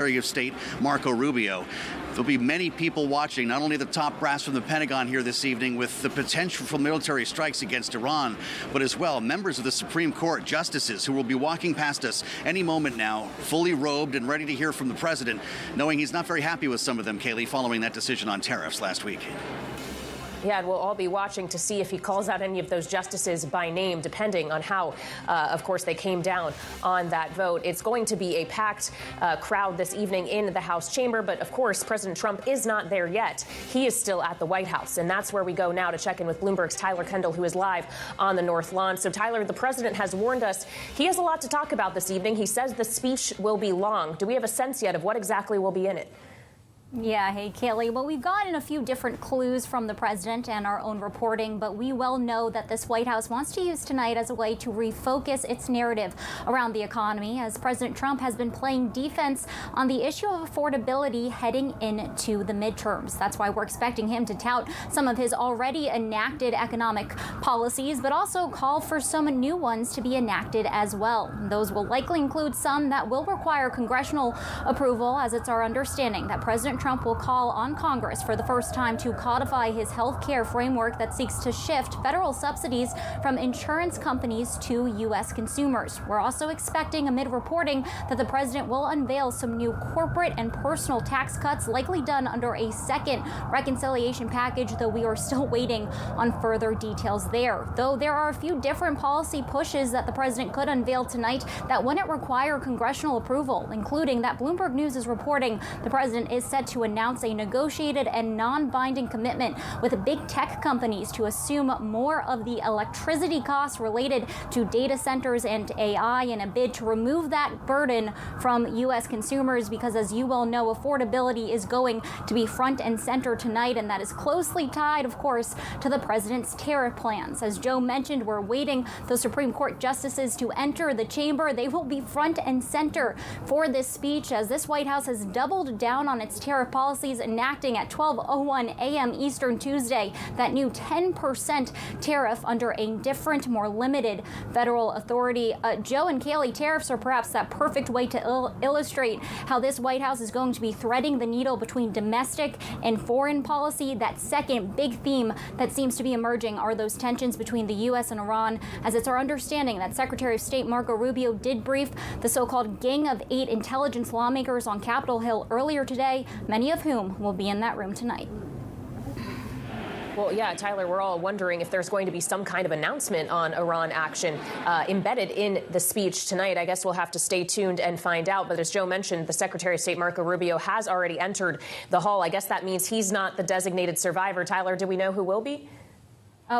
Secretary of State Marco Rubio. There'll be many people watching, not only the top brass from the Pentagon here this evening with the potential for military strikes against Iran, but as well members of the Supreme Court, justices who will be walking past us any moment now, fully robed and ready to hear from the president, knowing he's not very happy with some of them, Kailey, following that decision on tariffs last week. Yeah, and we'll all be watching to see if he calls out any of those justices by name, depending on how, of course, they came down on that vote. It's going to be a packed crowd this evening in the House chamber. But, of course, President Trump is not there yet. He is still at the White House. And that's where we go now to check in with Bloomberg's Tyler Kendall, who is live on the North Lawn. So, Tyler, the president has warned us he has a lot to talk about this evening. He says the speech will be long. Do we have a sense yet of what exactly will be in it? Yeah, hey, Kailey. Well, we've gotten a few different clues from the president and our own reporting, but we well know that this White House wants to use tonight as a way to refocus its narrative around the economy, as President Trump has been playing defense on the issue of affordability heading into the midterms. That's why we're expecting him to tout some of his already enacted economic policies, but also call for some new ones to be enacted as well. Those will likely include some that will require congressional approval, as it's our understanding that President Trump will call on Congress for the first time to codify his health care framework that seeks to shift federal subsidies from insurance companies to U.S. consumers. We're also expecting, amid reporting, that the president will unveil some new corporate and personal tax cuts, likely done under a second reconciliation package, though we are still waiting on further details there. Though there are a few different policy pushes that the president could unveil tonight that wouldn't require congressional approval, including that Bloomberg News is reporting the president is set to announce a negotiated and non-binding commitment with big tech companies to assume more of the electricity costs related to data centers and AI in a bid to remove that burden from U.S. consumers, because, as you well know, affordability is going to be front and center tonight, and that is closely tied, of course, to the president's tariff plans. As Joe mentioned, we're waiting the Supreme Court justices to enter the chamber. They will be front and center for this speech, as this White House has doubled down on its tariff policies, enacting at 12:01 a.m. Eastern Tuesday that new 10% tariff under a different, more limited federal authority. Joe and Kailey, tariffs are perhaps that perfect way to illustrate how this White House is going to be threading the needle between domestic and foreign policy. That second big theme that seems to be emerging are those tensions between the U.S. and Iran, as it's our understanding that Secretary of State Marco Rubio did brief the so-called Gang of Eight intelligence lawmakers on Capitol Hill earlier today, many of whom will be in that room tonight. Well, yeah, Tyler, we're all wondering if there's going to be some kind of announcement on Iran action embedded in the speech tonight. I guess we'll have to stay tuned and find out. But as Joe mentioned, the Secretary of State Marco Rubio has already entered the hall. I guess that means he's not the designated survivor. Tyler, do we know who will be?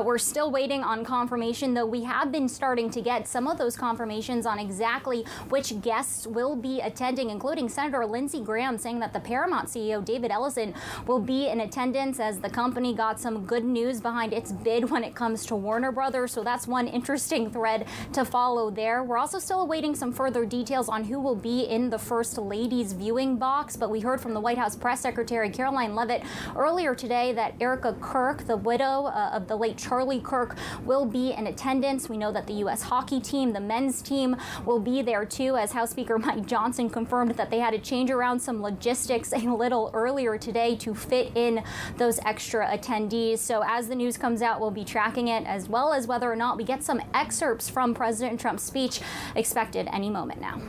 We're still waiting on confirmation, though we have been starting to get some of those confirmations on exactly which guests will be attending, including Senator Lindsey Graham saying that the Paramount CEO, David Ellison, will be in attendance, as the company got some good news behind its bid when it comes to Warner Brothers. So that's one interesting thread to follow there. We're also still awaiting some further details on who will be in the First Lady's viewing box, but we heard from the White House Press Secretary Caroline Leavitt earlier today that Erica Kirk, the widow of the late Charlie Kirk, will be in attendance. We know that the U.S. hockey team, the men's team, will be there too, as House Speaker Mike Johnson confirmed that they had to change around some logistics a little earlier today to fit in those extra attendees. So as the news comes out, we'll be tracking it, as well as whether or not we get some excerpts from President Trump's speech expected any moment now.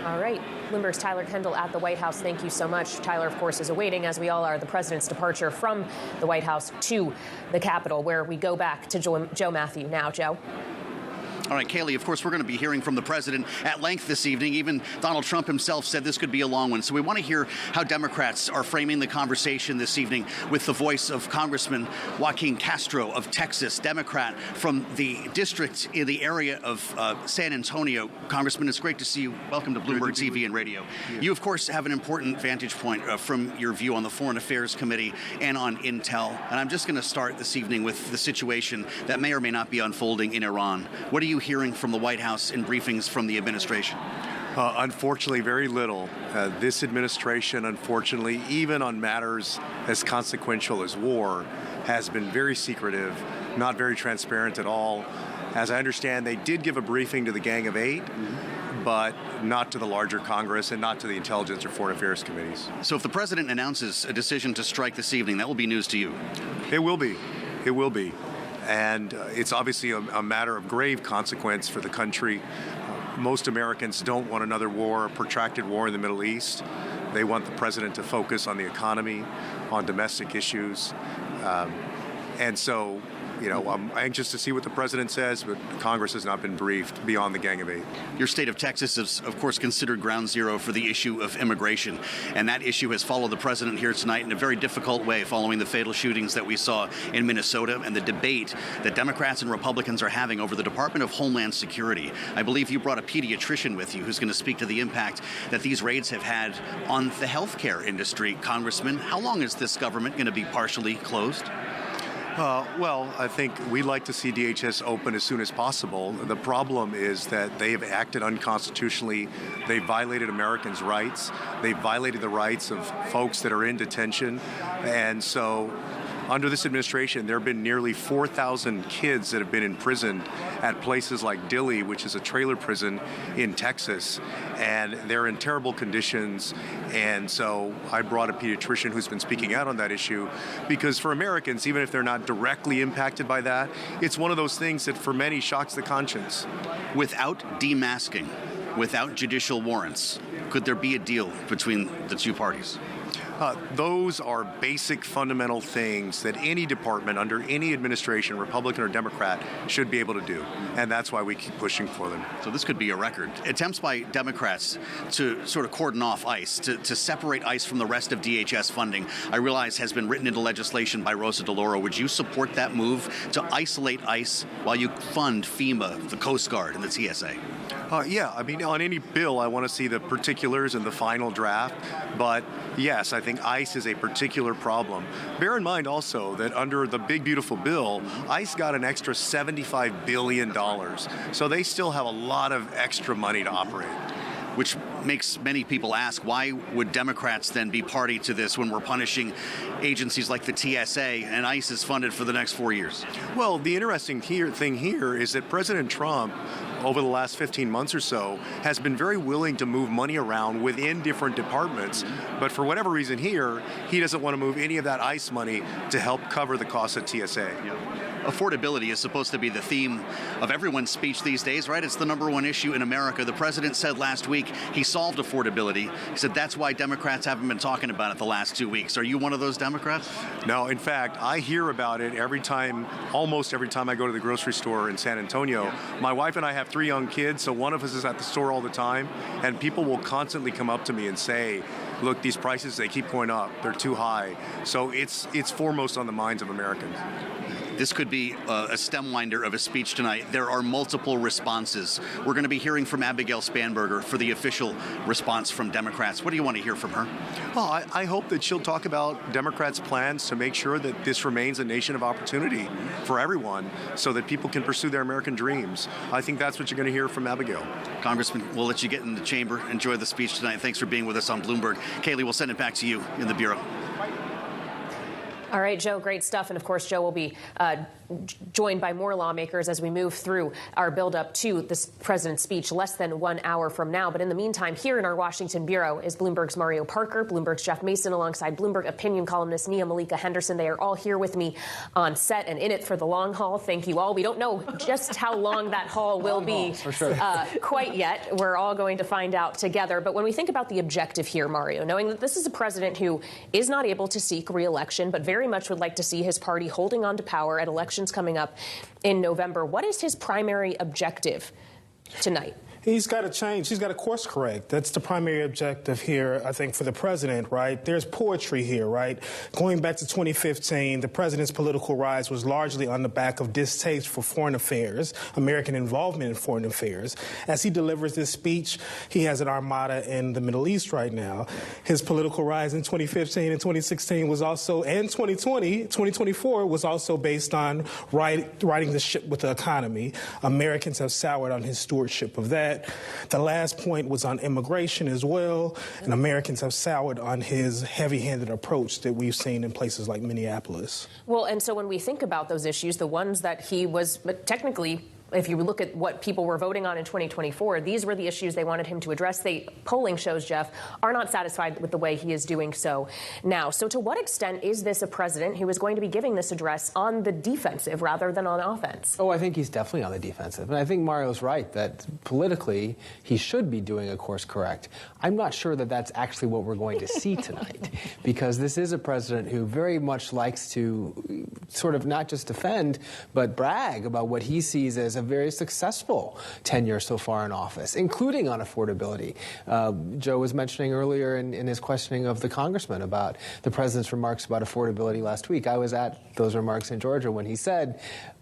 All right. Bloomberg's Tyler Kendall at the White House. Thank you so much. Tyler, of course, is awaiting, as we all are, the president's departure from the White House to the Capitol, where we go back to Joe Mathieu now. Joe. All right, Kailey, of course, we're going to be hearing from the president at length this evening. Even Donald Trump himself said this could be a long one. So we want to hear how Democrats are framing the conversation this evening with the voice of Congressman Joaquin Castro of Texas, Democrat from the district in the area of San Antonio. Congressman, it's great to see you. Welcome to Bloomberg TV and radio. You, of course, have an important vantage point from your view on the Foreign Affairs Committee and on Intel. And I'm just going to start this evening with the situation that may or may not be unfolding in Iran. What are you hearing from the White House in briefings from the administration? Unfortunately, very little. This administration, unfortunately, even on matters as consequential as war, has been very secretive, not very transparent at all. As I understand, they did give a briefing to the Gang of Eight, but not to the larger Congress and not to the Intelligence or Foreign Affairs committees. So if the president announces a decision to strike this evening, that will be news to you. It will be. It will be. And it's obviously a matter of grave consequence for the country. Most Americans don't want another war, a protracted war in the Middle East. They want the president to focus on the economy, on domestic issues. And so, I'm anxious to see what the president says, but Congress has not been briefed beyond the Gang of Eight. Your state of Texas is, of course, considered ground zero for the issue of immigration. And that issue has followed the president here tonight in a very difficult way following the fatal shootings that we saw in Minnesota and the debate that Democrats and Republicans are having over the Department of Homeland Security. I believe you brought a pediatrician with you who's going to speak to the impact that these raids have had on the healthcare industry. Congressman, how long is this government going to be partially closed? Well, I think we'd like to see DHS open as soon as possible. The problem is that they have acted unconstitutionally. They violated Americans' rights. They violated the rights of folks that are in detention. And so under this administration, there have been nearly 4,000 kids that have been imprisoned at places like Dilley, which is a trailer prison in Texas, and they're in terrible conditions. And so I brought a pediatrician who's been speaking out on that issue, because for Americans, even if they're not directly impacted by that, it's one of those things that for many shocks the conscience. Without demasking, without judicial warrants, could there be a deal between the two parties? Those are basic fundamental things that any department under any administration, Republican or Democrat, should be able to do. And that's why we keep pushing for them. So this could be a record. Attempts by Democrats to sort of cordon off ICE, to separate ICE from the rest of DHS funding, I realize has been written into legislation by Rosa DeLauro. Would you support that move to isolate ICE while you fund FEMA, the Coast Guard, and the TSA? Yeah, I mean, on any bill, I want to see the particulars in the final draft. But yes, I think ICE is a particular problem. Bear in mind also that under the big, beautiful bill, ICE got an extra $75 billion. So they still have a lot of extra money to operate. Which makes many people ask, why would Democrats then be party to this when we're punishing agencies like the TSA and ICE is funded for the next 4 years? Well, the interesting thing here is that President Trump, over the last 15 months or so, has been very willing to move money around within different departments. But for whatever reason here, he doesn't want to move any of that ICE money to help cover the cost of TSA. Yeah. Affordability is supposed to be the theme of everyone's speech these days, right? It's the #1 issue in America. The president said last week he solved affordability. He said that's why Democrats haven't been talking about it the last 2 weeks. Are you one of those Democrats? No, in fact, I hear about it almost every time I go to the grocery store in San Antonio. Yeah. My wife and I have 3 young kids, so one of us is at the store all the time, and people will constantly come up to me and say, look, these prices, they keep going up. They're too high. So it's foremost on the minds of Americans. This could be a stemwinder of a speech tonight. There are multiple responses. We're going to be hearing from Abigail Spanberger for the official response from Democrats. What do you want to hear from her? Well, I hope that she'll talk about Democrats' plans to make sure that this remains a nation of opportunity for everyone so that people can pursue their American dreams. I think that's what you're going to hear from Abigail. Congressman, we'll let you get in the chamber. Enjoy the speech tonight. Thanks for being with us on Bloomberg. Kailey, we'll send it back to you in the Bureau. All right, Joe, great stuff. And of course, Joe will be joined by more lawmakers as we move through our buildup to this president's speech less than 1 hour from now. But in the meantime, here in our Washington bureau is Bloomberg's Mario Parker, Bloomberg's Jeff Mason, alongside Bloomberg opinion columnist Nia Malika Henderson. They are all here with me on set and in it for the long haul. Thank you all. We don't know just how long that haul will be quite yet. We're all going to find out together. But when we think about the objective here, Mario, knowing that this is a president who is not able to seek re-election, but very much would like to see his party holding on to power at elections coming up in November. What is his primary objective tonight? He's got to change. He's got to course correct. That's the primary objective here, I think, for the president, right? There's poetry here, right? Going back to 2015, the president's political rise was largely on the back of distaste for foreign affairs, American involvement in foreign affairs. As he delivers this speech, he has an armada in the Middle East right now. His political rise in 2015 and 2016 was also, and 2024 was also based on riding the ship with the economy. Americans have soured on his stewardship of that. The last point was on immigration as well, and Americans have soured on his heavy-handed approach that we've seen in places like Minneapolis. Well, and so when we think about those issues, the ones that he was technically if you look at what people were voting on in 2024, these were the issues they wanted him to address. Polling shows, Jeff, are not satisfied with the way he is doing so now. So to what extent is this a president who is going to be giving this address on the defensive rather than on offense? Oh, I think he's definitely on the defensive. And I think Mario's right that politically he should be doing a course correct. I'm not sure that that's actually what we're going to see tonight, because this is a president who very much likes to sort of not just defend, but brag about what he sees as a very successful tenure so far in office, including on affordability. Joe was mentioning earlier in his questioning of the congressman about the president's remarks about affordability last week. I was at those remarks in Georgia when he said,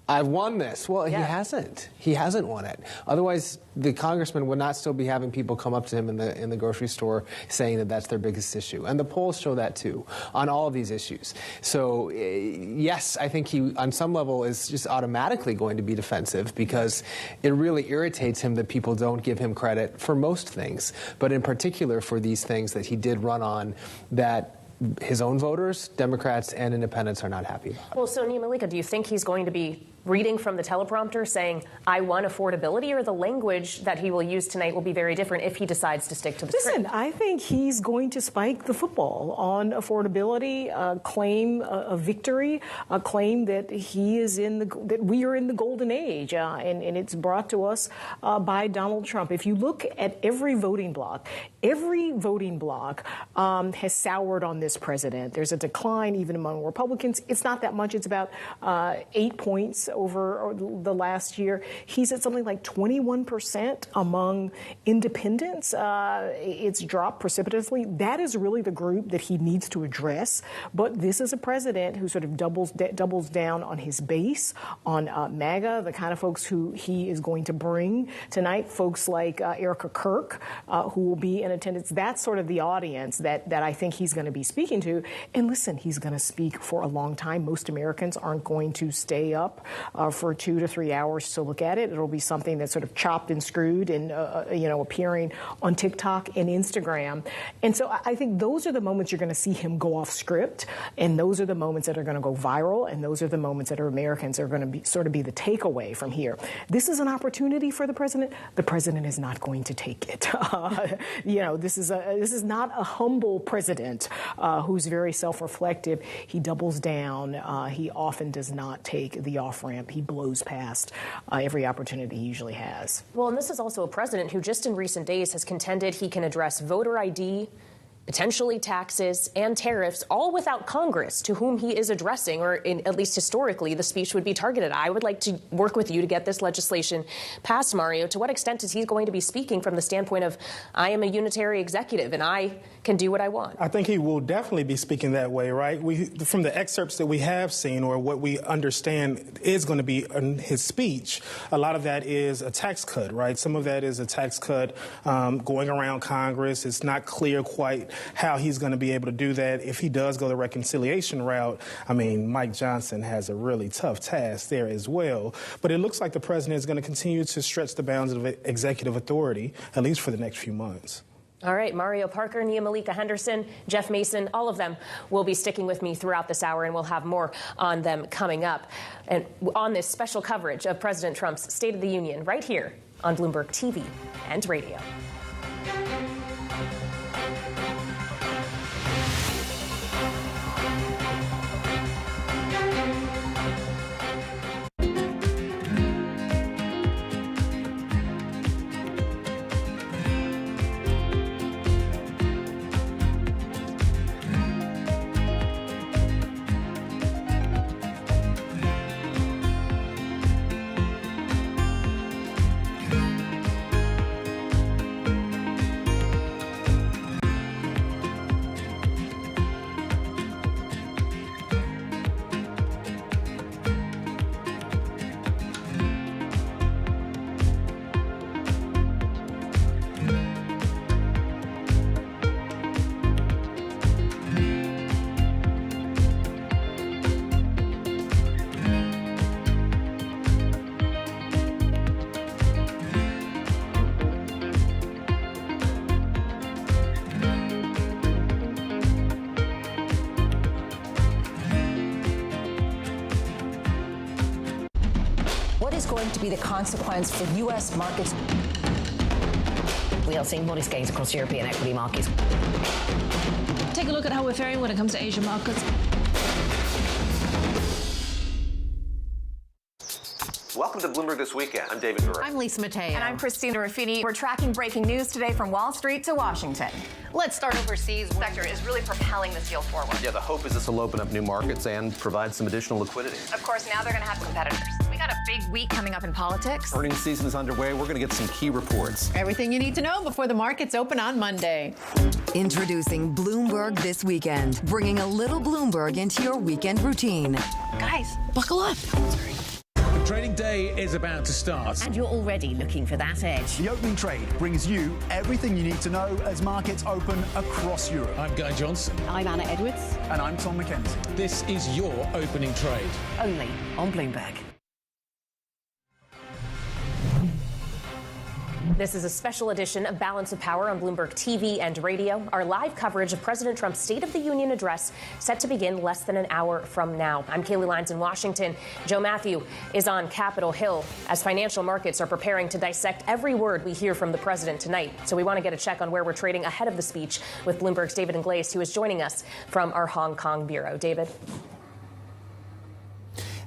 I've won this. Well, yeah. He hasn't. He hasn't won it. Otherwise, the congressman would not still be having people come up to him in the grocery store saying that that's their biggest issue. And the polls show that, too, on all of these issues. So, yes, I think he, on some level, is just automatically going to be defensive because it really irritates him that people don't give him credit for most things, but in particular for these things that he did run on that his own voters, Democrats and independents, are not happy about. Well, Sonia Malika, do you think he's going to be reading from the teleprompter saying, I won affordability, or the language that he will use tonight will be very different if he decides to stick to the script? Listen, I think he's going to spike the football on affordability, claim a victory, claim that he is that we are in the golden age, and it's brought to us by Donald Trump. If you look at every voting bloc has soured on this president. There's a decline even among Republicans. It's not that much. It's about 8 points over the last year. He's at something like 21% among independents. It's dropped precipitously. That is really the group that he needs to address. But this is a president who sort of doubles down on his base, on MAGA, the kind of folks who he is going to bring tonight, folks like Erica Kirk, who will be in attendance. That's sort of the audience that I think he's going to be speaking to. And listen, he's going to speak for a long time. Most Americans aren't going to stay up for 2 to 3 hours to look at it. It'll be something that's sort of chopped and screwed and, appearing on TikTok and Instagram. And so I think those are the moments you're going to see him go off script. And those are the moments that are going to go viral. And those are the moments that Americans are going to be the takeaway from here. This is an opportunity for the president. The president is not going to take it. This is not a humble president who's very self-reflective. He doubles down. He often does not take the off-ramp. He blows past every opportunity he usually has. Well, and this is also a president who just in recent days has contended he can address voter ID, potentially taxes and tariffs, all without Congress, to whom he is addressing, or at least historically, the speech would be targeted. I would like to work with you to get this legislation passed, Mario. To what extent is he going to be speaking from the standpoint of, I am a unitary executive and I can do what I want? I think he will definitely be speaking that way, right? From the excerpts that we have seen, or what we understand is going to be in his speech, a lot of that is a tax cut, right? Some of that is a tax cut going around Congress. It's not clear quite how he's going to be able to do that. If he does go the reconciliation route, I mean, Mike Johnson has a really tough task there as well. But it looks like the president is going to continue to stretch the bounds of executive authority, at least for the next few months. All right, Mario Parker, Nia Malika Henderson, Jeff Mason, all of them will be sticking with me throughout this hour, and we'll have more on them coming up. And on this special coverage of President Trump's State of the Union right here on Bloomberg TV and radio. is going to be the consequence for U.S. markets? We are seeing modest gains across European equity markets. Take a look at how we're faring when it comes to Asian markets. Welcome to Bloomberg This Weekend. I'm David Gura. I'm Lisa Mathieu. And I'm Christina Ruffini. We're tracking breaking news today from Wall Street to Washington. Let's start overseas. The sector is really propelling this deal forward. Yeah, the hope is this will open up new markets and provide some additional liquidity. Of course, now they're going to have competitors. We got a big week coming up in politics. Earnings season is underway. We're going to get some key reports. Everything you need to know before the markets open on Monday. Introducing Bloomberg This Weekend, bringing a little Bloomberg into your weekend routine. Guys, buckle up. Sorry. Trading day is about to start. And you're already looking for that edge. The opening trade brings you everything you need to know as markets open across Europe. I'm Guy Johnson. I'm Anna Edwards. And I'm Tom McKenzie. This is your opening trade. Only on Bloomberg. This is a special edition of Balance of Power on Bloomberg TV and radio. Our live coverage of President Trump's State of the Union address set to begin less than an hour from now. I'm Kailey Leinz in Washington. Joe Mathieu is on Capitol Hill as financial markets are preparing to dissect every word we hear from the president tonight. So we want to get a check on where we're trading ahead of the speech with Bloomberg's David Ingles, who is joining us from our Hong Kong bureau. David?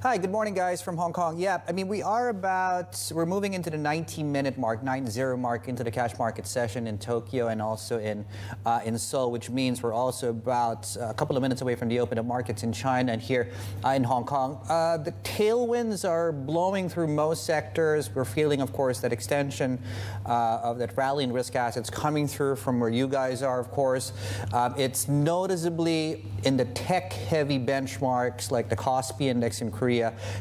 Hi, good morning, guys, from Hong Kong. Yeah, I mean, we're moving into the 90-minute mark, 90 mark into the cash market session in Tokyo and also in Seoul, which means we're also about a couple of minutes away from the open of markets in China and here in Hong Kong. The tailwinds are blowing through most sectors. We're feeling, of course, that extension of that rally in risk assets coming through from where you guys are, of course. It's noticeably in the tech-heavy benchmarks like the Kospi index in Korea.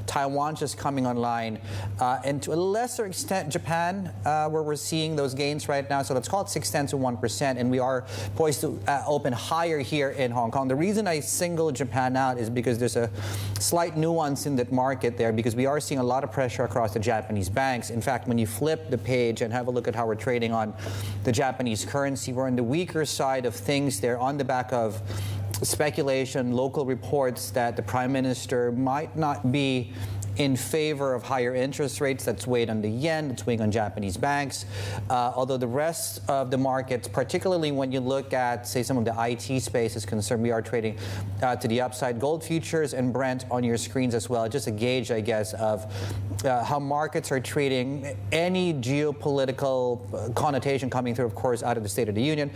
Taiwan just coming online, and to a lesser extent Japan, where we're seeing those gains right now. So let's call it 0.6 to 1%, and we are poised to open higher here in Hong Kong. The reason I single Japan out is because there's a slight nuance in that market there, because we are seeing a lot of pressure across the Japanese banks. In fact, when you flip the page and have a look at how we're trading on the Japanese currency, we're on the weaker side of things there on the back of speculation, local reports that the Prime Minister might not be in favor of higher interest rates. That's weighed on the yen, that's weighing on Japanese banks. Although the rest of the markets, particularly when you look at, say, some of the IT space is concerned, we are trading to the upside. Gold futures and Brent on your screens as well. Just a gauge, I guess, of how markets are trading. Any geopolitical connotation coming through, of course, out of the State of the Union.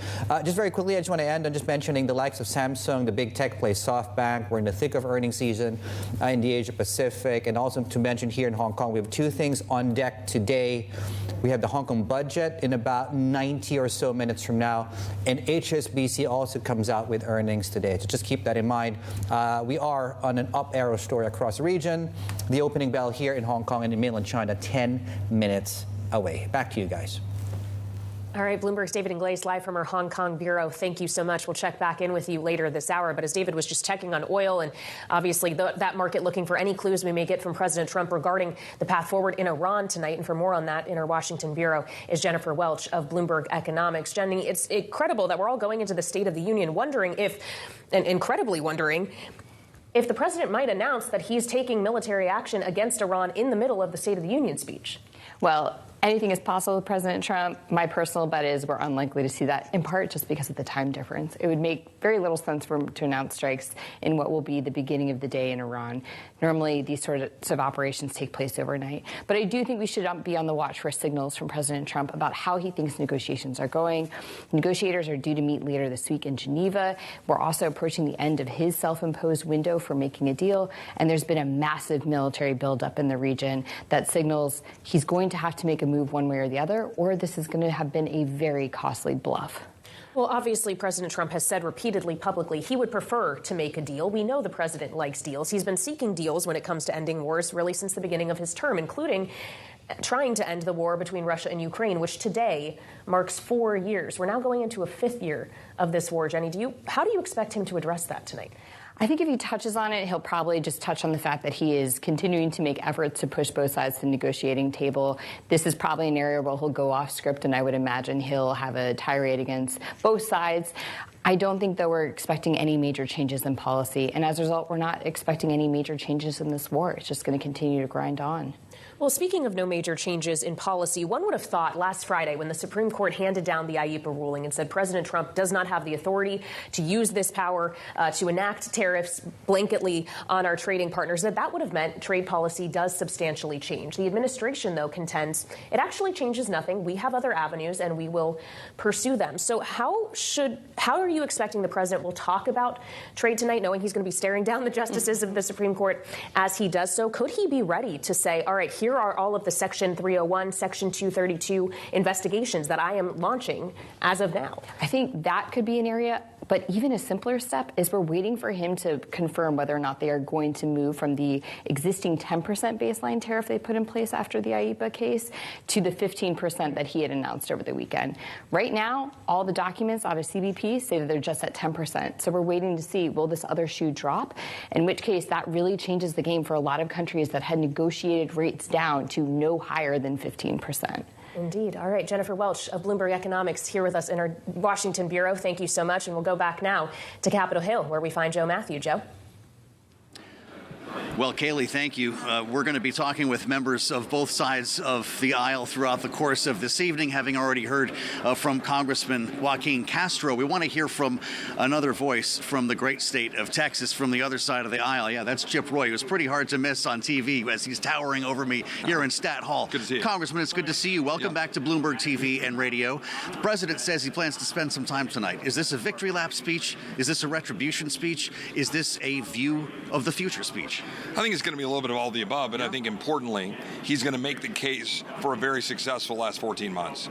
Just very quickly, I just want to end on just mentioning the likes of Samsung, the big tech play, SoftBank. We're in the thick of earnings season in the Asia Pacific, and also to mention here in Hong Kong, we have two things on deck today. We have the Hong Kong budget in about 90 or so minutes from now, and HSBC also comes out with earnings today. So just keep that in mind. We are on an up arrow story across the region. The opening bell here in Hong Kong and in mainland China, 10 minutes away. Back to you guys. All right, Bloomberg's David Ingles live from our Hong Kong bureau. Thank you so much. We'll check back in with you later this hour. But as David was just checking on oil and obviously that market looking for any clues we may get from President Trump regarding the path forward in Iran tonight. And for more on that in our Washington bureau is Jennifer Welch of Bloomberg Economics. Jenny, it's incredible that we're all going into the State of the Union incredibly wondering if the president might announce that he's taking military action against Iran in the middle of the State of the Union speech. Well, anything is possible with President Trump. My personal bet is we're unlikely to see that, in part just because of the time difference. It would make very little sense for him to announce strikes in what will be the beginning of the day in Iran. Normally, these sorts of operations take place overnight. But I do think we should be on the watch for signals from President Trump about how he thinks negotiations are going. Negotiators are due to meet later this week in Geneva. We're also approaching the end of his self-imposed window for making a deal. And there's been a massive military buildup in the region that signals he's going to have to make a move one way or the other, or this is going to have been a very costly bluff. Well, obviously, President Trump has said repeatedly publicly he would prefer to make a deal. We know the president likes deals. He's been seeking deals when it comes to ending wars really since the beginning of his term, including trying to end the war between Russia and Ukraine, which today marks 4 years. We're now going into a 5th year of this war. Jenny, how do you expect him to address that tonight? I think if he touches on it, he'll probably just touch on the fact that he is continuing to make efforts to push both sides to the negotiating table. This is probably an area where he'll go off script, and I would imagine he'll have a tirade against both sides. I don't think that we're expecting any major changes in policy, and as a result, we're not expecting any major changes in this war. It's just going to continue to grind on. Well, speaking of no major changes in policy, one would have thought last Friday when the Supreme Court handed down the IEEPA ruling and said President Trump does not have the authority to use this power to enact tariffs blanketly on our trading partners, that would have meant trade policy does substantially change. The administration, though, contends it actually changes nothing. We have other avenues and we will pursue them. So how are you expecting the president will talk about trade tonight, knowing he's going to be staring down the justices of the Supreme Court as he does so? Could he be ready to say, all right, here are all of the Section 301, Section 232 investigations that I am launching as of now? I think that could be an area. But even a simpler step is we're waiting for him to confirm whether or not they are going to move from the existing 10% baseline tariff they put in place after the IEEPA case to the 15% that he had announced over the weekend. Right now, all the documents out of CBP say that they're just at 10%. So we're waiting to see, will this other shoe drop? In which case, that really changes the game for a lot of countries that had negotiated rates down to no higher than 15%. Indeed. All right, Jennifer Welch of Bloomberg Economics here with us in our Washington bureau. Thank you so much. And we'll go back now to Capitol Hill, where we find Joe Mathieu. Joe? Well, Kailey, thank you. We're going to be talking with members of both sides of the aisle throughout the course of this evening, having already heard from Congressman Joaquin Castro. We want to hear from another voice from the great state of Texas from the other side of the aisle. Yeah, that's Chip Roy, who's pretty hard to miss on TV as he's towering over me here in Stat Hall. Good to see you. Congressman, it's good to see you. Welcome back to Bloomberg TV and radio. The president says he plans to spend some time tonight. Is this a victory lap speech? Is this a retribution speech? Is this a view of the future speech? I think it's going to be a little bit of all the above, but I think importantly, he's going to make the case for a very successful last 14 months.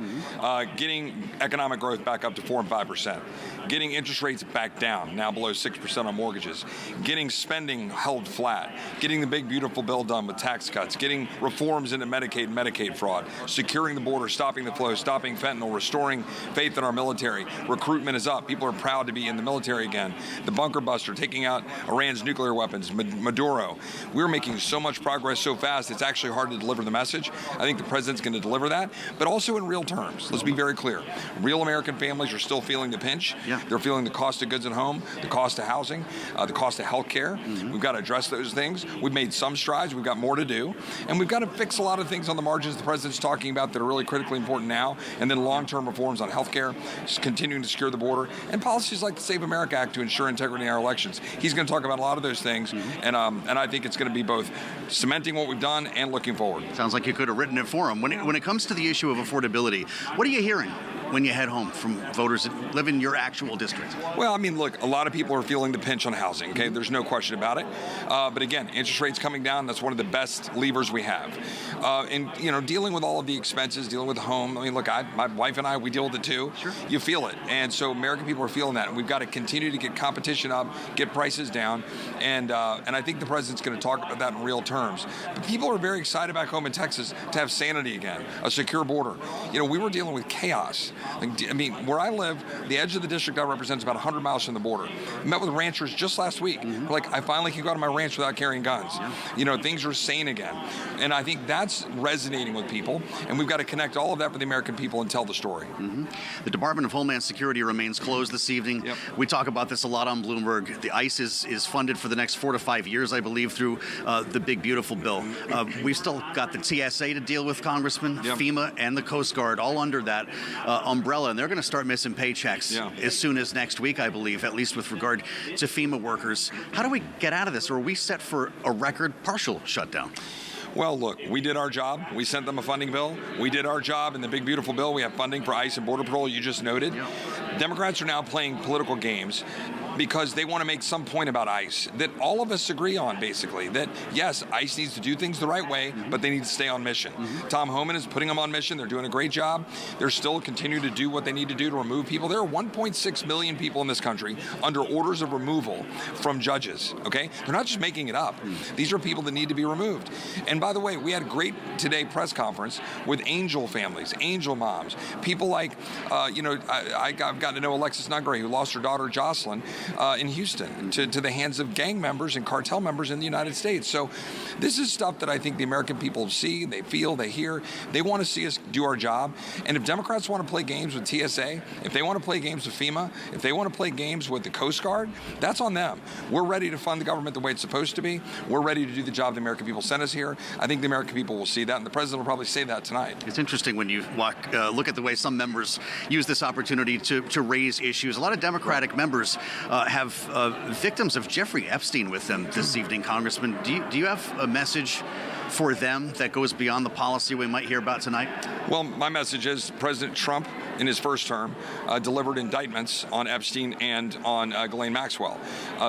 Getting economic growth back up to 4 and 5%, getting interest rates back down, now below 6% on mortgages, getting spending held flat, getting the big beautiful bill done with tax cuts, getting reforms into Medicaid and Medicaid fraud, securing the border, stopping the flow, stopping fentanyl, restoring faith in our military. Recruitment is up. People are proud to be in the military again. The bunker buster, taking out Iran's nuclear weapons, Maduro. We're making so much progress so fast, it's actually hard to deliver the message. I think the president's going to deliver that, but also in real terms. Let's be very clear. Real American families are still feeling the pinch. Yeah. They're feeling the cost of goods at home, the cost of housing, the cost of health care. We've got to address those things. We've made some strides. We've got more to do. And we've got to fix a lot of things on the margins the president's talking about that are really critically important now. And then long-term reforms on health care, continuing to secure the border, and policies like the Save America Act to ensure integrity in our elections. He's going to talk about a lot of those things. And I think it's going to be both cementing what we've done and looking forward. Sounds like you could have written it for him. When it comes to the issue of affordability, what are you hearing when you head home from voters that live in your actual district? Well, I mean, look, a lot of people are feeling the pinch on housing, okay? There's no question about it. But again, interest rates coming down, that's one of the best levers we have. And, you know, dealing with all of the expenses, dealing with home, I mean, look, my wife and I, we deal with it too. Sure. You feel it. And so American people are feeling that. And we've got to continue to get competition up, get prices down. And I think the president's going to talk about that in real terms. But people are very excited back home in Texas to have sanity again, a secure border. You know, we were dealing with chaos. I mean, where I live, the edge of the district I represent is about 100 miles from the border. I met with ranchers just last week. Like, I finally can go to my ranch without carrying guns. You know, things are sane again. And I think that's resonating with people. And we've got to connect all of that with the American people and tell the story. The Department of Homeland Security remains closed this evening. We talk about this a lot on Bloomberg. The ICE is funded for the next 4 to 5 years, I believe, through the big, beautiful bill. We've still got the TSA to deal with, Congressman, FEMA, and the Coast Guard, all under that umbrella. And they're going to start missing paychecks as soon as next week, I believe, at least with regard to FEMA workers. How do we get out of this? Or are we set for a record partial shutdown? Well, look, we did our job. We sent them a funding bill. We did our job in the big, beautiful bill. We have funding for ICE and Border Patrol, you just noted. Democrats are now playing political games because they want to make some point about ICE that all of us agree on, basically, that, yes, ICE needs to do things the right way, but they need to stay on mission. Tom Homan is putting them on mission. They're doing a great job. They're still continuing to do what they need to do to remove people. There are 1.6 million people in this country under orders of removal from judges, okay? They're not just making it up. These are people that need to be removed. And by the way, we had a great today press conference with angel families, angel moms, people like, I've got gotten to know Alexis Nungaray, who lost her daughter Jocelyn in Houston to the hands of gang members and cartel members in the United States. So this is stuff that I think the American people see, they feel, they hear. They want to see us do our job. And if Democrats want to play games with TSA, if they want to play games with FEMA, if they want to play games with the Coast Guard, that's on them. We're ready to fund the government the way it's supposed to be. We're ready to do the job the American people sent us here. I think the American people will see that, and the president will probably say that tonight. It's interesting when you look at the way some members use this opportunity to raise issues. A lot of Democratic members have victims of Jeffrey Epstein with them this evening. Congressman, do you have a message for them that goes beyond the policy we might hear about tonight? Well, my message is President Trump, in his first term, delivered indictments on Epstein and on Ghislaine Maxwell.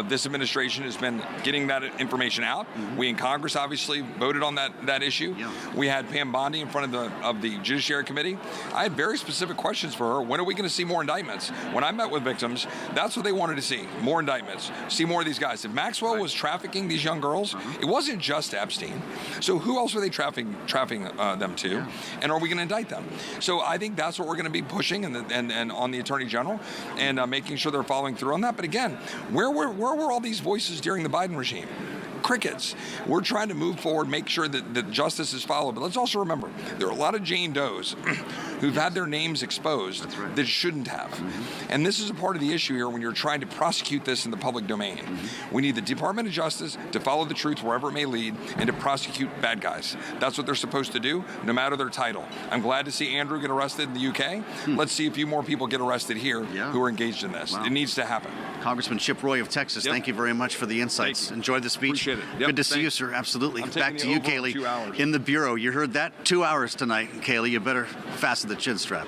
This administration has been getting that information out. We in Congress obviously voted on that issue. We had Pam Bondi in front of the Judiciary Committee. I had very specific questions for her. When are we going to see more indictments? When I met with victims, that's what they wanted to see, more indictments, see more of these guys. If Maxwell was trafficking these young girls, it wasn't just Epstein. So who else are they trafficking them to? And are we going to indict them? So I think that's what we're going to be pushing and on the Attorney General and making sure they're following through on that. But again, where were all these voices during the Biden regime? Crickets. We're trying to move forward, make sure that justice is followed. But let's also remember, there are a lot of Jane Does who've had their names exposed that shouldn't have. And this is a part of the issue here when you're trying to prosecute this in the public domain. We need the Department of Justice to follow the truth wherever it may lead and to prosecute bad guys. That's what they're supposed to do, no matter their title. I'm glad to see Andrew get arrested in the UK. Let's see a few more people get arrested here who are engaged in this. It needs to happen. Congressman Chip Roy of Texas, thank you very much for the insights. Enjoyed the speech. Appreciate it. Good to see you, sir. Absolutely. Back to you, Kailey. 2 hours. In the Bureau. You heard that? 2 hours tonight, Kailey. You better fasten the chin strap.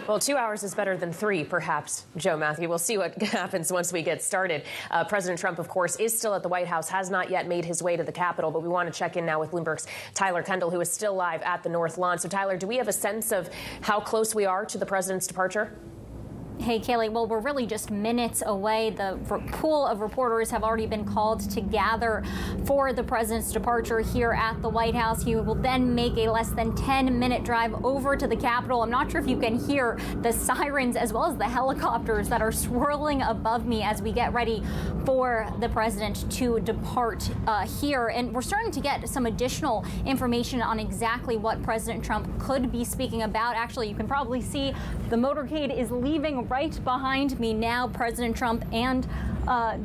Well, 2 hours is better than 3, perhaps, Joe Mathieu. We'll see what happens once we get started. President Trump, of course, is still at the White House, has not yet made his way to the Capitol, but we want to check in now with Bloomberg's Tyler Kendall, who is still live at the North Lawn. So, Tyler, do we have a sense of how close we are to the president's departure? Hey, Kailey, well, we're really just minutes away. The pool of reporters have already been called to gather for the president's departure here at the White House. He will then make a less than 10-minute drive over to the Capitol. I'm not sure if you can hear the sirens as well as the helicopters that are swirling above me as we get ready for the president to depart here. And we're starting to get some additional information on exactly what President Trump could be speaking about. Actually, you can probably see the motorcade is leaving right behind me now. President Trump and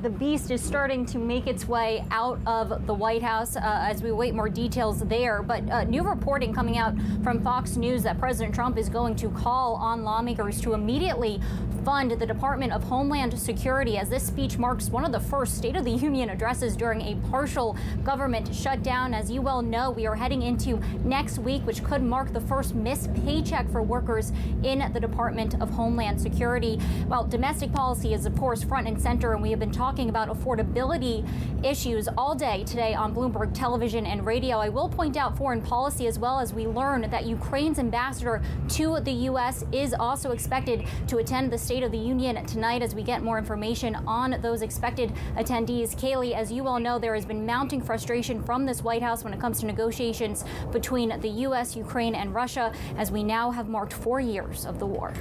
the beast is starting to make its way out of the White House as we await more details there. But new reporting coming out from Fox News that President Trump is going to call on lawmakers to immediately fund the Department of Homeland Security, as this speech marks one of the first State of the Union addresses during a partial government shutdown. As you well know, we are heading into next week, which could mark the first missed paycheck for workers in the Department of Homeland Security. Well, domestic policy is, of course, front and center, and we have been talking about affordability issues all day today on Bloomberg television and radio. I will point out foreign policy as well, as we learn that Ukraine's ambassador to the U.S. is also expected to attend the State of the Union tonight as we get more information on those expected attendees. Kailey, as you all know, there has been mounting frustration from this White House when it comes to negotiations between the U.S., Ukraine, and Russia, as we now have marked 4 years of the war.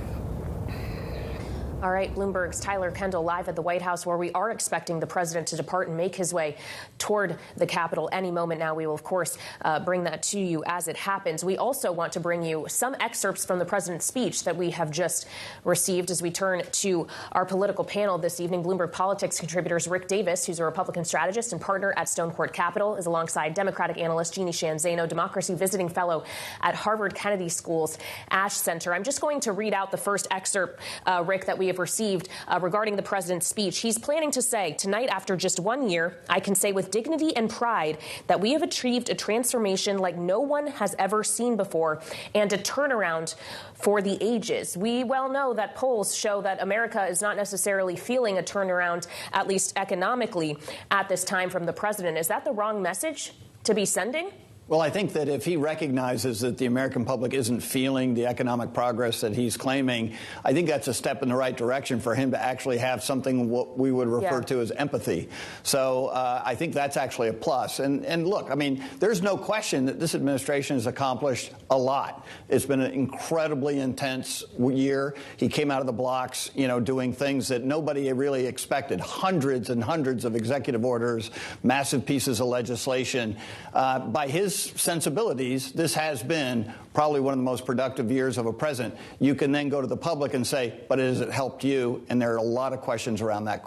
All right, Bloomberg's Tyler Kendall live at the White House, where we are expecting the president to depart and make his way toward the Capitol any moment now. We will, of course, bring that to you as it happens. We also want to bring you some excerpts from the president's speech that we have just received as we turn to our political panel this evening. Bloomberg Politics contributors Rick Davis, who's a Republican strategist and partner at Stone Court Capital, is alongside Democratic analyst Jeannie Shanzano, Democracy visiting fellow at Harvard Kennedy School's Ash Center. I'm just going to read out the first excerpt, Rick, that we have received regarding the president's speech. He's planning to say, tonight, after just 1 year, I can say with dignity and pride that we have achieved a transformation like no one has ever seen before and a turnaround for the ages. We well know that polls show that America is not necessarily feeling a turnaround, at least economically, at this time from the president. Is that the wrong message to be sending? Well, I think that if he recognizes that the American public isn't feeling the economic progress that he's claiming, I think that's a step in the right direction for him to actually have something what we would refer to as empathy. So I think that's actually a plus. And look, I mean, there's no question that this administration has accomplished a lot. It's been an incredibly intense year. He came out of the blocks, doing things that nobody really expected. Hundreds and hundreds of executive orders, massive pieces of legislation. By his sensibilities, this has been probably one of the most productive years of a president. You can then go to the public and say, but has it helped you? And there are a lot of questions around that.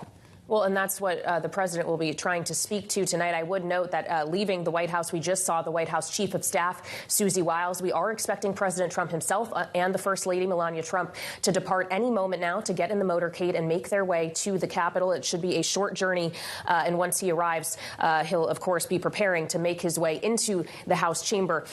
Well, and that's what the president will be trying to speak to tonight. I would note that leaving the White House, we just saw the White House Chief of Staff, Susie Wiles. We are expecting President Trump himself and the First Lady, Melania Trump, to depart any moment now to get in the motorcade and make their way to the Capitol. It should be a short journey. And once he arrives, he'll, of course, be preparing to make his way into the House chamber,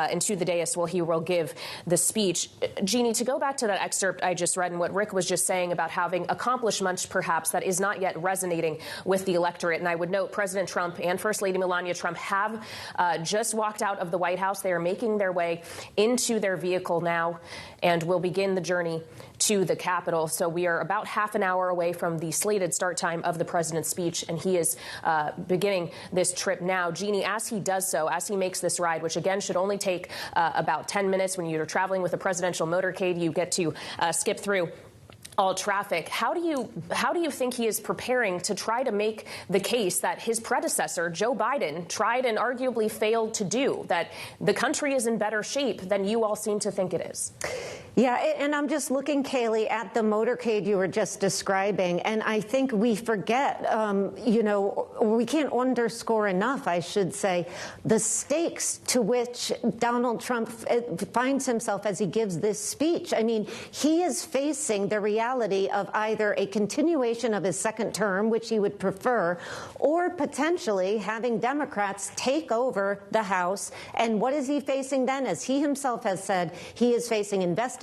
into the dais, where he will give the speech. Jeannie, to go back to that excerpt I just read and what Rick was just saying about having accomplished much, perhaps, that is not yet resonating with the electorate. And I would note President Trump and First Lady Melania Trump have just walked out of the White House. They are making their way into their vehicle now and will begin the journey to the Capitol. So we are about half an hour away from the slated start time of the president's speech, and he is beginning this trip now. Jeannie, as he does so, as he makes this ride, which again should only take about 10 minutes when you're traveling with a presidential motorcade, you get to skip through all traffic. How do you think he is preparing to try to make the case that his predecessor, Joe Biden, tried and arguably failed to do, that the country is in better shape than you all seem to think it is? Yeah, and I'm just looking, Kailey, at the motorcade you were just describing, and I think we forget, we can't underscore enough, I should say, the stakes to which Donald Trump finds himself as he gives this speech. I mean, he is facing the reality of either a continuation of his second term, which he would prefer, or potentially having Democrats take over the House. And what is he facing then? As he himself has said, he is facing investigations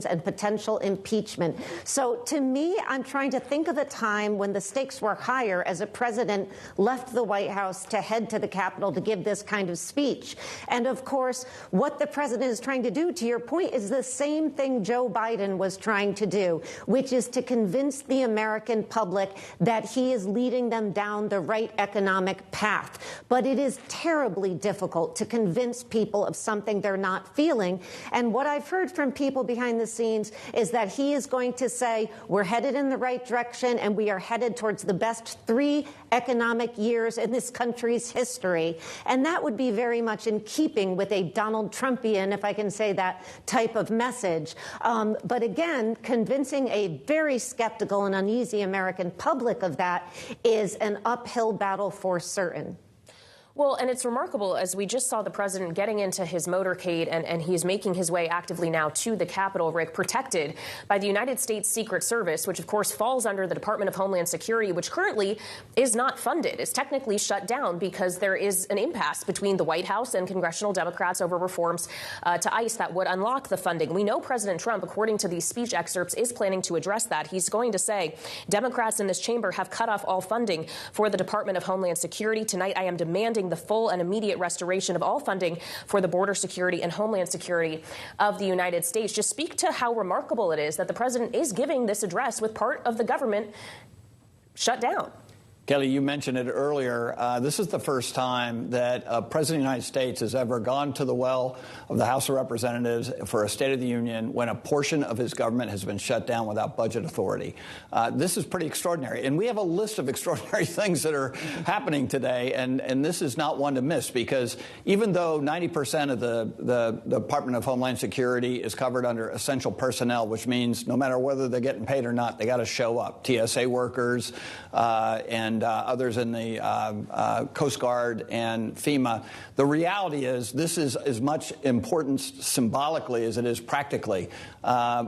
and potential impeachment. So to me, I'm trying to think of a time when the stakes were higher as a president left the White House to head to the Capitol to give this kind of speech. And of course, what the president is trying to do, to your point, is the same thing Joe Biden was trying to do, which is to convince the American public that he is leading them down the right economic path. But it is terribly difficult to convince people of something they're not feeling. And what I've heard from people behind the scenes is that he is going to say, we're headed in the right direction and we are headed towards the best 3 economic years in this country's history. And that would be very much in keeping with a Donald Trumpian, if I can say that, type of message. But again, convincing a very skeptical and uneasy American public of that is an uphill battle for certain. Well, and it's remarkable, as we just saw the president getting into his motorcade, and he's making his way actively now to the Capitol, Rick, protected by the United States Secret Service, which, of course, falls under the Department of Homeland Security, which currently is not funded. It's technically shut down because there is an impasse between the White House and congressional Democrats over reforms to ICE that would unlock the funding. We know President Trump, according to these speech excerpts, is planning to address that. He's going to say, Democrats in this chamber have cut off all funding for the Department of Homeland Security. Tonight, I am demanding the full and immediate restoration of all funding for the border security and homeland security of the United States. Just speak to how remarkable it is that the president is giving this address with part of the government shut down. Kelly, you mentioned it earlier. This is the first time that a president of the United States has ever gone to the well of the House of Representatives for a State of the Union when a portion of his government has been shut down without budget authority. This is pretty extraordinary. And we have a list of extraordinary things that are happening today, and this is not one to miss, because even though 90% of the Department of Homeland Security is covered under essential personnel, which means no matter whether they're getting paid or not, they got to show up. TSA workers and others in the Coast Guard and FEMA. The reality is this is as much importance symbolically as it is practically.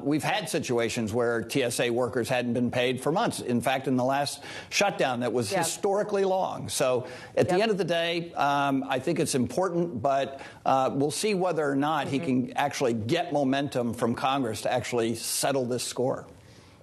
We've had situations where TSA workers hadn't been paid for months. In fact, in the last shutdown that was historically long. So at the end of the day, I think it's important, but we'll see whether or not he can actually get momentum from Congress to actually settle this score.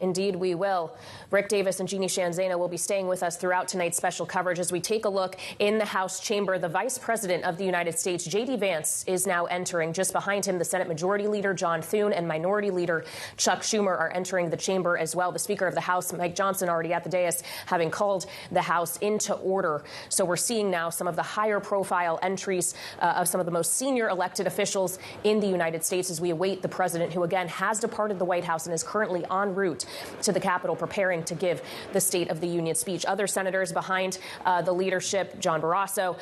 Indeed, we will. Rick Davis and Jeannie Shanzana will be staying with us throughout tonight's special coverage as we take a look in the House chamber. The Vice President of the United States, J.D. Vance, is now entering. Just behind him, the Senate Majority Leader, John Thune, and Minority Leader, Chuck Schumer, are entering the chamber as well. The Speaker of the House, Mike Johnson, already at the dais, having called the House into order. So we're seeing now some of the higher profile entries of some of the most senior elected officials in the United States as we await the president, who again has departed the White House and is currently en route to the Capitol, preparing to give the State of the Union speech. Other senators behind the leadership, John Barrasso,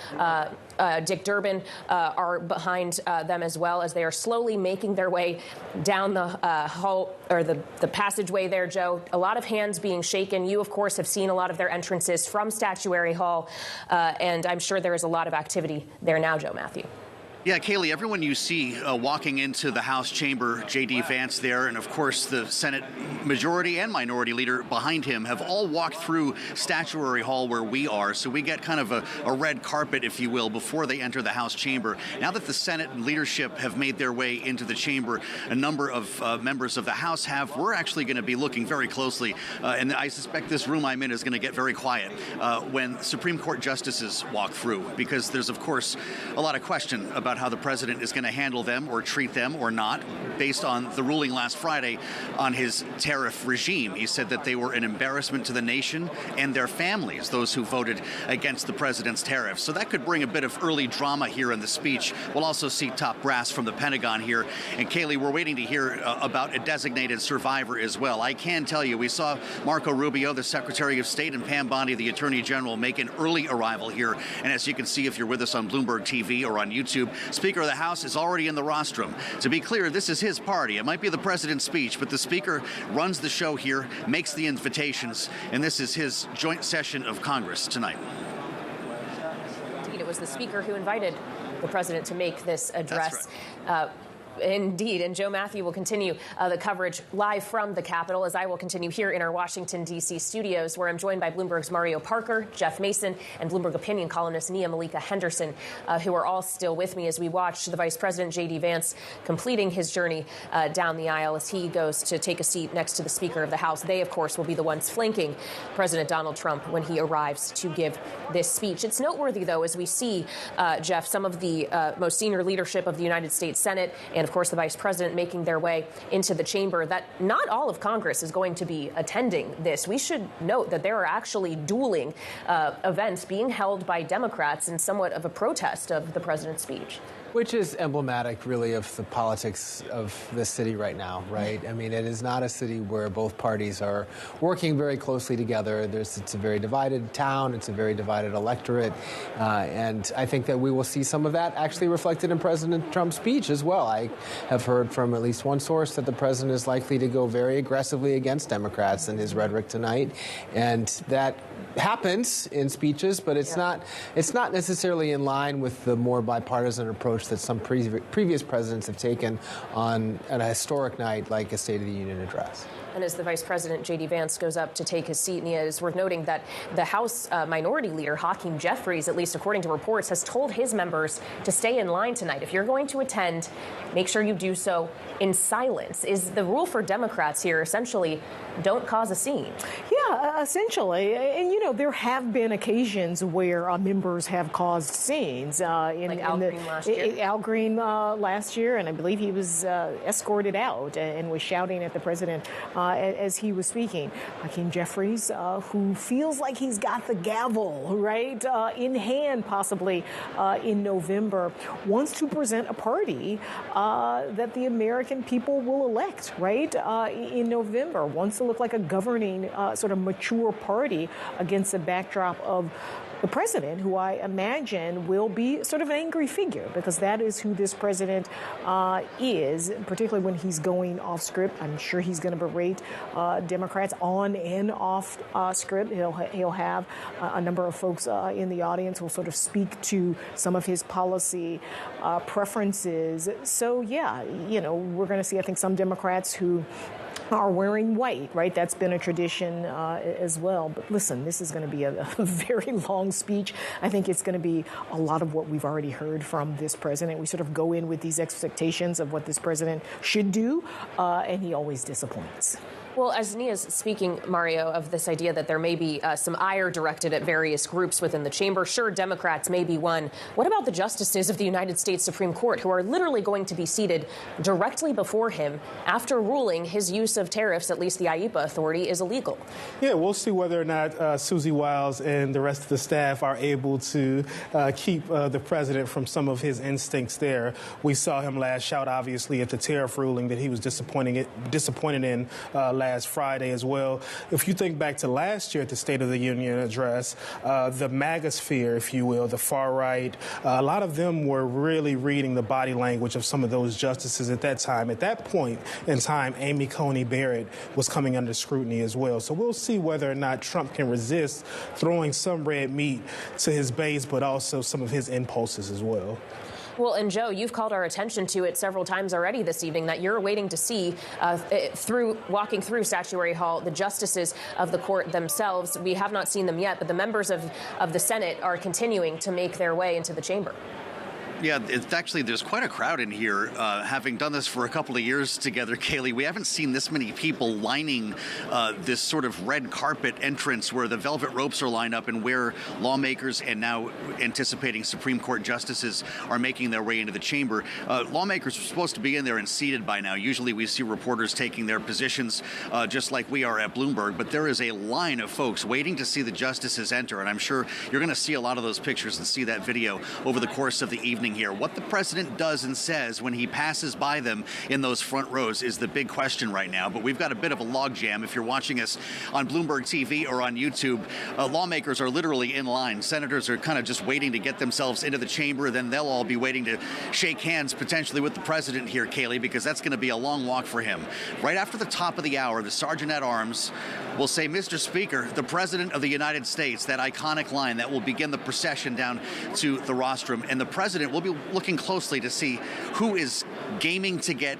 Dick Durbin, are behind them as well, as they are slowly making their way down the hall, or the passageway there, Joe. A lot of hands being shaken. You, of course, have seen a lot of their entrances from Statuary Hall, and I'm sure there is a lot of activity there now, Joe Mathieu. Yeah, Kailey, everyone you see walking into the House chamber, J.D. Vance there, and of course the Senate Majority and Minority Leader behind him have all walked through Statuary Hall where we are. So we get kind of a red carpet, if you will, before they enter the House chamber. Now that the Senate leadership have made their way into the chamber, a number of members of the House have, we're actually going to be looking very closely, and I suspect this room I'm in is going to get very quiet when Supreme Court justices walk through, because there's, of course, a lot of question about how the president is going to handle them or treat them or not, based on the ruling last Friday on his tariff regime. He said that they were an embarrassment to the nation and their families, those who voted against the president's tariffs. So that could bring a bit of early drama here in the speech. We'll also see top brass from the Pentagon here. And Kailey, we're waiting to hear about a designated survivor as well. I can tell you, we saw Marco Rubio, the Secretary of State, and Pam Bondi, the Attorney General, make an early arrival here. And as you can see, if you're with us on Bloomberg TV or on YouTube, Speaker of the House is already in the rostrum. To be clear, this is his party. It might be the president's speech, but the Speaker runs the show here, makes the invitations, and this is his joint session of Congress tonight. Indeed, it was the Speaker who invited the president to make this address. That's right. Indeed. And Joe Mathieu will continue the coverage live from the Capitol, as I will continue here in our Washington, D.C. studios, where I'm joined by Bloomberg's Mario Parker, Jeff Mason, and Bloomberg opinion columnist Nia Malika Henderson, who are all still with me as we watch the Vice President, J.D. Vance, completing his journey down the aisle as he goes to take a seat next to the Speaker of the House. They, of course, will be the ones flanking President Donald Trump when he arrives to give this speech. It's noteworthy, though, as we see, Jeff, some of the most senior leadership of the United States Senate and, of course, the Vice President making their way into the chamber, that not all of Congress is going to be attending this. We should note that there are actually dueling events being held by Democrats in somewhat of a protest of the president's speech. Which is emblematic, really, of the politics of this city right now, right? I mean, it is not a city where both parties are working very closely together. It's a very divided town. It's a very divided electorate. And I think that we will see some of that actually reflected in President Trump's speech as well. I have heard from at least one source that the president is likely to go very aggressively against Democrats in his rhetoric tonight. And that happens in speeches, but it's not necessarily in line with the more bipartisan approach that some previous presidents have taken on a historic night like a State of the Union address. And as the Vice President, J.D. Vance, goes up to take his seat, Nia, it's worth noting that the House Minority Leader, Hakeem Jeffries, at least according to reports, has told his members to stay in line tonight. If you're going to attend, make sure you do so in silence. Is the rule for Democrats here essentially don't cause a scene? Yeah, essentially. And, you know, there have been occasions where members have caused scenes. Like Al Green last year? Al Green last year, and I believe he was escorted out and was shouting at the president as he was speaking. Hakeem Jeffries, who feels like he's got the gavel, right, in hand possibly in November, wants to present a party that the American people will elect, right, in November, wants to look like a governing sort of mature party against the backdrop of the president, who I imagine will be sort of an angry figure, because that is who this president is, particularly when he's going off script. I'm sure he's going to berate Democrats on and off script. He'll have a number of folks in the audience who will sort of speak to some of his policy preferences. So, yeah, you know, we're going to see, I think, some Democrats who are wearing white, right? That's been a tradition as well. But listen, this is going to be a very long speech. I think it's going to be a lot of what we've already heard from this president. We sort of go in with these expectations of what this president should do, and he always disappoints. Well, as Nia's speaking, Mario, of this idea that there may be some ire directed at various groups within the chamber, sure, Democrats may be one. What about the justices of the United States Supreme Court who are literally going to be seated directly before him after ruling his use of tariffs, at least the IEEPA authority, is illegal? Yeah, we'll see whether or not Susie Wiles and the rest of the staff are able to keep the president from some of his instincts there. We saw him lash out, obviously, at the tariff ruling that he was disappointed in last Friday as well. If you think back to last year at the State of the Union address, the MAGA sphere, if you will, the far right, a lot of them were really reading the body language of some of those justices at that time. At that point in time, Amy Coney Barrett was coming under scrutiny as well. So we'll see whether or not Trump can resist throwing some red meat to his base, but also some of his impulses as well. Well, and Joe, you've called our attention to it several times already this evening that you're waiting to see walking through Statuary Hall, the justices of the court themselves. We have not seen them yet, but the members of the Senate are continuing to make their way into the chamber. Yeah, it's actually, there's quite a crowd in here. Having done this for a couple of years together, Kailey, we haven't seen this many people lining this sort of red carpet entrance where the velvet ropes are lined up and where lawmakers and now anticipating Supreme Court justices are making their way into the chamber. Lawmakers are supposed to be in there and seated by now. Usually we see reporters taking their positions just like we are at Bloomberg, but there is a line of folks waiting to see the justices enter, and I'm sure you're going to see a lot of those pictures and see that video over the course of the evening here. What the president does and says when he passes by them in those front rows is the big question right now. But we've got a bit of a logjam. If you're watching us on Bloomberg TV or on YouTube, lawmakers are literally in line. Senators are kind of just waiting to get themselves into the chamber. Then they'll all be waiting to shake hands potentially with the president here, Kailey, because that's going to be a long walk for him. Right after the top of the hour, the Sergeant at Arms will say, "Mr. Speaker, the President of the United States," that iconic line that will begin the procession down to the rostrum. And the president will be looking closely to see who is gaming to get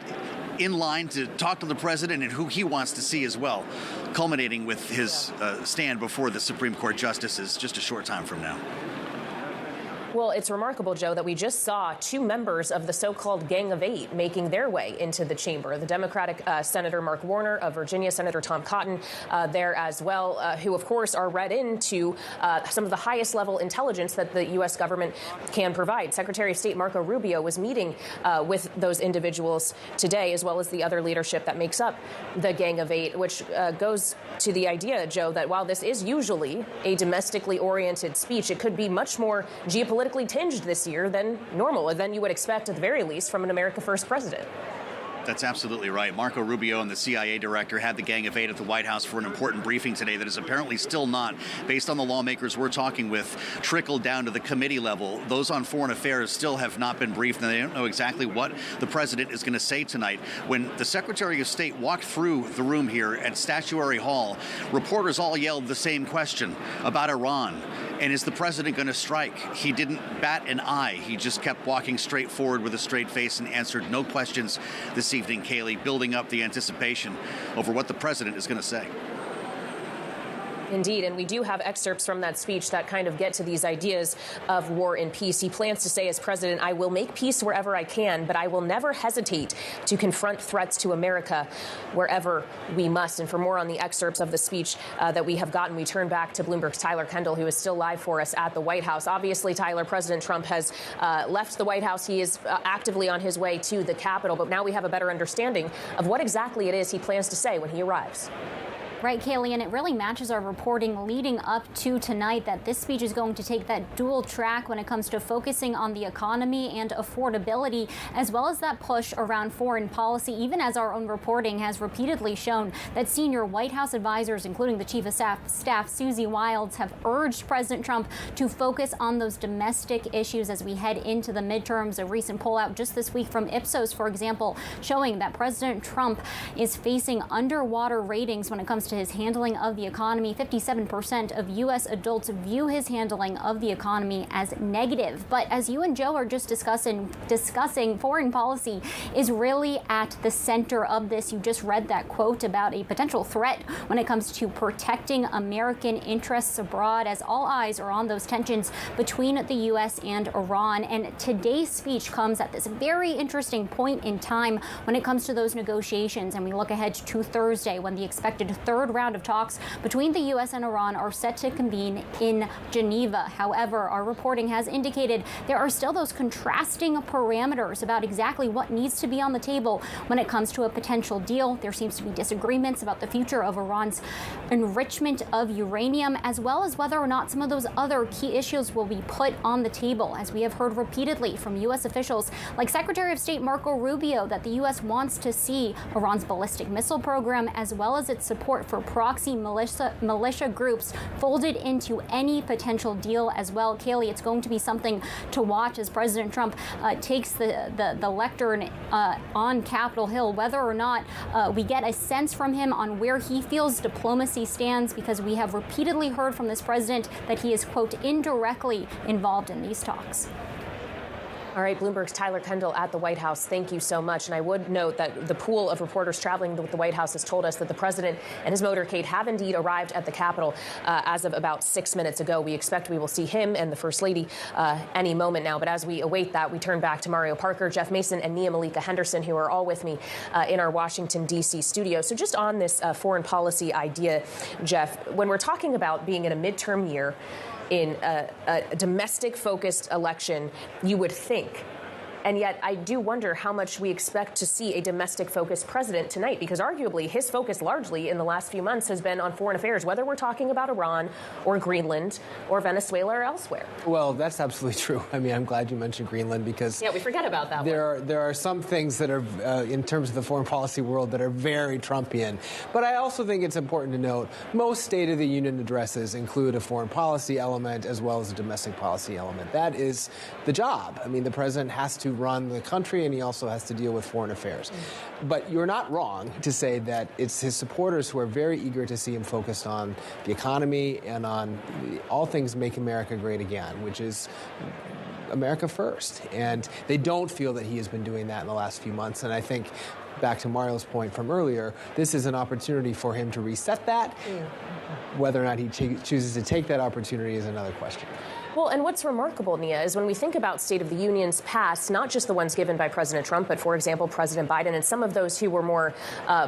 in line to talk to the president and who he wants to see as well, culminating with his stand before the Supreme Court justices just a short time from now. Well, it's remarkable, Joe, that we just saw two members of the so-called Gang of Eight making their way into the chamber. The Democratic Senator Mark Warner of Virginia, Senator Tom Cotton there as well, who, of course, are read into some of the highest level intelligence that the U.S. government can provide. Secretary of State Marco Rubio was meeting with those individuals today, as well as the other leadership that makes up the Gang of Eight, which goes to the idea, Joe, that while this is usually a domestically oriented speech, it could be much more geopolitically tinged this year than normal, than you would expect at the very least from an America First president. That's absolutely right. Marco Rubio and the CIA director had the Gang of Eight at the White House for an important briefing today that is apparently still not, based on the lawmakers we're talking with, trickled down to the committee level. Those on foreign affairs still have not been briefed, and they don't know exactly what the president is going to say tonight. When the Secretary of State walked through the room here at Statuary Hall, reporters all yelled the same question about Iran. And is the president going to strike? He didn't bat an eye. He just kept walking straight forward with a straight face and answered no questions this evening, Kailey, building up the anticipation over what the president is going to say. Indeed, and we do have excerpts from that speech that kind of get to these ideas of war and peace. He plans to say as president, "I will make peace wherever I can, but I will never hesitate to confront threats to America wherever we must." And for more on the excerpts of the speech that we have gotten, we turn back to Bloomberg's Tyler Kendall, who is still live for us at the White House. Obviously, Tyler, President Trump has left the White House. He is actively on his way to the Capitol, but now we have a better understanding of what exactly it is he plans to say when he arrives. Right, Kailey, and it really matches our reporting leading up to tonight that this speech is going to take that dual track when it comes to focusing on the economy and affordability, as well as that push around foreign policy, even as our own reporting has repeatedly shown that senior White House advisors, including the Chief of Staff Susie Wiles, have urged President Trump to focus on those domestic issues as we head into the midterms. A recent poll out just this week from Ipsos, for example, showing that President Trump is facing underwater ratings when it comes to to his handling of the economy. 57% of U.S. adults view his handling of the economy as negative. But as you and Joe are just discussing, foreign policy is really at the center of this. You just read that quote about a potential threat when it comes to protecting American interests abroad, as all eyes are on those tensions between the U.S. and Iran. And today's speech comes at this very interesting point in time when it comes to those negotiations. And we look ahead to Thursday, when the expected third round of talks between the U.S. and Iran are set to convene in Geneva. However, our reporting has indicated there are still those contrasting parameters about exactly what needs to be on the table when it comes to a potential deal. There seems to be disagreements about the future of Iran's enrichment of uranium, as well as whether or not some of those other key issues will be put on the table, as we have heard repeatedly from U.S. officials like Secretary of State Marco Rubio that the U.S. wants to see Iran's ballistic missile program, as well as its support for proxy militia groups, folded into any potential deal as well. Kailey, it's going to be something to watch as President Trump takes the lectern on Capitol Hill, whether or not we get a sense from him on where he feels diplomacy stands, because we have repeatedly heard from this president that he is, quote, indirectly involved in these talks. All right, Bloomberg's Tyler Kendall at the White House. Thank you so much. And I would note that the pool of reporters traveling with the White House has told us that the president and his motorcade have indeed arrived at the Capitol as of about 6 minutes ago. We expect we will see him and the First Lady any moment now. But as we await that, we turn back to Mario Parker, Jeff Mason, and Nia Malika Henderson, who are all with me in our Washington, D.C. studio. So just on this foreign policy idea, Jeff, when we're talking about being in a midterm year, in a domestic-focused election, you would think. And yet I do wonder how much we expect to see a domestic-focused president tonight, because arguably his focus largely in the last few months has been on foreign affairs, whether we're talking about Iran or Greenland or Venezuela or elsewhere. Well, that's absolutely true. I mean, I'm glad you mentioned Greenland, because we forget about that there are some things that are, in terms of the foreign policy world, that are very Trumpian. But I also think it's important to note most State of the Union addresses include a foreign policy element as well as a domestic policy element. That is the job. I mean, the president has to run the country, and he also has to deal with foreign affairs. But you're not wrong to say that it's his supporters who are very eager to see him focused on the economy and on all things Make America Great Again, which is America first. And they don't feel that he has been doing that in the last few months. And I think, back to Mario's point from earlier, this is an opportunity for him to reset that. Whether or not he chooses to take that opportunity is another question. Well, and what's remarkable, Nia, is when we think about State of the Unions past, not just the ones given by President Trump, but, for example, President Biden and some of those who were more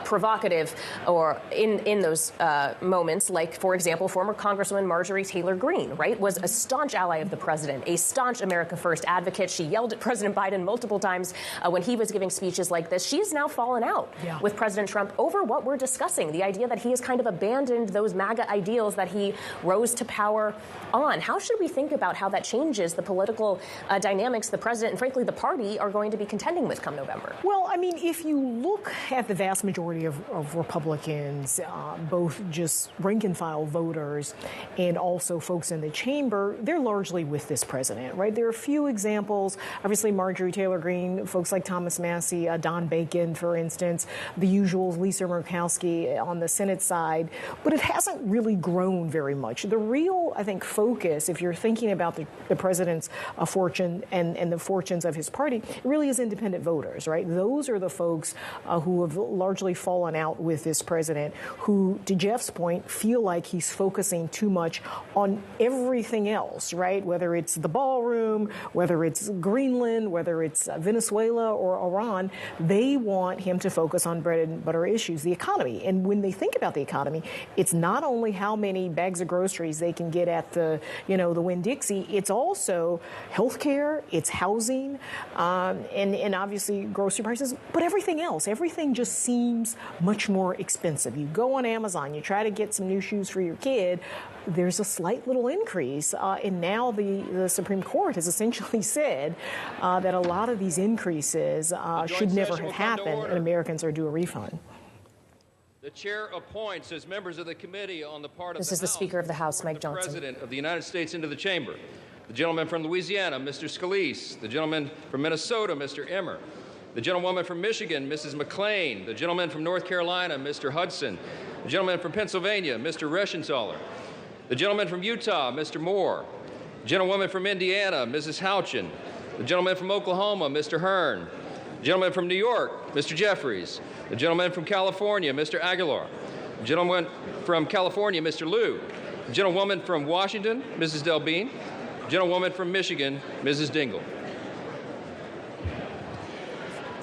provocative or in those moments, like, for example, former Congresswoman Marjorie Taylor Greene, right, was a staunch ally of the president, a staunch America First advocate. She yelled at President Biden multiple times when he was giving speeches like this. She has now fallen out with President Trump over what we're discussing, the idea that he has kind of abandoned those MAGA ideals that he rose to power on. How should we think about how that changes the political dynamics the president and, frankly, the party are going to be contending with come November? Well, I mean, if you look at the vast majority of Republicans, both just rank-and-file voters and also folks in the chamber, they're largely with this president, right? There are a few examples. Obviously, Marjorie Taylor Greene, folks like Thomas Massie, Don Bacon, for instance, the usuals, Lisa Murkowski on the Senate side. But it hasn't really grown very much. The real, I think, focus, if you're thinking about the president's fortune and the fortunes of his party, it really is independent voters, right? Those are the folks who have largely fallen out with this president, who, to Jeff's point, feel like he's focusing too much on everything else, right? Whether it's the ballroom, whether it's Greenland, whether it's Venezuela or Iran, they want him to focus on bread and butter issues, the economy. And when they think about the economy, it's not only how many bags of groceries they can get at the Winn-Dixie, it's also health care, it's housing, and obviously grocery prices, but everything else. Everything just seems much more expensive. You go on Amazon, you try to get some new shoes for your kid, there's a slight little increase, and now the Supreme Court has essentially said that a lot of these increases should never have happened, and Americans are due a refund. The chair appoints as members of the committee on the part of this is the Speaker of the House, Mike the Johnson. President of the United States into the chamber. The gentleman from Louisiana, Mr. Scalise. The gentleman from Minnesota, Mr. Emmer. The gentlewoman from Michigan, Mrs. McClain. The gentleman from North Carolina, Mr. Hudson. The gentleman from Pennsylvania, Mr. Reschenthaler. The gentleman from Utah, Mr. Moore. The gentlewoman from Indiana, Mrs. Houchin. The gentleman from Oklahoma, Mr. Hearn. The gentleman from New York, Mr. Jeffries. The gentleman from California, Mr. Aguilar. The gentleman from California, Mr. Liu. The gentlewoman from Washington, Mrs. Delbene. The gentlewoman from Michigan, Mrs. Dingle.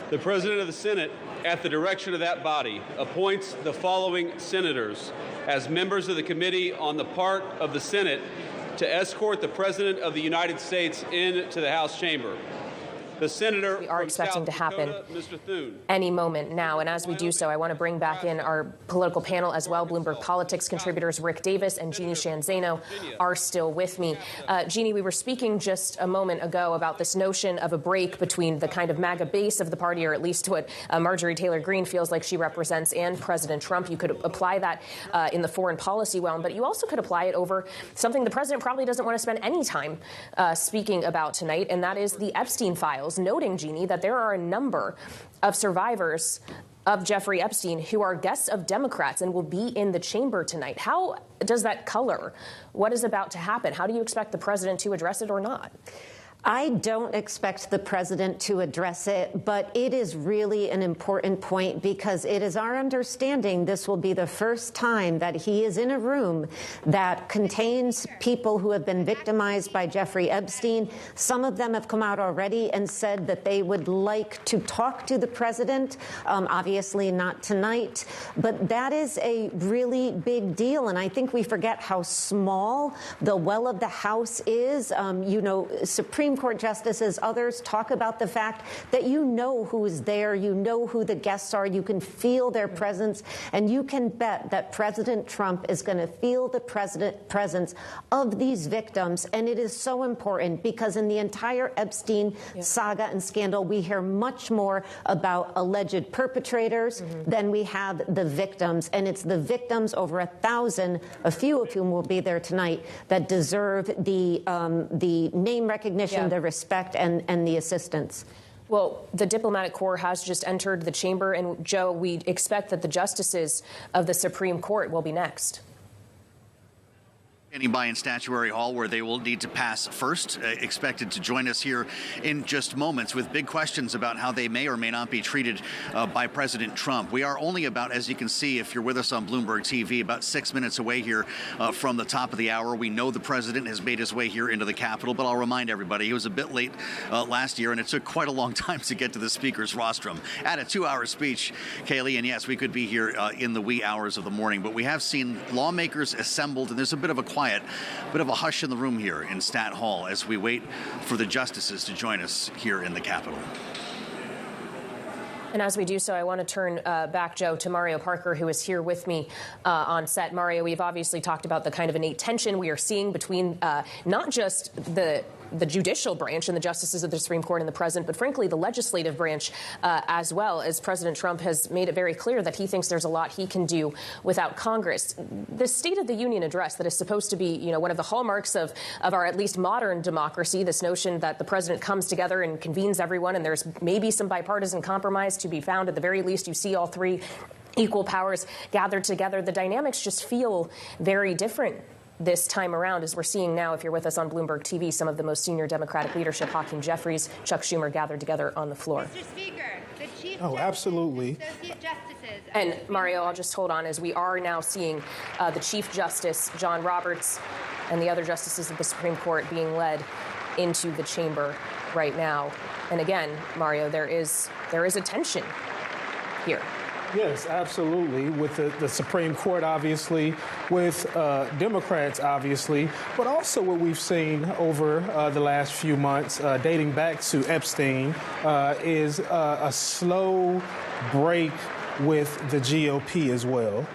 The President of the Senate, at the direction of that body, appoints the following senators as members of the Committee on the part of the Senate to escort the President of the United States into the House chamber. The senator we are expecting to happen any moment now. And as we do so, I want to bring back in our political panel as well. Bloomberg Politics contributors Rick Davis and Jeannie Shanzano are still with me. Jeannie, we were speaking just a moment ago about this notion of a break between the kind of MAGA base of the party, or at least what Marjorie Taylor Greene feels like she represents, and President Trump. You could apply that in the foreign policy realm, but you also could apply it over something the president probably doesn't want to spend any time speaking about tonight, and that is the Epstein files. Noting, Jeannie, that there are a number of survivors of Jeffrey Epstein who are guests of Democrats and will be in the chamber tonight. How does that color what is about to happen? How do you expect the president to address it or not? I don't expect the president to address it, but it is really an important point because it is our understanding this will be the first time that he is in a room that contains people who have been victimized by Jeffrey Epstein. Some of them have come out already and said that they would like to talk to the president, obviously not tonight, but that is a really big deal. And I think we forget how small the well of the House is. Supreme Court justices, others talk about the fact that you know who is there, you know who the guests are, you can feel their presence, and you can bet that President Trump is going to feel the presence of these victims. And it is so important because in the entire Epstein saga and scandal, we hear much more about alleged perpetrators than we have the victims. And it's the victims, over 1,000, a few of whom will be there tonight, that deserve the name recognition, the respect, and the assistance. Well, the diplomatic corps has just entered the chamber, and Joe, we expect that the justices of the Supreme Court will be next. Standing by in Statuary Hall, where they will need to pass first, expected to join us here in just moments with big questions about how they may or may not be treated by President Trump. We are only about, as you can see, if you're with us on Bloomberg TV, about 6 minutes away here from the top of the hour. We know the president has made his way here into the Capitol, but I'll remind everybody he was a bit late last year, and it took quite a long time to get to the speaker's rostrum. At a 2-hour speech, Kailey, and yes, we could be here in the wee hours of the morning, but we have seen lawmakers assembled, and there's a bit of a bit of a hush in the room here in Stat Hall as we wait for the justices to join us here in the Capitol. And as we do so, I want to turn back, Joe, to Mario Parker, who is here with me on set. Mario, we've obviously talked about the kind of innate tension we are seeing between not just the judicial branch and the justices of the Supreme Court and the president, but frankly, the legislative branch as well, as President Trump has made it very clear that he thinks there's a lot he can do without Congress. The State of the Union address that is supposed to be, one of the hallmarks of our at least modern democracy, this notion that the president comes together and convenes everyone and there's maybe some bipartisan compromise to be found. At the very least, you see all three equal powers gathered together. The dynamics just feel very different this time around, as we're seeing now, if you're with us on Bloomberg TV, some of the most senior Democratic leadership, Hakeem Jeffries, Chuck Schumer, gathered together on the floor. Mr. Speaker, the Chief Justice, absolutely. Associate Justices. And Mario, I'll just hold on, as we are now seeing the Chief Justice, John Roberts, and the other justices of the Supreme Court being led into the chamber right now. And again, Mario, there is a tension here. Yes, absolutely. With the Supreme Court, obviously, with Democrats, obviously, but also what we've seen over the last few months, dating back to Epstein, is a slow break with the GOP as well.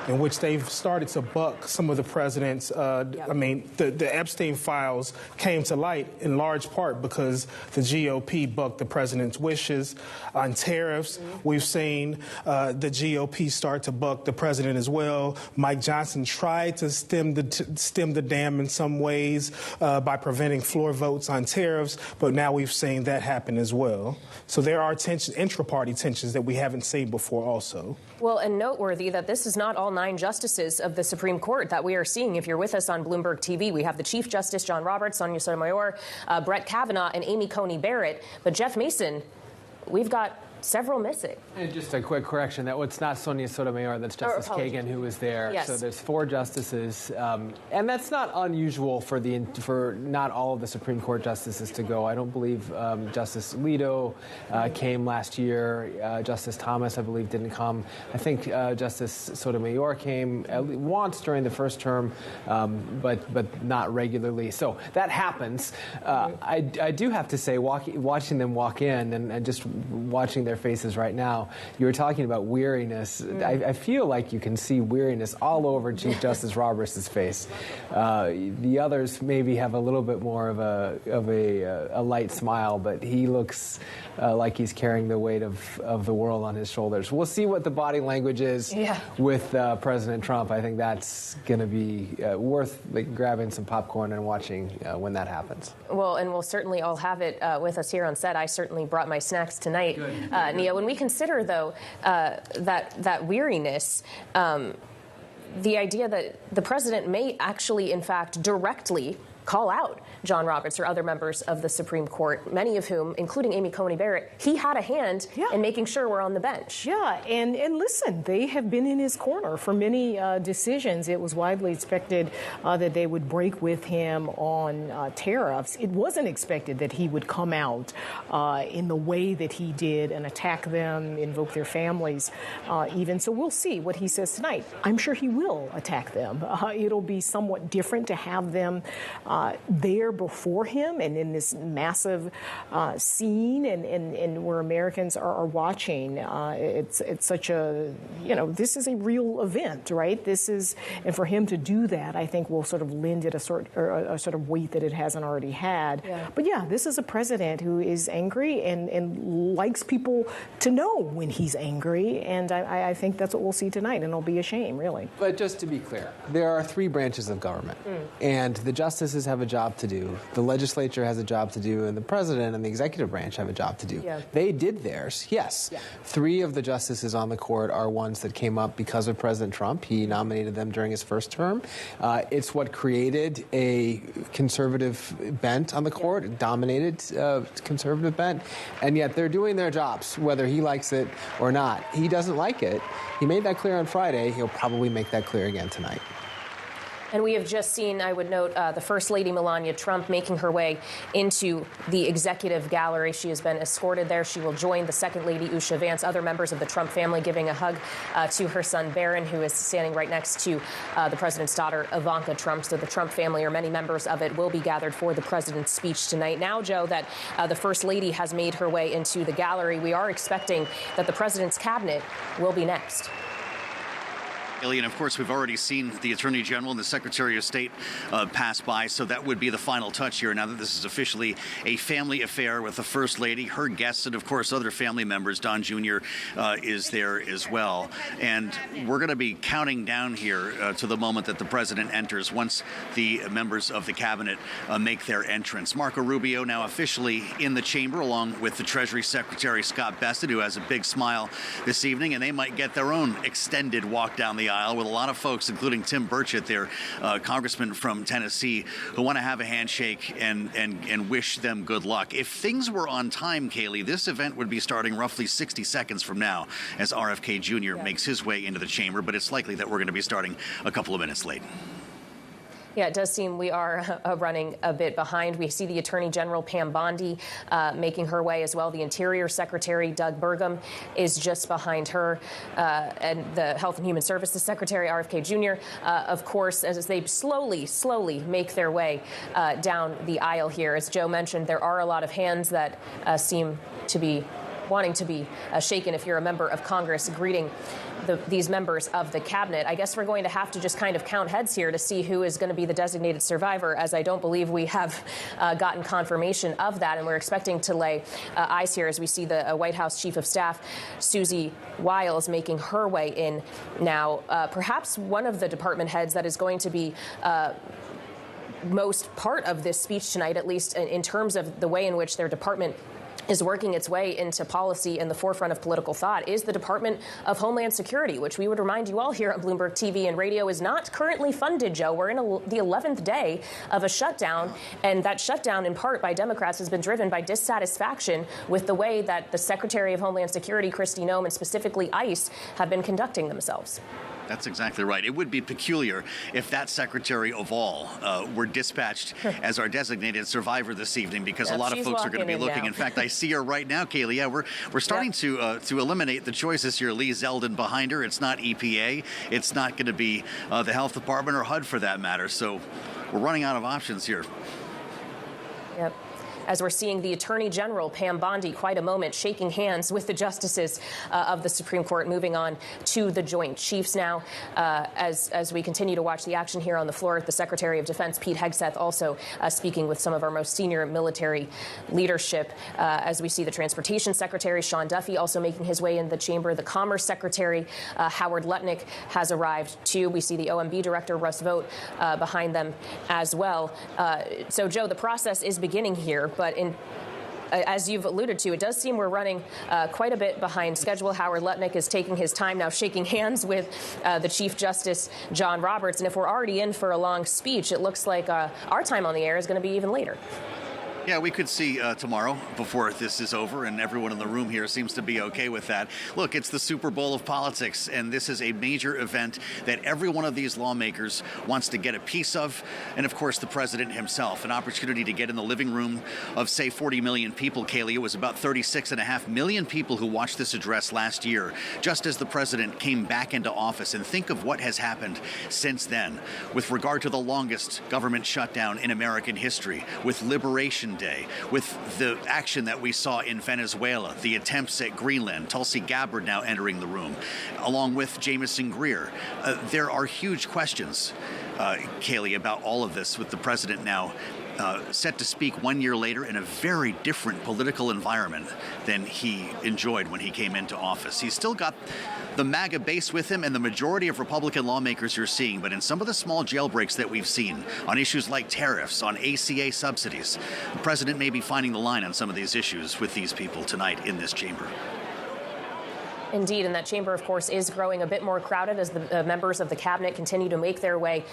in which they've started to buck some of the president's, I mean, the Epstein files came to light in large part because the GOP bucked the president's wishes. On tariffs, we've seen the GOP start to buck the president as well. Mike Johnson tried to stem the dam in some ways by preventing floor votes on tariffs, but now we've seen that happen as well. So there are intra-party tensions that we haven't seen before also. Well, and noteworthy that this is not all 9 justices of the Supreme Court that we are seeing. If you're with us on Bloomberg TV, we have the Chief Justice John Roberts, Sonia Sotomayor, Brett Kavanaugh, and Amy Coney Barrett. But Jeff Mason, we've got several missing. And just a quick correction, it's not Sonia Sotomayor, that's Justice Kagan who was there. Yes. So there's 4 justices, and that's not unusual for not all of the Supreme Court justices to go. I don't believe Justice Alito came last year. Justice Thomas, I believe, didn't come. I think Justice Sotomayor came once during the first term, but not regularly. So that happens. I do have to say, watching them walk in and just watching their faces right now, you were talking about weariness. I feel like you can see weariness all over Chief Justice Roberts' face. The others maybe have a little bit more of a light smile, but he looks like he's carrying the weight of the world on his shoulders. We'll see what the body language is with President Trump. I think that's going to be worth grabbing some popcorn and watching when that happens. Well, and we'll certainly all have it with us here on set. I certainly brought my snacks tonight. Nia, when we consider, though, that weariness, the idea that the president may actually, in fact, directly call out John Roberts or other members of the Supreme Court, many of whom, including Amy Coney Barrett, he had a hand in making sure we're on the bench. Yeah, and listen, they have been in his corner for many decisions. It was widely expected that they would break with him on tariffs. It wasn't expected that he would come out in the way that he did and attack them, invoke their families even. So we'll see what he says tonight. I'm sure he will attack them. It'll be somewhat different to have them there before him and in this massive scene and where Americans are watching. It's such a, this is a real event, right? And for him to do that, I think will sort of lend it a sort of weight that it hasn't already had. Yeah. But yeah, this is a president who is angry and likes people to know when he's angry. And I think that's what we'll see tonight, and it'll be a shame, really. But just to be clear, there are 3 branches of government, and the justices have a job to do. The legislature has a job to do, and the president and the executive branch have a job to do. Yeah. They did theirs, yes. Yeah. 3 of the justices on the court are ones that came up because of President Trump. He nominated them during his first term. It's what created a conservative bent on the court, a dominated conservative bent, and yet they're doing their jobs, whether he likes it or not. He doesn't like it. He made that clear on Friday. He'll probably make that clear again tonight. And we have just seen, I would note, the First Lady Melania Trump making her way into the executive gallery. She has been escorted there. She will join the Second Lady, Usha Vance, other members of the Trump family, giving a hug to her son, Barron, who is standing right next to the president's daughter, Ivanka Trump. So the Trump family, or many members of it, will be gathered for the president's speech tonight. Now, Joe, that the First Lady has made her way into the gallery, we are expecting that the president's cabinet will be next. And of course, we've already seen the Attorney General and the Secretary of State pass by, so that would be the final touch here. Now that this is officially a family affair with the First Lady, her guests, and of course other family members. Don Jr. Is there as well. And we're going to be counting down here to the moment that the president enters once the members of the cabinet make their entrance. Marco Rubio now officially in the chamber, along with the Treasury Secretary Scott Bessent, who has a big smile this evening, and they might get their own extended walk down the aisle with a lot of folks, including Tim Burchett, their congressman from Tennessee, who want to have a handshake and wish them good luck. If things were on time, Kailey, this event would be starting roughly 60 seconds from now as RFK Jr. makes his way into the chamber, but it's likely that we're going to be starting a couple of minutes late. Yeah, it does seem we are running a bit behind. We see the Attorney General Pam Bondi making her way as well. The Interior Secretary Doug Burgum is just behind her, and the Health and Human Services Secretary RFK Jr. Of course, as they slowly make their way down the aisle here. As Joe mentioned, there are a lot of hands that seem to be wanting to be shaken if you're a member of Congress greeting these members of the cabinet. I guess we're going to have to just kind of count heads here to see who is going to be the designated survivor, as I don't believe we have gotten confirmation of that. And we're expecting to lay eyes here as we see the White House Chief of Staff, Susie Wiles, making her way in now. Perhaps one of the department heads that is going to be most part of this speech tonight, at least in terms of the way in which their department is working its way into policy and the forefront of political thought, is the Department of Homeland Security, which we would remind you all here on Bloomberg TV and radio is not currently funded, Joe. We're in the 11th day of a shutdown, and that shutdown in part by Democrats has been driven by dissatisfaction with the way that the Secretary of Homeland Security, Kristi Noem, and specifically ICE have been conducting themselves. That's exactly right. It would be peculiar if that secretary of all were dispatched as our designated survivor this evening, because a lot of folks are going to be looking. In fact, I see her right now, Kailey. Yeah, we're starting to eliminate the choices here. Lee Zeldin behind her. It's not EPA. It's not going to be the Health Department or HUD for that matter. So we're running out of options here. Yep. As we're seeing the Attorney General, Pam Bondi, quite a moment, shaking hands with the justices of the Supreme Court, moving on to the Joint Chiefs now. As we continue to watch the action here on the floor, the Secretary of Defense, Pete Hegseth, also speaking with some of our most senior military leadership. As we see the Transportation Secretary, Sean Duffy, also making his way in the chamber. The Commerce Secretary, Howard Lutnick, has arrived, too. We see the OMB Director, Russ Vought, behind them as well. So, Joe, the process is beginning here. But as you've alluded to, it does seem we're running quite a bit behind schedule. Howard Lutnick is taking his time now, shaking hands with the Chief Justice, John Roberts. And if we're already in for a long speech, it looks like our time on the air is going to be even later. Yeah, we could see tomorrow before this is over, and everyone in the room here seems to be okay with that. Look, it's the Super Bowl of politics, and this is a major event that every one of these lawmakers wants to get a piece of, and of course the president himself, an opportunity to get in the living room of, say, 40 million people, Kailey. It was about 36.5 million people who watched this address last year, just as the president came back into office. And think of what has happened since then with regard to the longest government shutdown in American history, with Liberation Day, with the action that we saw in Venezuela, the attempts at Greenland, Tulsi Gabbard now entering the room, along with Jamieson Greer. There are huge questions, Kailey, about all of this, with the president now set to speak 1 year later in a very different political environment than he enjoyed when he came into office. He's still got the MAGA base with him and the majority of Republican lawmakers you're seeing, but in some of the small jailbreaks that we've seen on issues like tariffs, on ACA subsidies, the president may be finding the line on some of these issues with these people tonight in this chamber. Indeed, and that chamber, of course, is growing a bit more crowded as the members of the cabinet continue to make their way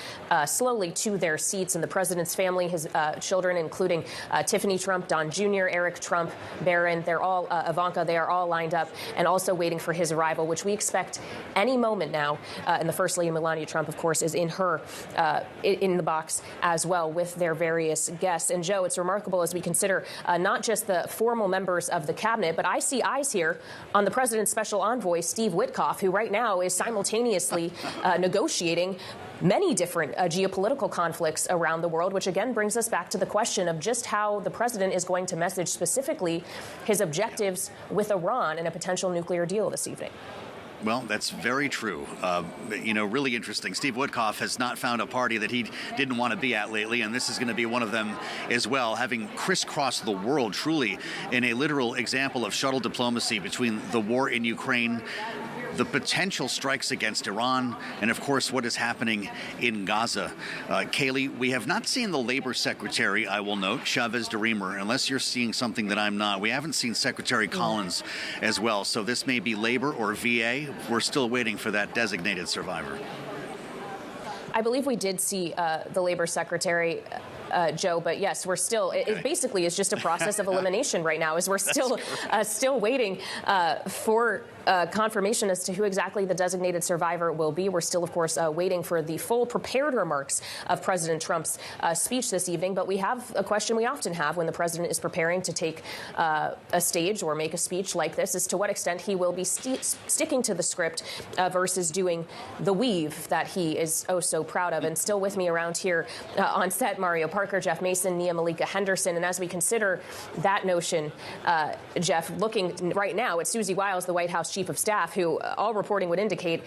slowly to their seats. And the president's family, his children, including Tiffany Trump, Don Jr., Eric Trump, Barron, they're all, Ivanka, they are all lined up and also waiting for his arrival, which we expect any moment now. And the First Lady, Melania Trump, of course, is in the box as well with their various guests. And, Joe, it's remarkable as we consider not just the formal members of the cabinet, but I see eyes here on the president's special envoy, Steve Witkoff, who right now is simultaneously negotiating many different geopolitical conflicts around the world, which again brings us back to the question of just how the president is going to message specifically his objectives with Iran and a potential nuclear deal this evening. Well, that's very true. Really interesting. Steve Witkoff has not found a party that he didn't want to be at lately, and this is going to be one of them as well, having crisscrossed the world truly in a literal example of shuttle diplomacy between the war in Ukraine, the potential strikes against Iran, and of course what is happening in Gaza. Kailey, we have not seen the Labor Secretary, I will note, Chavez DeRemer, unless you're seeing something that I'm not. We haven't seen Secretary Collins as well, so this may be Labor or VA. We're still waiting for that designated survivor. I believe we did see the Labor Secretary, Joe, but yes, we're still, it basically is just a process of elimination right now, as we're still waiting for confirmation as to who exactly the designated survivor will be. We're still, of course, waiting for the full prepared remarks of President Trump's speech this evening. But we have a question we often have when the president is preparing to take a stage or make a speech like this, as to what extent he will be sticking to the script versus doing the weave that he is oh so proud of. And still with me around here on set, Mario Parker, Jeff Mason, Nia Malika Henderson. And as we consider that notion, Jeff, looking right now at Susie Wiles, the White House chief of staff, who all reporting would indicate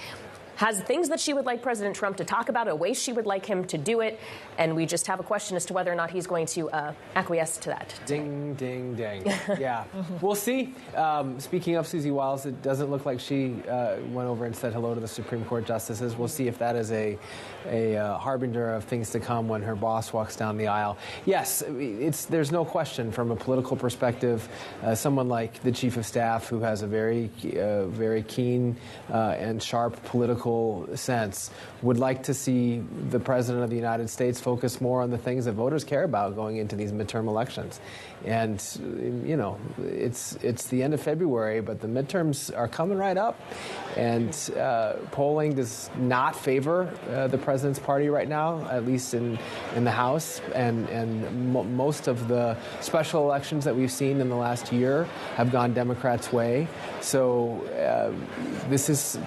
has things that she would like President Trump to talk about, a way she would like him to do it. And we just have a question as to whether or not he's going to acquiesce to that. Ding, ding, ding. Yeah. We'll see. Speaking of Susie Wiles, it doesn't look like she went over and said hello to the Supreme Court justices. We'll see if that is a harbinger of things to come when her boss walks down the aisle. Yes, there's no question from a political perspective, someone like the chief of staff who has a very keen and sharp political sense would like to see the president of the United States focus more on the things that voters care about going into these midterm elections. And, you know, it's the end of February, but the midterms are coming right up. And polling does not favor the president's party right now, at least in the House. And most of the special elections that we've seen in the last year have gone Democrats' way. So this is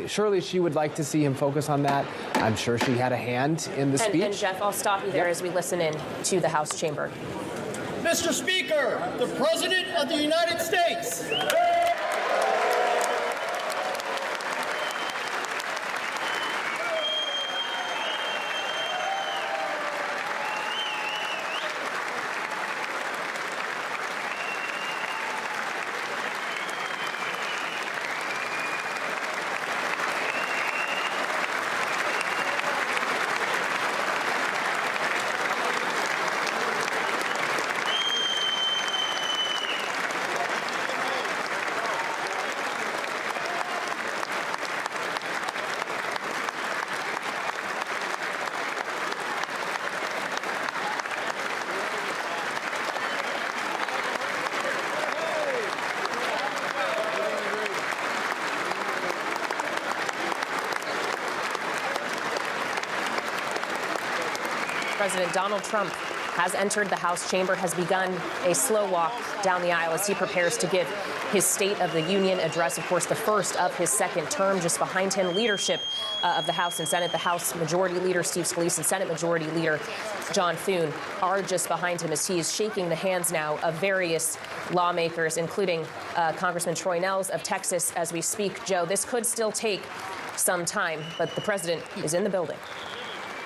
surely she would like to see him focus on that. I'm sure she had a hand in the speech. And Jeff, I'll stop you there as we listen in to the House chamber. Mr. Speaker, the President of the United States. President Donald Trump has entered the House chamber, has begun a slow walk down the aisle as he prepares to give his State of the Union address, of course, the first of his second term. Just behind him, leadership of the House and Senate, the House Majority Leader Steve Scalise and Senate Majority Leader John Thune are just behind him as he is shaking the hands now of various lawmakers, including Congressman Troy Nehls of Texas as we speak. Joe, this could still take some time, but the president is in the building.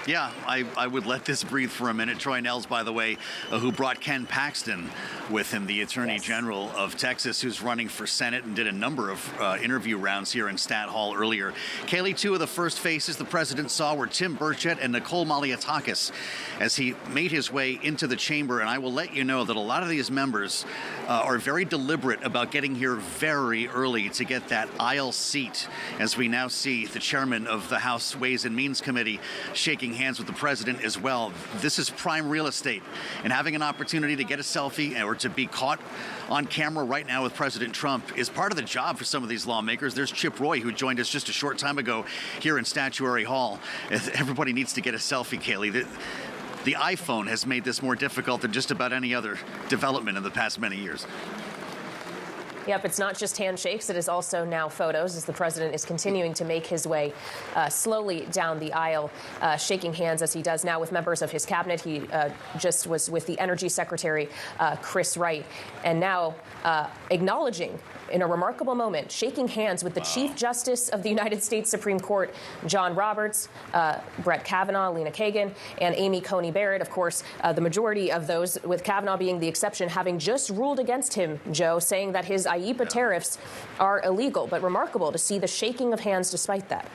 Yeah, I would let this breathe for a minute. Troy Nehls, by the way, who brought Ken Paxton with him, the Attorney General of Texas, who's running for Senate and did a number of interview rounds here in Stat Hall earlier. Kailey, two of the first faces the president saw were Tim Burchett and Nicole Malliotakis as he made his way into the chamber. And I will let you know that a lot of these members are very deliberate about getting here very early to get that aisle seat, as we now see the chairman of the House Ways and Means Committee shaking hands with the president as well. This is prime real estate, and having an opportunity to get a selfie or to be caught on camera right now with President Trump is part of the job for some of these lawmakers. There's Chip Roy, who joined us just a short time ago here in Statuary Hall. Everybody needs to get a selfie, Kailey. The iPhone has made this more difficult than just about any other development in the past many years. Yep, it's not just handshakes. It is also now photos as the president is continuing to make his way slowly down the aisle, shaking hands as he does now with members of his cabinet. He just was with the Energy Secretary, Chris Wright, and now acknowledging in a remarkable moment, shaking hands with the Chief Justice of the United States Supreme Court, John Roberts, Brett Kavanaugh, Lena Kagan, and Amy Coney Barrett. Of course, the majority of those, with Kavanaugh being the exception, having just ruled against him, Joe, saying that his IEPA tariffs are illegal. But remarkable to see the shaking of hands despite that.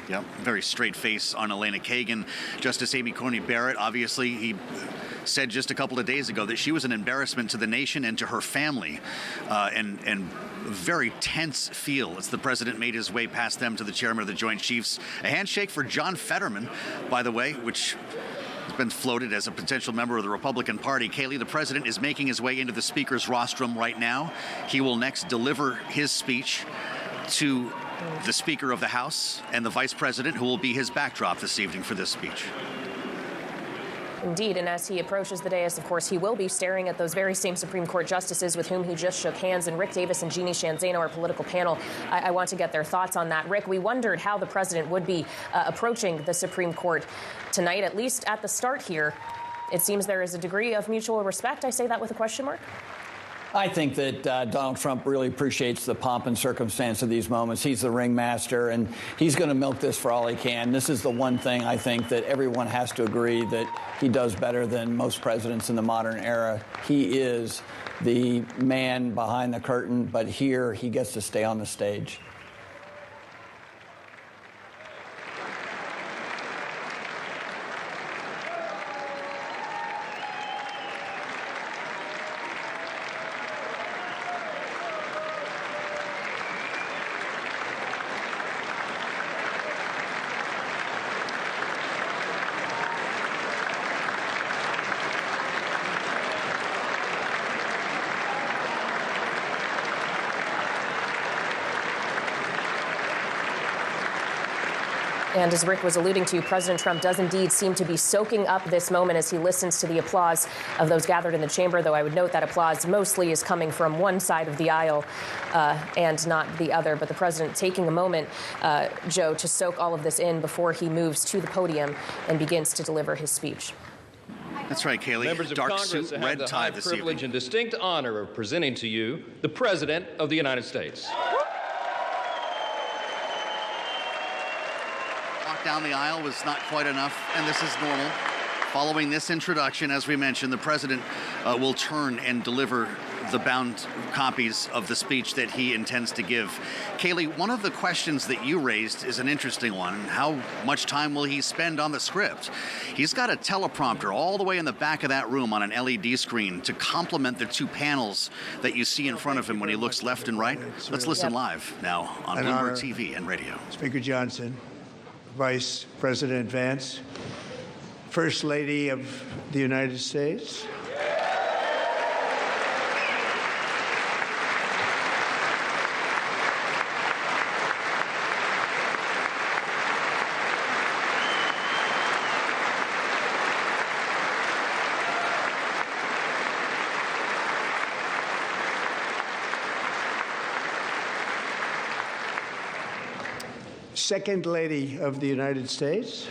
Yep, very straight face on Elena Kagan. Justice Amy Coney Barrett, obviously, he said just a couple of days ago that she was an embarrassment to the nation and to her family, and very tense feel as the president made his way past them to the chairman of the Joint Chiefs. A handshake for John Fetterman, by the way, which has been floated as a potential member of the Republican Party. Kailey, the president is making his way into the speaker's rostrum right now. He will next deliver his speech to the Speaker of the House and the Vice President, who will be his backdrop this evening for this speech. Indeed, and as he approaches the dais, of course, he will be staring at those very same Supreme Court justices with whom he just shook hands. And Rick Davis and Jeannie Shanzano, our political panel, I want to get their thoughts on that. Rick, we wondered how the president would be approaching the Supreme Court tonight, at least at the start here. it seems there is a degree of mutual respect. I say that with a question mark. I think that Donald Trump really appreciates the pomp and circumstance of these moments. He's the ringmaster, and he's going to milk this for all he can. This is the one thing I think that everyone has to agree that he does better than most presidents in the modern era. He is the man behind the curtain, but here he gets to stay on the stage. And as Rick was alluding to, President Trump does indeed seem to be soaking up this moment as he listens to the applause of those gathered in the chamber, though I would note that applause mostly is coming from one side of the aisle and not the other. But the president taking a moment, Joe, to soak all of this in before he moves to the podium and begins to deliver his speech. That's right, Kailey. Members of Dark Congress, suit, I have red the tie high this privilege evening. and distinct honor of presenting to you the President of the United States. Walk down the aisle was not quite enough, and this is normal. Following this introduction, as we mentioned, the president will turn and deliver the bound copies of the speech that he intends to give. Kailey, one of the questions that you raised is an interesting one. How much time will he spend on the script? He's got a teleprompter all the way in the back of that room on an LED screen to complement the two panels that you see in front of him when he looks left and right. Let's listen live now on Bloomberg TV and radio. Speaker Johnson, Vice President Vance, First Lady of the United States. Second Lady of the United States.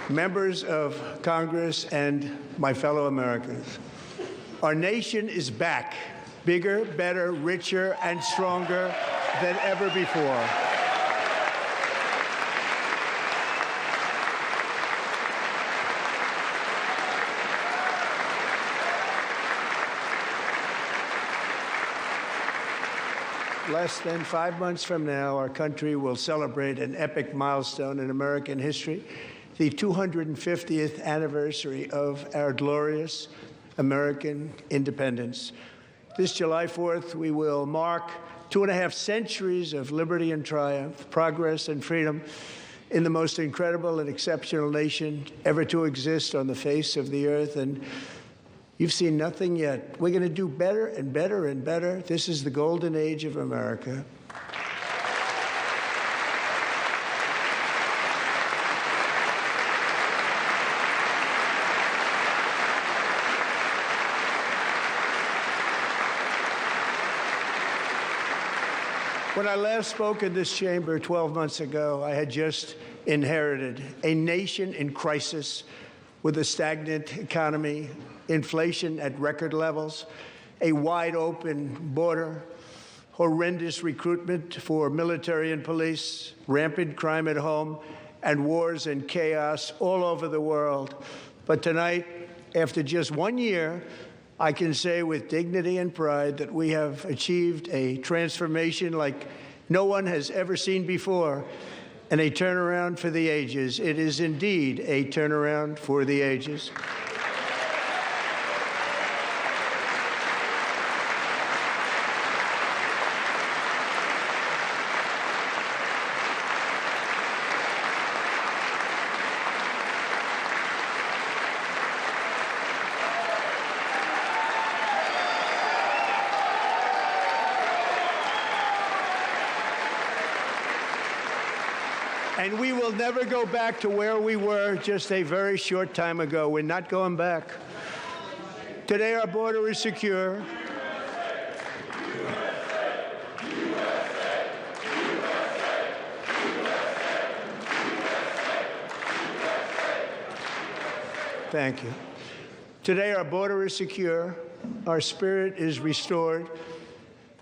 Members of Congress and my fellow Americans, our nation is back, bigger, better, richer, and stronger than ever before. Less than 5 months from now, our country will celebrate an epic milestone in American history, the 250th anniversary of our glorious American independence. This July 4th, we will mark 2.5 centuries of liberty and triumph, progress and freedom in the most incredible and exceptional nation ever to exist on the face of the earth. And you've seen nothing yet. We're going to do better and better and better. This is the golden age of America. When I last spoke in this chamber 12 months ago, I had just inherited a nation in crisis with a stagnant economy, inflation at record levels, a wide open border, horrendous recruitment for military and police, rampant crime at home, and wars and chaos all over the world. But tonight, after just 1 year, I can say with dignity and pride that we have achieved a transformation like no one has ever seen before, and a turnaround for the ages. It is indeed a turnaround for the ages. And we will never go back to where we were just a very short time ago. We're not going back. Today, our border is secure. Thank you. Today, our border is secure. Our spirit is restored.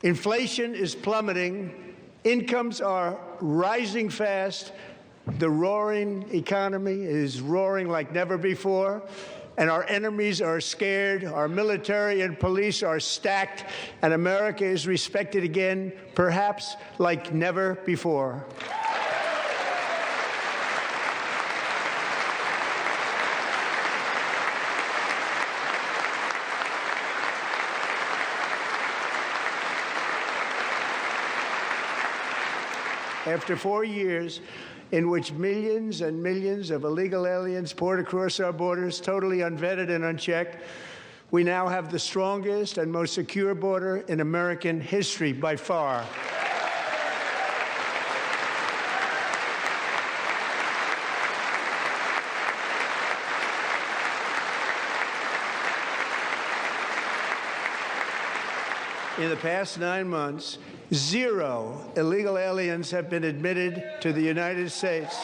Inflation is plummeting. Incomes are rising fast. The roaring economy is roaring like never before. And our enemies are scared. Our military and police are stacked. And America is respected again, perhaps like never before. After 4 years in which millions and millions of illegal aliens poured across our borders, totally unvetted and unchecked, we now have the strongest and most secure border in American history by far. In the past 9 months, 0 illegal aliens have been admitted to the United States.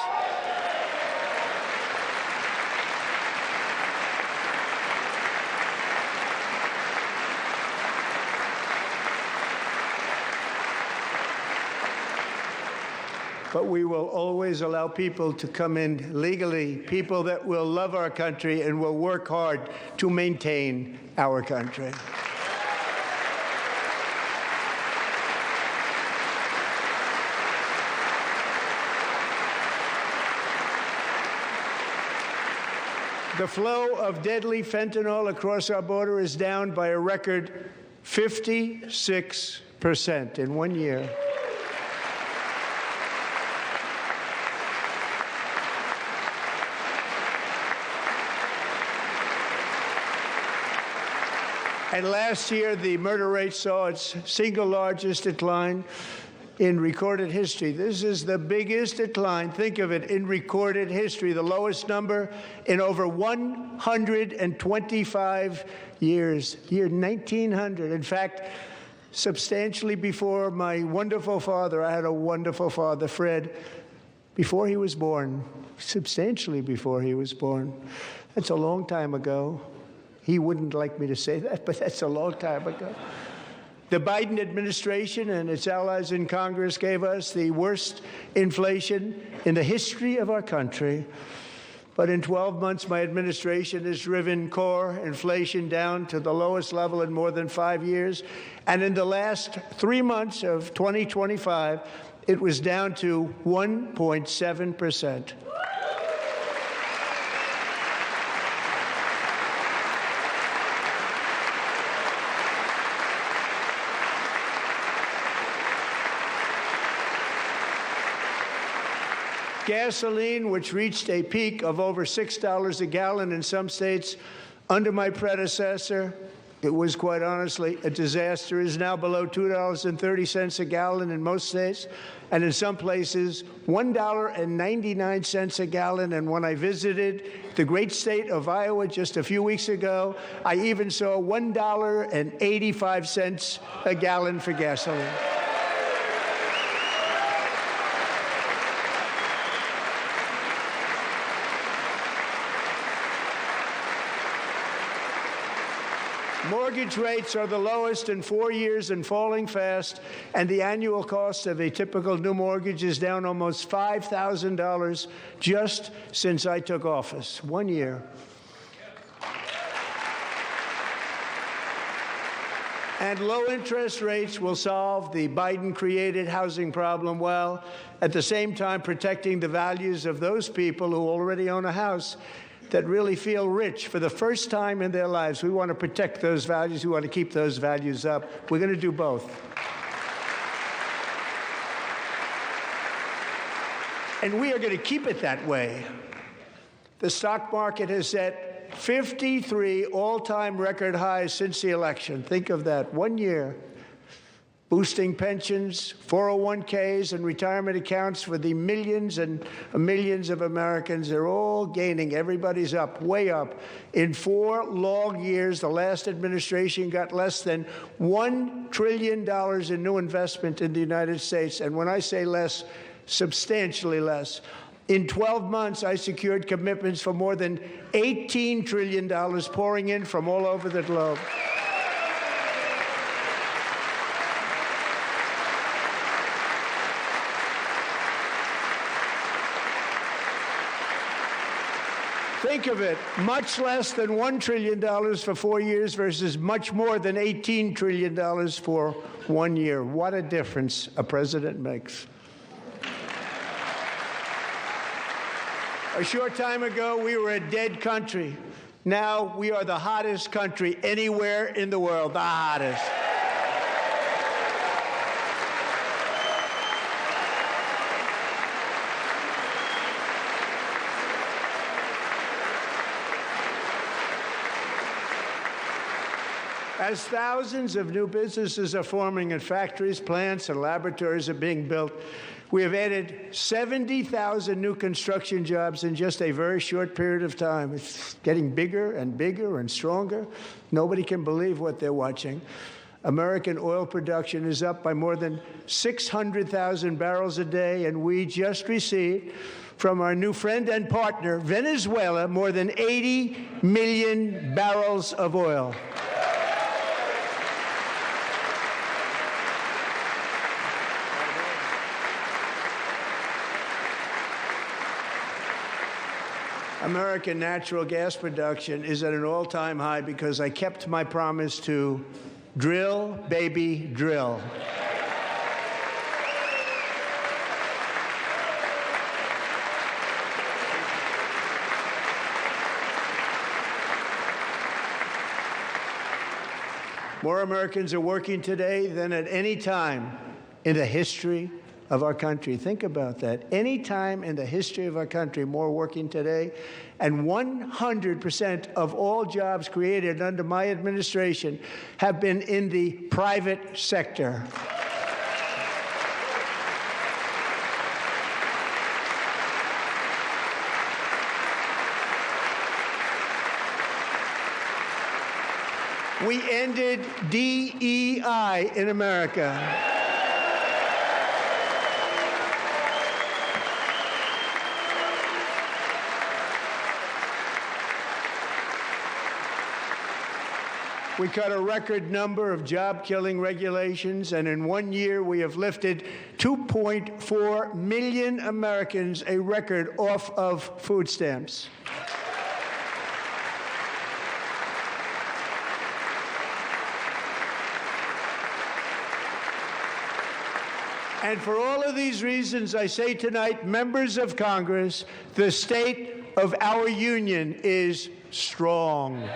But we will always allow people to come in legally, people that will love our country and will work hard to maintain our country. The flow of deadly fentanyl across our border is down by a record 56% in 1 year. And last year, the murder rate saw its single largest decline in recorded history. This is the biggest decline, think of it, in recorded history, the lowest number in over 125 years, year 1900. In fact, substantially before my wonderful father, I had a wonderful father, Fred, before he was born, substantially before he was born. That's a long time ago. He wouldn't like me to say that, but that's a long time ago. The Biden administration and its allies in Congress gave us the worst inflation in the history of our country. But in 12 months, my administration has driven core inflation down to the lowest level in more than 5 years. And in the last 3 months of 2025, it was down to 1.7%. Gasoline, which reached a peak of over $6 a gallon in some states under my predecessor, it was quite honestly a disaster, is now below $2.30 a gallon in most states, and in some places, $1.99 a gallon. And when I visited the great state of Iowa just a few weeks ago, I even saw $1.85 a gallon for gasoline. Mortgage rates are the lowest in 4 years and falling fast, and the annual cost of a typical new mortgage is down almost $5,000 just since I took office. 1 year. And low interest rates will solve the Biden-created housing problem while at the same time protecting the values of those people who already own a house that really feel rich for the first time in their lives. We want to protect those values. We want to keep those values up. We're going to do both. And we are going to keep it that way. The stock market has set 53 all-time record highs since the election. Think of that. 1 year. boosting pensions, 401ks, and retirement accounts for the millions and millions of Americans. They're all gaining. Everybody's up, way up. In 4 long years, the last administration got less than $1 trillion in new investment in the United States. And when I say less, substantially less. In 12 months, I secured commitments for more than $18 trillion pouring in from all over the globe. Think of it, much less than $1 trillion for 4 years versus much more than $18 trillion for 1 year. What a difference a president makes. A short time ago, we were a dead country. Now we are the hottest country anywhere in the world, the hottest. As thousands of new businesses are forming and factories, plants, and laboratories are being built, we have added 70,000 new construction jobs in just a very short period of time. It's getting bigger and bigger and stronger. Nobody can believe what they're watching. American oil production is up by more than 600,000 barrels a day, and we just received from our new friend and partner, Venezuela, more than 80 million barrels of oil. American natural gas production is at an all-time high because I kept my promise to drill, baby, drill. More Americans are working today than at any time in the history of our country. Think about that. Any time in the history of our country, more working today, and 100% of all jobs created under my administration have been in the private sector. We ended DEI in America. We cut a record number of job-killing regulations, and in 1 year we have lifted 2.4 million Americans, a record, off of food stamps. And for all of these reasons, I say tonight, members of Congress, the state of our union is strong.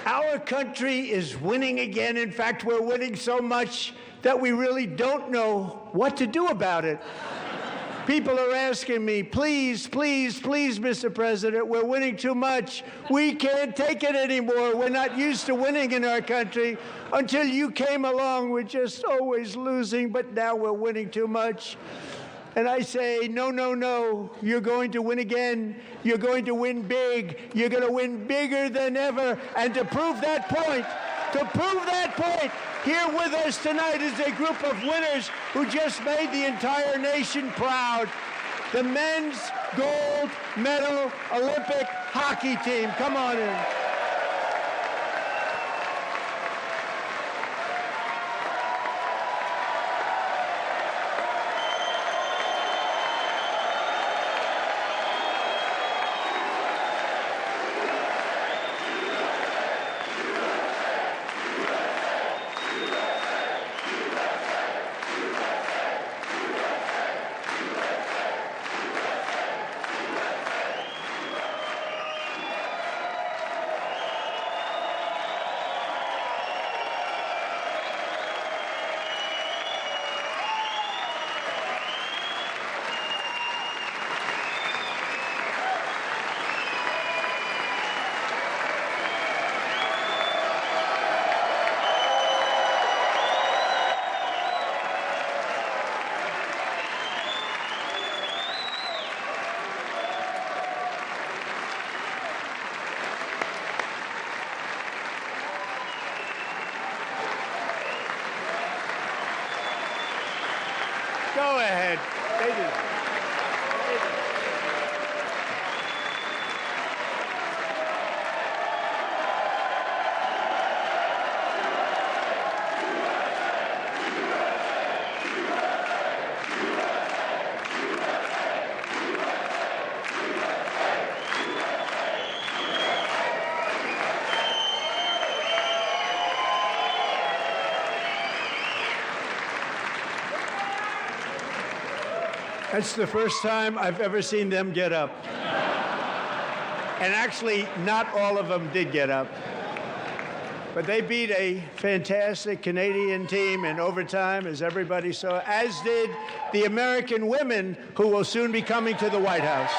Our country is winning again. In fact, we're winning so much that we really don't know what to do about it. People are asking me, please, please, please, Mr. President, we're winning too much. We can't take it anymore. We're not used to winning in our country. Until you came along, we're just always losing, but now we're winning too much. And I say, no, no, no, you're going to win again. You're going to win big. You're going to win bigger than ever. And to prove that point, here with us tonight is a group of winners who just made the entire nation proud. The men's gold medal Olympic hockey team. Come on in. That's the first time I've ever seen them get up. And actually, not all of them did get up. But they beat a fantastic Canadian team in overtime, as everybody saw, as did the American women who will soon be coming to the White House.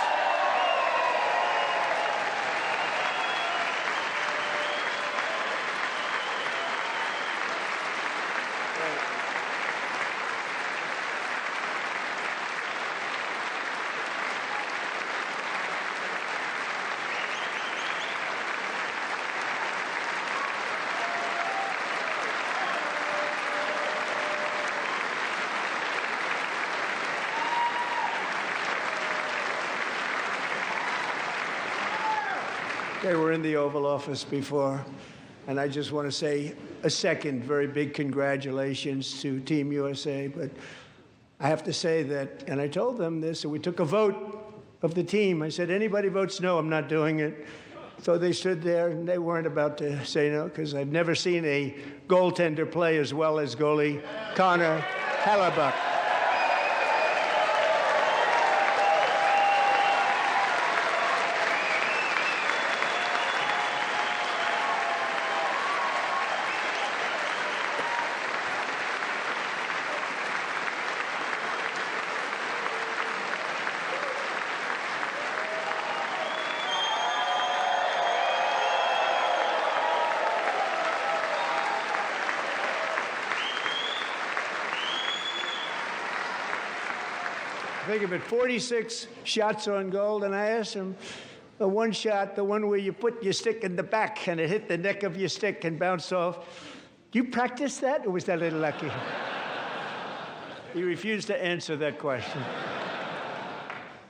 They were in the Oval Office before, and I just want to say a second very big congratulations to Team USA. But I have to say that, and I told them this, and we took a vote of the team. I said, anybody votes no, I'm not doing it. So they stood there, and they weren't about to say no, because I've never seen a goaltender play as well as goalie Connor Hellebuck. Think of it, 46 shots on goal, and I asked him, the one shot, the one where you put your stick in the back and it hit the neck of your stick and bounced off, do you practice that, or was that a little lucky? He refused to answer that question.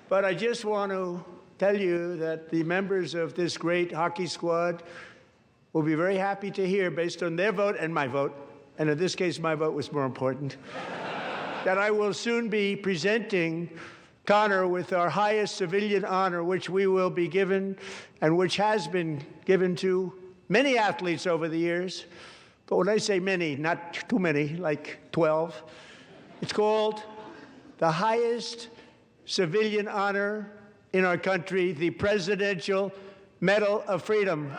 But I just want to tell you that the members of this great hockey squad will be very happy to hear, based on their vote and my vote, and in this case my vote was more important, that I will soon be presenting Connor with our highest civilian honor, which we will be given and which has been given to many athletes over the years. But when I say many, not too many, like 12, it's called the highest civilian honor in our country, the Presidential Medal of Freedom.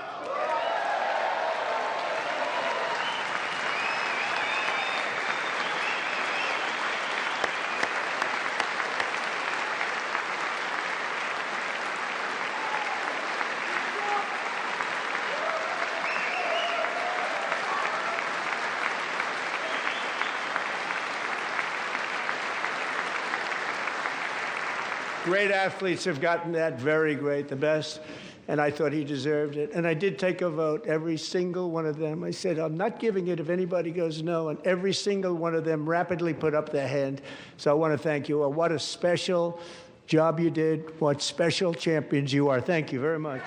Great athletes have gotten that, very great, the best, and I thought he deserved it. And I did take a vote, every single one of them. I said, I'm not giving it if anybody goes no, and every single one of them rapidly put up their hand. So I want to thank you. What a special job you did. What special champions you are. Thank you very much.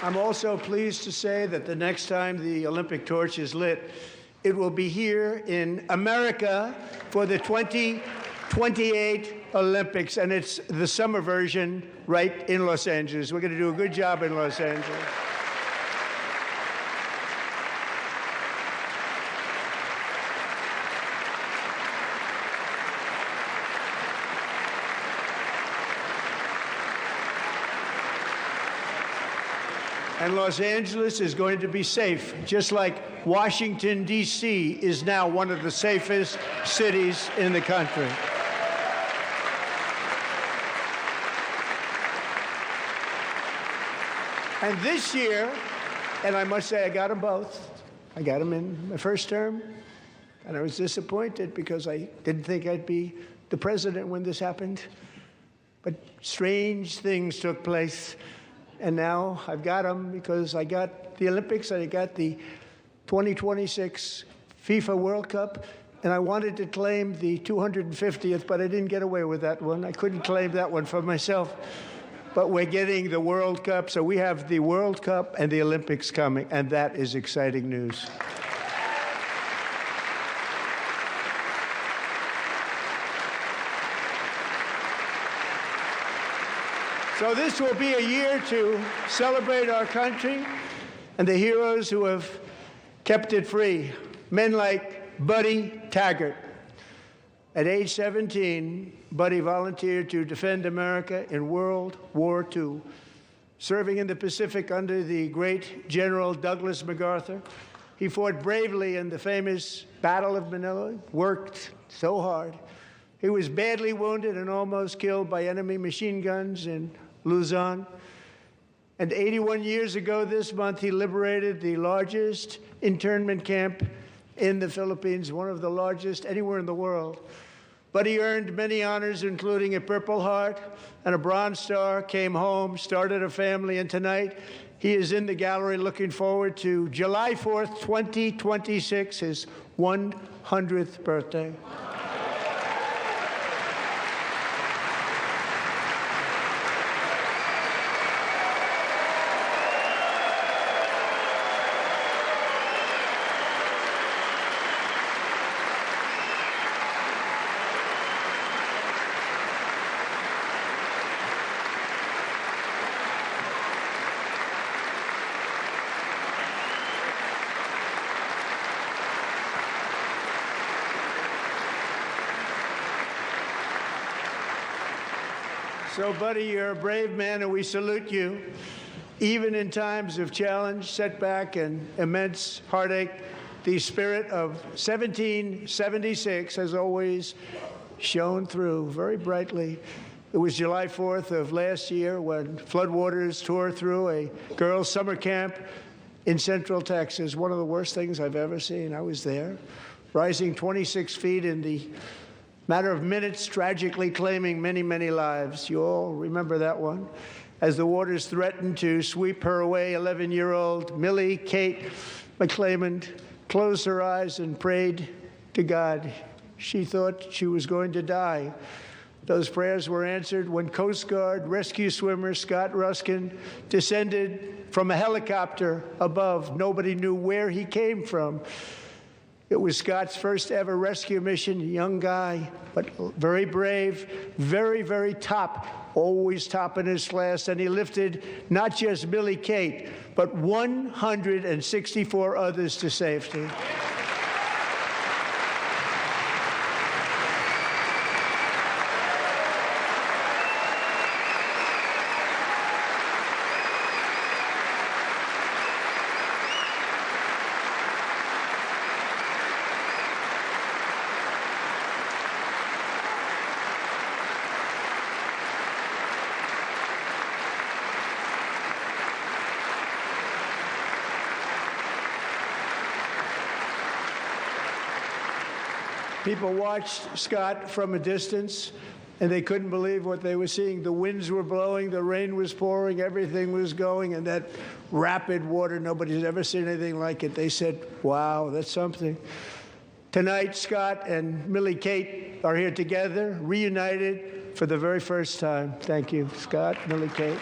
I'm also pleased to say that the next time the Olympic torch is lit, it will be here in America for the 2028 Olympics, and it's the summer version right in Los Angeles. We're going to do a good job in Los Angeles. And Los Angeles is going to be safe, just like Washington, D.C. is now one of the safest cities in the country. And this year, and I must say I got them both. I got them in my first term, and I was disappointed because I didn't think I'd be the president when this happened. But strange things took place. And now I've got them because I got the Olympics and I got the 2026 FIFA World Cup. And I wanted to claim the 250th, but I didn't get away with that one. I couldn't claim that one for myself. But we're getting the World Cup. So we have the World Cup and the Olympics coming. And that is exciting news. So this will be a year to celebrate our country and the heroes who have kept it free. Men like Buddy Taggart. At age 17, Buddy volunteered to defend America in World War II, serving in the Pacific under the great General Douglas MacArthur. He fought bravely in the famous Battle of Manila, worked so hard. He was badly wounded and almost killed by enemy machine guns in Luzon. And 81 years ago this month, he liberated the largest internment camp in the Philippines, one of the largest anywhere in the world. But he earned many honors, including a Purple Heart and a Bronze Star, came home, started a family, and tonight he is in the gallery looking forward to July 4th, 2026, his 100th birthday. So, Buddy, you're a brave man, and we salute you. Even in times of challenge, setback, and immense heartache, the spirit of 1776 has always shone through very brightly. It was July 4th of last year when floodwaters tore through a girls' summer camp in Central Texas, one of the worst things I've ever seen. I was there, rising 26 feet in the matter of minutes, tragically claiming many, many lives. You all remember that one. As the waters threatened to sweep her away, 11-year-old Millie Kate McClelland closed her eyes and prayed to God. She thought she was going to die. Those prayers were answered when Coast Guard rescue swimmer Scott Ruskin descended from a helicopter above. Nobody knew where he came from. It was Scott's first ever rescue mission, a young guy, but very brave, very, very top, always top in his class. And he lifted not just Millie Kate, but 164 others to safety. People watched Scott from a distance, and they couldn't believe what they were seeing. The winds were blowing, the rain was pouring, everything was going, and that rapid water, nobody's ever seen anything like it. They said, wow, that's something. Tonight, Scott and Millie Kate are here together, reunited for the very first time. Thank you, Scott, Millie Kate.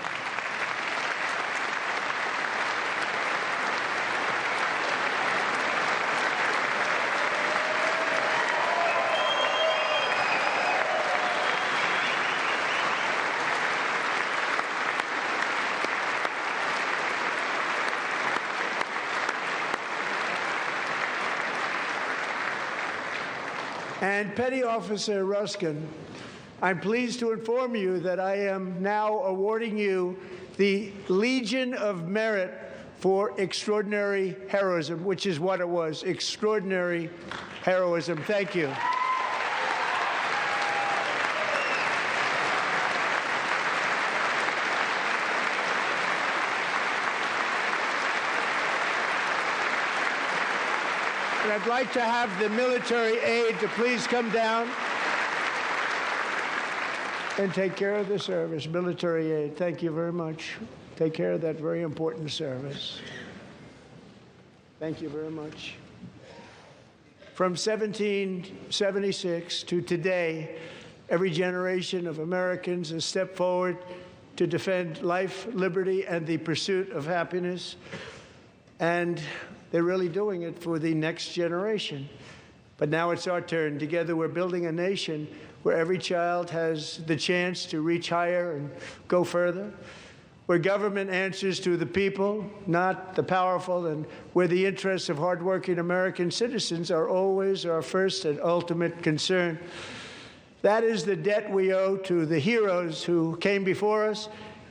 And Petty Officer Ruskin, I'm pleased to inform you that I am now awarding you the Legion of Merit for extraordinary heroism, which is what it was, extraordinary heroism. Thank you. And I'd like to have the military aide to please come down and take care of the service. Military aide, thank you very much. Take care of that very important service. Thank you very much. From 1776 to today, every generation of Americans has stepped forward to defend life, liberty, and the pursuit of happiness. And they're really doing it for the next generation. But now it's our turn. Together we're building a nation where every child has the chance to reach higher and go further, where government answers to the people, not the powerful, and where the interests of hardworking American citizens are always our first and ultimate concern. That is the debt we owe to the heroes who came before us,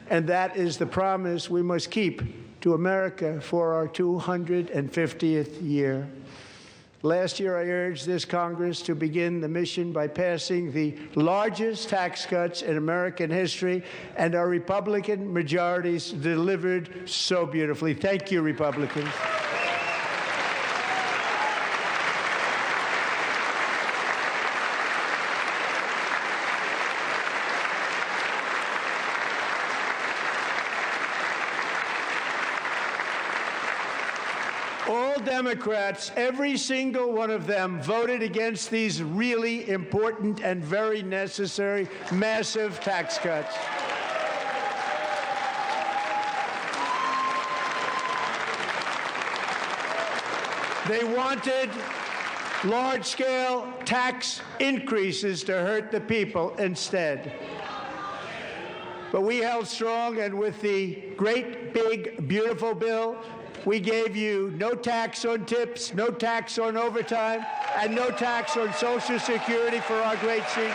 and that is the promise we must keep to America for our 250th year. Last year, I urged this Congress to begin the mission by passing the largest tax cuts in American history, and our Republican majorities delivered so beautifully. Thank you, Republicans. Democrats, every single one of them, voted against these really important and very necessary massive tax cuts. They wanted large-scale tax increases to hurt the people instead. But we held strong, and with the great, big, beautiful bill, we gave you no tax on tips, no tax on overtime, and no tax on Social Security for our great seniors.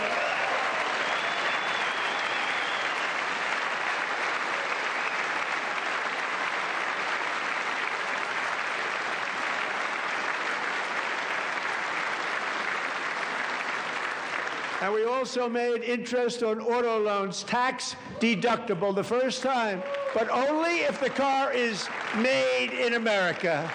And we also made interest on auto loans tax deductible the first time, but only if the car is made in America.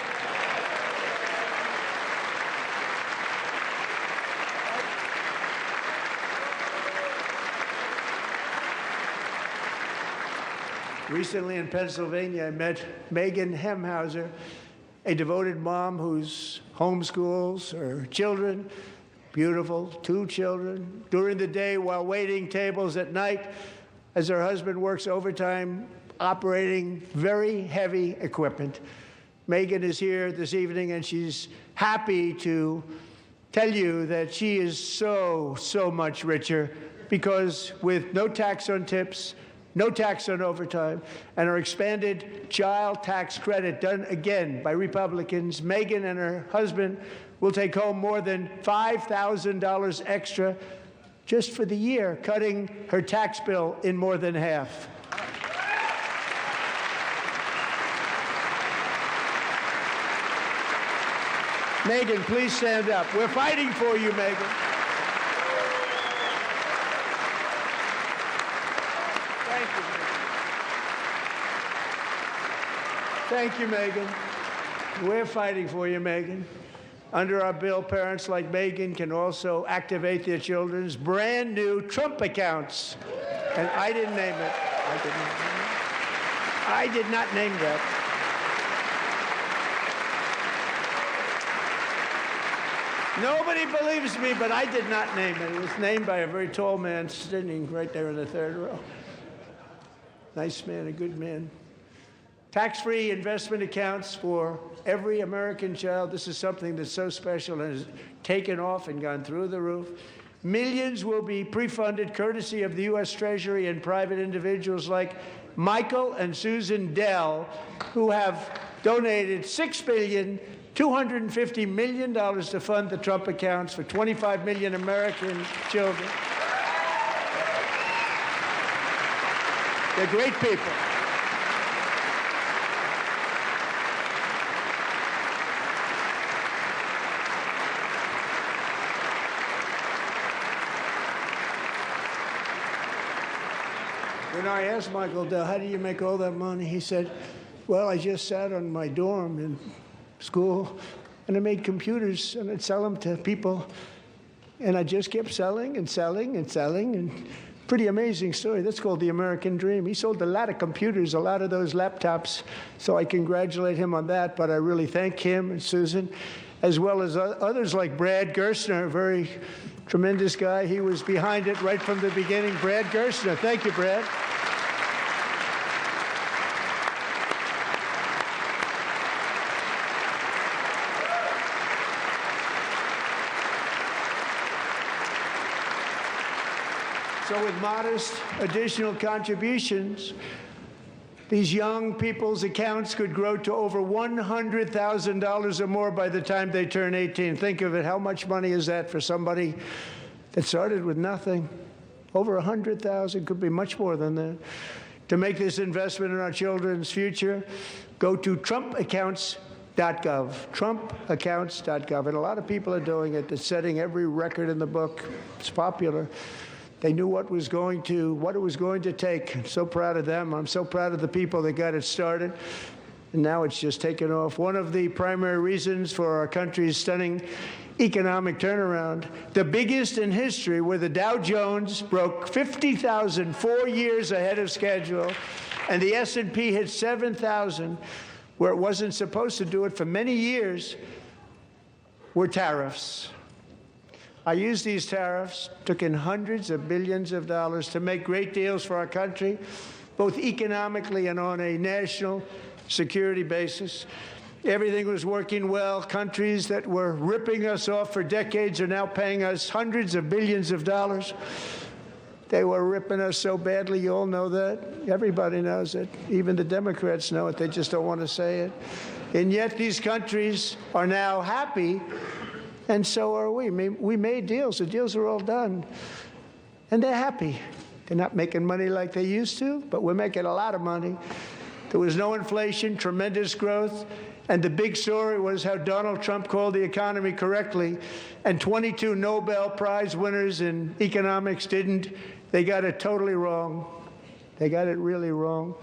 Recently in Pennsylvania, I met Megan Hemhauser, a devoted mom who's homeschools her children. Beautiful, 2 children, during the day while waiting tables at night as her husband works overtime operating very heavy equipment. Megan is here this evening, and she's happy to tell you that she is so much richer because with no tax on tips, no tax on overtime, and our expanded child tax credit done again by Republicans, Megan and her husband will take home more than $5,000 extra just for the year, cutting her tax bill in more than half. Megan, please stand up. We're fighting for you, Megan. Thank you, Megan. We're fighting for you, Megan. Under our bill, parents like Megan can also activate their children's brand new Trump accounts. And I didn't name it. I did not name that. Nobody believes me, but I did not name it. It was named by a very tall man sitting right there in the third row. Nice man, a good man. Tax-free investment accounts for every American child. This is something that's so special and has taken off and gone through the roof. Millions will be pre-funded courtesy of the U.S. Treasury and private individuals like Michael and Susan Dell, who have donated $6.25 billion to fund the Trump accounts for 25 million American children. They're great people. When I asked Michael Dell, how do you make all that money? He said, well, I just sat on my dorm in school, and I made computers, and I'd sell them to people, and I just kept selling and selling and selling, and pretty amazing story. That's called the American dream. He sold a lot of computers, a lot of those laptops, so I congratulate him on that, but I really thank him and Susan, as well as others like Brad Gerstner, a very tremendous guy. He was behind it right from the beginning. Brad Gerstner. Thank you, Brad. So with modest additional contributions, these young people's accounts could grow to over $100,000 or more by the time they turn 18. Think of it. How much money is that for somebody that started with nothing? Over 100,000, could be much more than that. To make this investment in our children's future, go to TrumpAccounts.gov, TrumpAccounts.gov. And a lot of people are doing it. They're setting every record in the book. It's popular. They knew what it was going to take. I'm so proud of them. I'm so proud of the people that got it started. And now it's just taken off. One of the primary reasons for our country's stunning economic turnaround, the biggest in history, where the Dow Jones broke 50,000 4 years ahead of schedule, and the S&P hit 7,000, where it wasn't supposed to do it for many years, were tariffs. I used these tariffs, took in hundreds of billions of dollars to make great deals for our country, both economically and on a national security basis. Everything was working well. Countries that were ripping us off for decades are now paying us hundreds of billions of dollars. They were ripping us so badly, you all know that. Everybody knows it. Even the Democrats know it. They just don't want to say it. And yet these countries are now happy, and so are we. We made deals. The deals are all done. And they're happy. They're not making money like they used to, but we're making a lot of money. There was no inflation, tremendous growth. And the big story was how Donald Trump called the economy correctly, and 22 Nobel Prize winners in economics didn't. They got it totally wrong. They got it really wrong.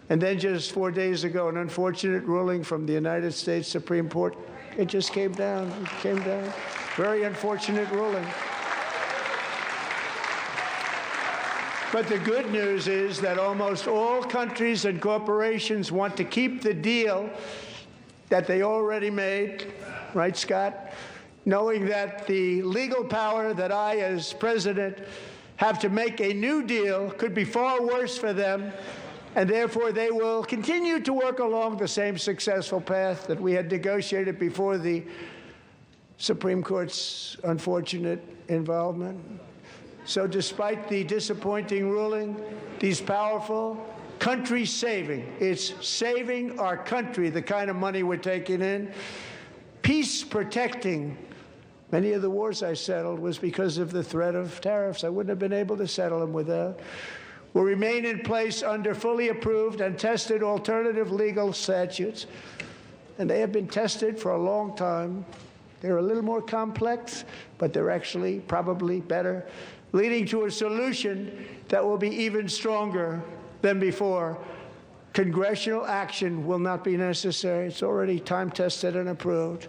And then just 4 days ago, an unfortunate ruling from the United States Supreme Court. It just came down. It came down. Very unfortunate ruling. But the good news is that almost all countries and corporations want to keep the deal that they already made, right, Scott? Knowing that the legal power that I, as president, have to make a new deal could be far worse for them, and therefore they will continue to work along the same successful path that we had negotiated before the Supreme Court's unfortunate involvement. So despite the disappointing ruling, these powerful, country-saving, it's saving our country, the kind of money we're taking in, peace-protecting. Many of the wars I settled was because of the threat of tariffs. I wouldn't have been able to settle them without. Will remain in place under fully approved and tested alternative legal statutes. And they have been tested for a long time. They're a little more complex, but they're actually probably better, leading to a solution that will be even stronger than before. Congressional action will not be necessary. It's already time-tested and approved.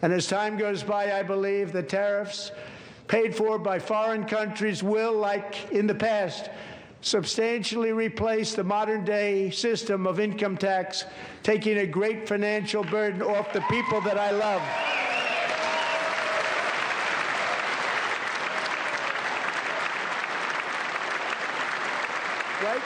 And as time goes by, I believe the tariffs paid for by foreign countries will, like in the past, substantially replace the modern-day system of income tax, taking a great financial burden off the people that I love. Right?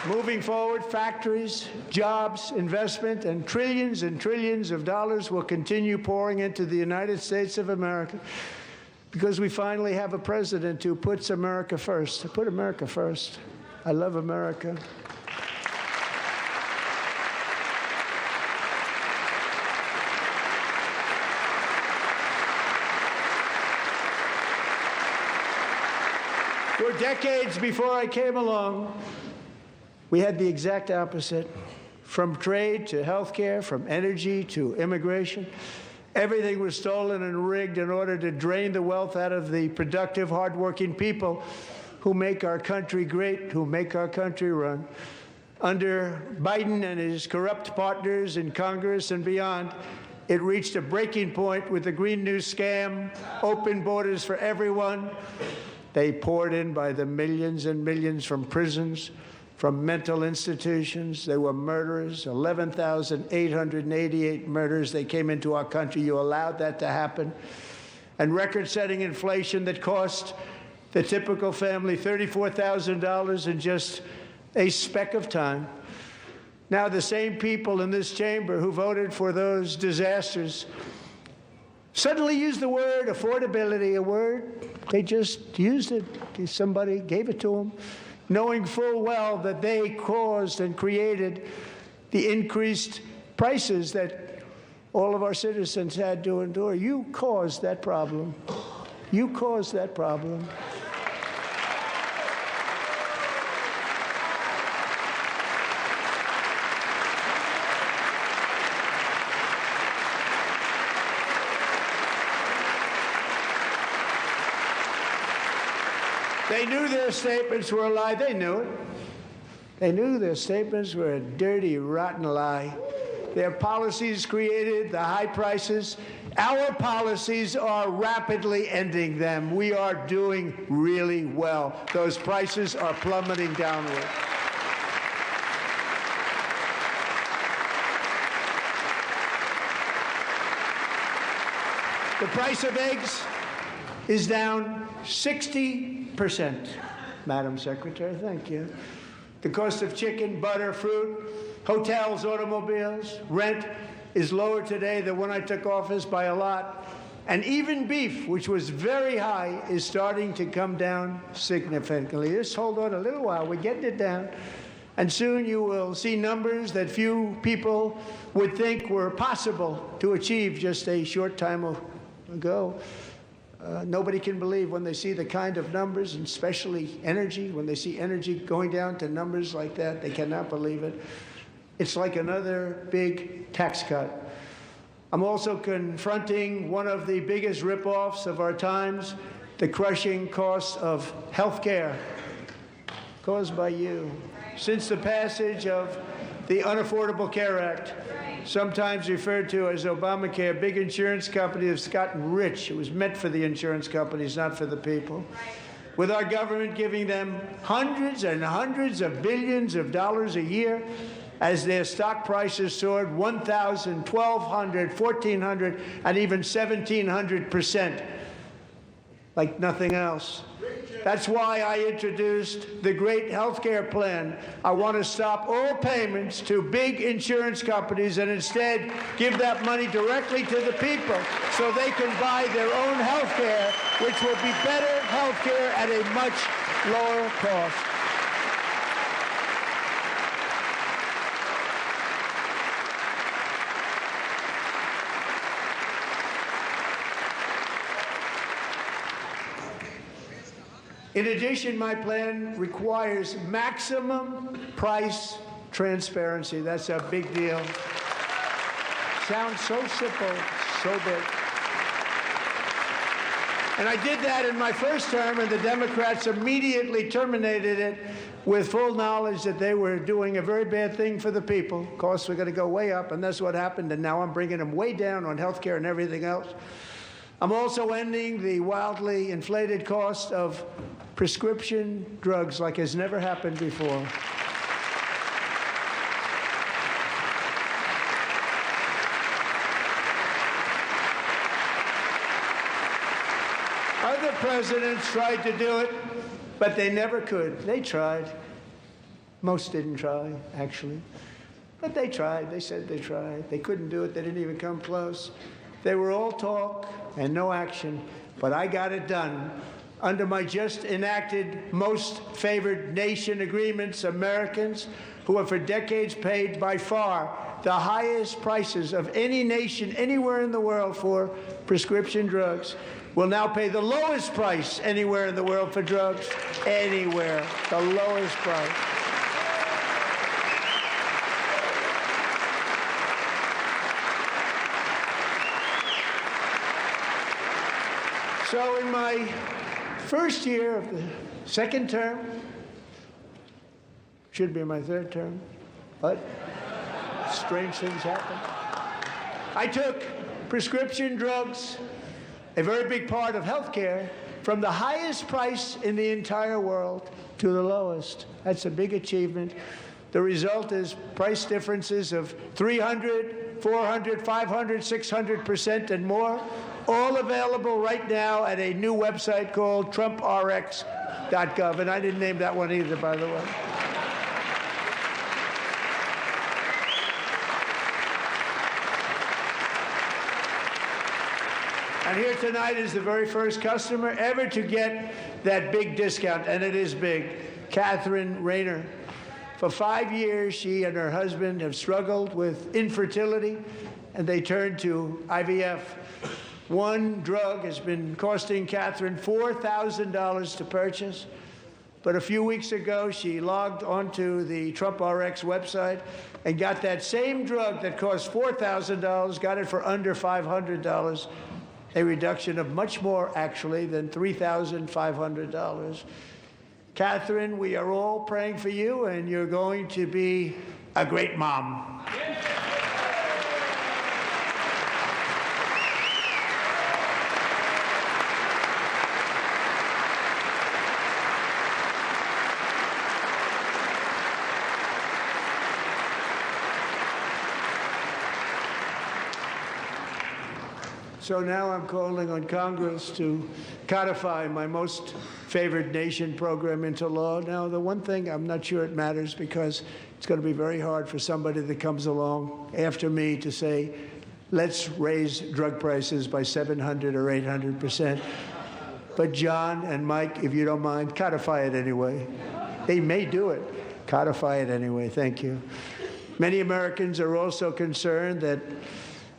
Moving forward, factories, jobs, investment, and trillions of dollars will continue pouring into the United States of America because we finally have a president who puts America first. I put America first. I love America. For decades before I came along, we had the exact opposite. From trade to health care, from energy to immigration, everything was stolen and rigged in order to drain the wealth out of the productive, hardworking people who make our country great, who make our country run. Under Biden and his corrupt partners in Congress and beyond, it reached a breaking point with the Green New scam, open borders for everyone. They poured in by the millions and millions from prisons, from mental institutions. They were murderers, 11,888 murders. They came into our country. You allowed that to happen. And record-setting inflation that cost the typical family $34,000 in just a speck of time. Now the same people in this chamber who voted for those disasters suddenly used the word affordability, a word they just used it. Somebody gave it to them, knowing full well that they caused and created the increased prices that all of our citizens had to endure. You caused that problem. You caused that problem. They knew their statements were a lie. They knew it. They knew their statements were a dirty, rotten lie. Their policies created the high prices. Our policies are rapidly ending them. We are doing really well. Those prices are plummeting downward. The price of eggs is down 60%. Madam Secretary, thank you. The cost of chicken, butter, fruit, hotels, automobiles, rent is lower today than when I took office by a lot. And even beef, which was very high, is starting to come down significantly. Just hold on a little while. We're getting it down. And soon you will see numbers that few people would think were possible to achieve just a short time ago. Nobody can believe when they see the kind of numbers, and especially energy, when they see energy going down to numbers like that, they cannot believe it. It's like another big tax cut. I'm also confronting one of the biggest ripoffs of our times, the crushing costs of health care caused by you. Since the passage of the Unaffordable Care Act, sometimes referred to as Obamacare, big insurance companies have gotten rich. It was meant for the insurance companies, not for the people. With our government giving them hundreds and hundreds of billions of dollars a year as their stock prices soared 1,000, 1,200, 1,400, and even 1,700%, like nothing else. That's why I introduced the great health care plan. I want to stop all payments to big insurance companies and instead give that money directly to the people so they can buy their own health care, which will be better health care at a much lower cost. In addition, my plan requires maximum price transparency. That's a big deal. Sounds so simple, so big. And I did that in my first term, and the Democrats immediately terminated it with full knowledge that they were doing a very bad thing for the people. Costs were going to go way up, and that's what happened, and now I'm bringing them way down on health care and everything else. I'm also ending the wildly inflated cost of prescription drugs like has never happened before. Other presidents tried to do it, but they never could. They tried. Most didn't try, actually. But they tried. They said they tried. They couldn't do it. They didn't even come close. They were all talk and no action, but I got it done. Under my just enacted most favored nation agreements, Americans who have for decades paid by far the highest prices of any nation anywhere in the world for prescription drugs will now pay the lowest price anywhere in the world for drugs, anywhere, the lowest price. So in my first year of the second term, should be my third term, but strange things happen. I took prescription drugs, a very big part of health care, from the highest price in the entire world to the lowest. That's a big achievement. The result is price differences of 300, 400, 500, 600% and more, all available right now at a new website called TrumpRx.gov. And I didn't name that one either, by the way. And here tonight is the very first customer ever to get that big discount, and it is big, Catherine Rayner. For 5 years, she and her husband have struggled with infertility, and they turned to IVF. One drug has been costing Catherine $4,000 to purchase. But a few weeks ago, she logged onto the Trump RX website and got that same drug that cost $4,000, got it for under $500, a reduction of much more, actually, than $3,500. Catherine, we are all praying for you, and you're going to be a great mom. So now I'm calling on Congress to codify my most favored nation program into law. Now, the one thing, I'm not sure it matters because it's going to be very hard for somebody that comes along after me to say, let's raise drug prices by 700 or 800%. But John and Mike, if you don't mind, codify it anyway. They may do it. Codify it anyway. Thank you. Many Americans are also concerned that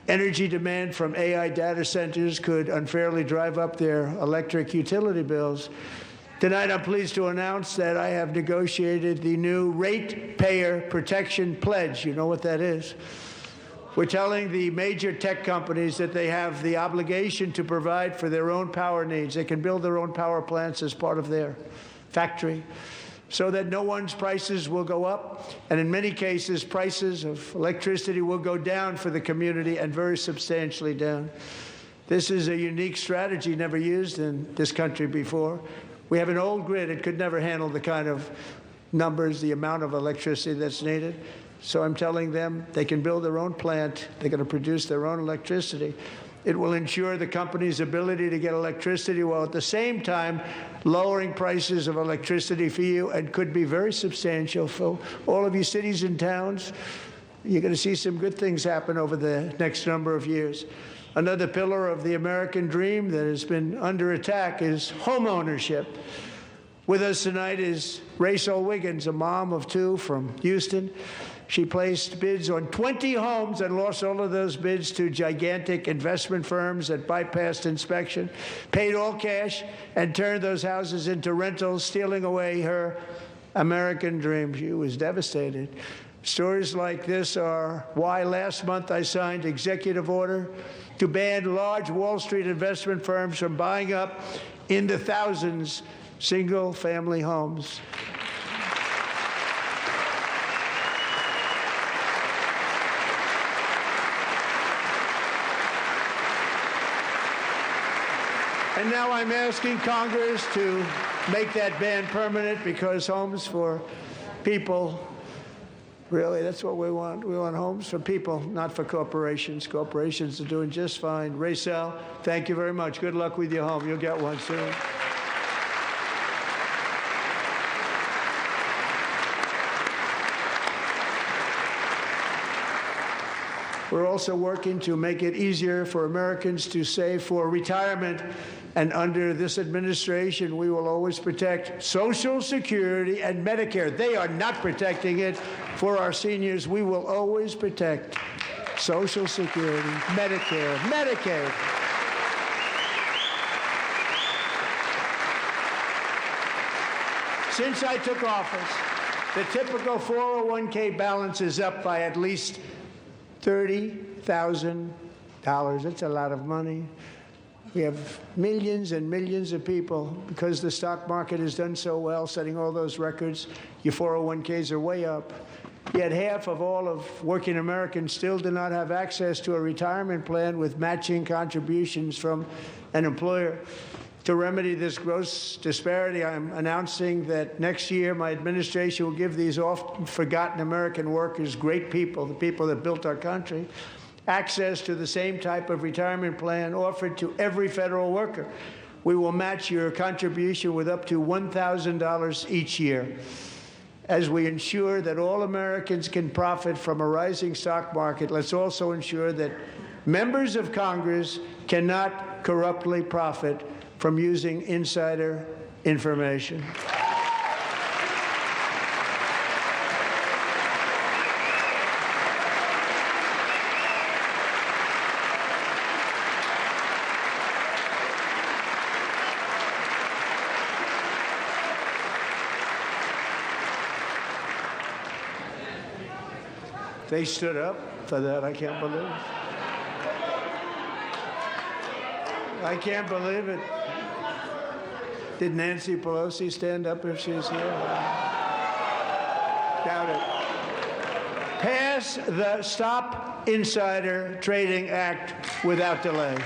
energy demand from AI data centers could unfairly drive up their electric utility bills. Tonight, I'm pleased to announce that I have negotiated the new Ratepayer Protection Pledge. You know what that is? We're telling the major tech companies that they have the obligation to provide for their own power needs. They can build their own power plants as part of their factory, so that no one's prices will go up. And in many cases, prices of electricity will go down for the community, and very substantially down. This is a unique strategy never used in this country before. We have an old grid. It could never handle the kind of numbers, the amount of electricity that's needed. So I'm telling them they can build their own plant. They're going to produce their own electricity. It will ensure the company's ability to get electricity while at the same time lowering prices of electricity for you, and could be very substantial for all of you cities and towns. You're going to see some good things happen over the next number of years. Another pillar of the American dream that has been under attack is home ownership. With us tonight is Rachel Wiggins, a mom of 2 from Houston. She placed bids on 20 homes and lost all of those bids to gigantic investment firms that bypassed inspection, paid all cash, and turned those houses into rentals, stealing away her American dream. She was devastated. Stories like this are why last month I signed executive order to ban large Wall Street investment firms from buying up in the thousands single-family homes. And now I'm asking Congress to make that ban permanent, because homes for people, really, that's what we want. We want homes for people, not for corporations. Corporations are doing just fine. Rachel, thank you very much. Good luck with your home. You'll get one soon. We're also working to make it easier for Americans to save for retirement. And under this administration, we will always protect Social Security and Medicare. They are not protecting it for our seniors. We will always protect Social Security, Medicare, Medicaid. Since I took office, the typical 401k balance is up by at least $30,000. That's a lot of money. We have millions and millions of people, because the stock market has done so well, setting all those records. Your 401ks are way up. Yet half of all of working Americans still do not have access to a retirement plan with matching contributions from an employer. To remedy this gross disparity, I'm announcing that next year my administration will give these often forgotten American workers, great people, the people that built our country, access to the same type of retirement plan offered to every federal worker. We will match your contribution with up to $1,000 each year, as we ensure that all Americans can profit from a rising stock market. Let's also ensure that Members of Congress cannot corruptly profit from using insider information. They stood up for that. I can't believe it. I can't believe it. Did Nancy Pelosi stand up if she's here? Doubt it. Pass the Stop Insider Trading Act without delay.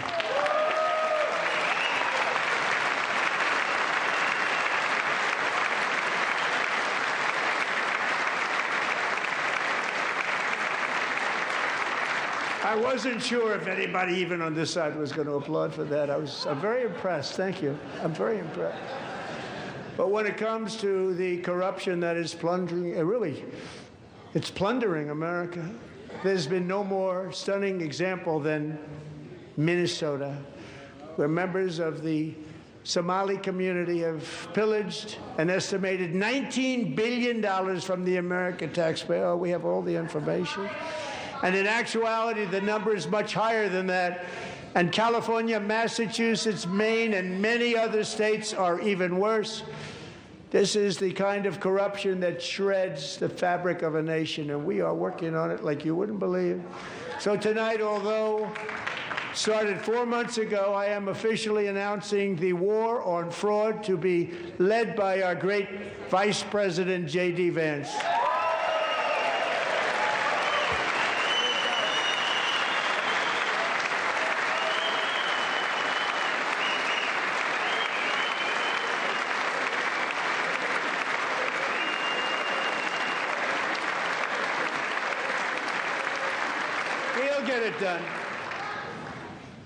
I wasn't sure if anybody even on this side was going to applaud for that. I'm very impressed. Thank you. I'm very impressed. But when it comes to the corruption that is plundering, it's plundering America. There's been no more stunning example than Minnesota, where members of the Somali community have pillaged an estimated $19 billion from the American taxpayer. Oh, we have all the information. And in actuality, the number is much higher than that. And California, Massachusetts, Maine, and many other states are even worse. This is the kind of corruption that shreds the fabric of a nation, and we are working on it like you wouldn't believe. So tonight, although started 4 months ago, I am officially announcing the war on fraud to be led by our great Vice President, J.D. Vance. Get it done.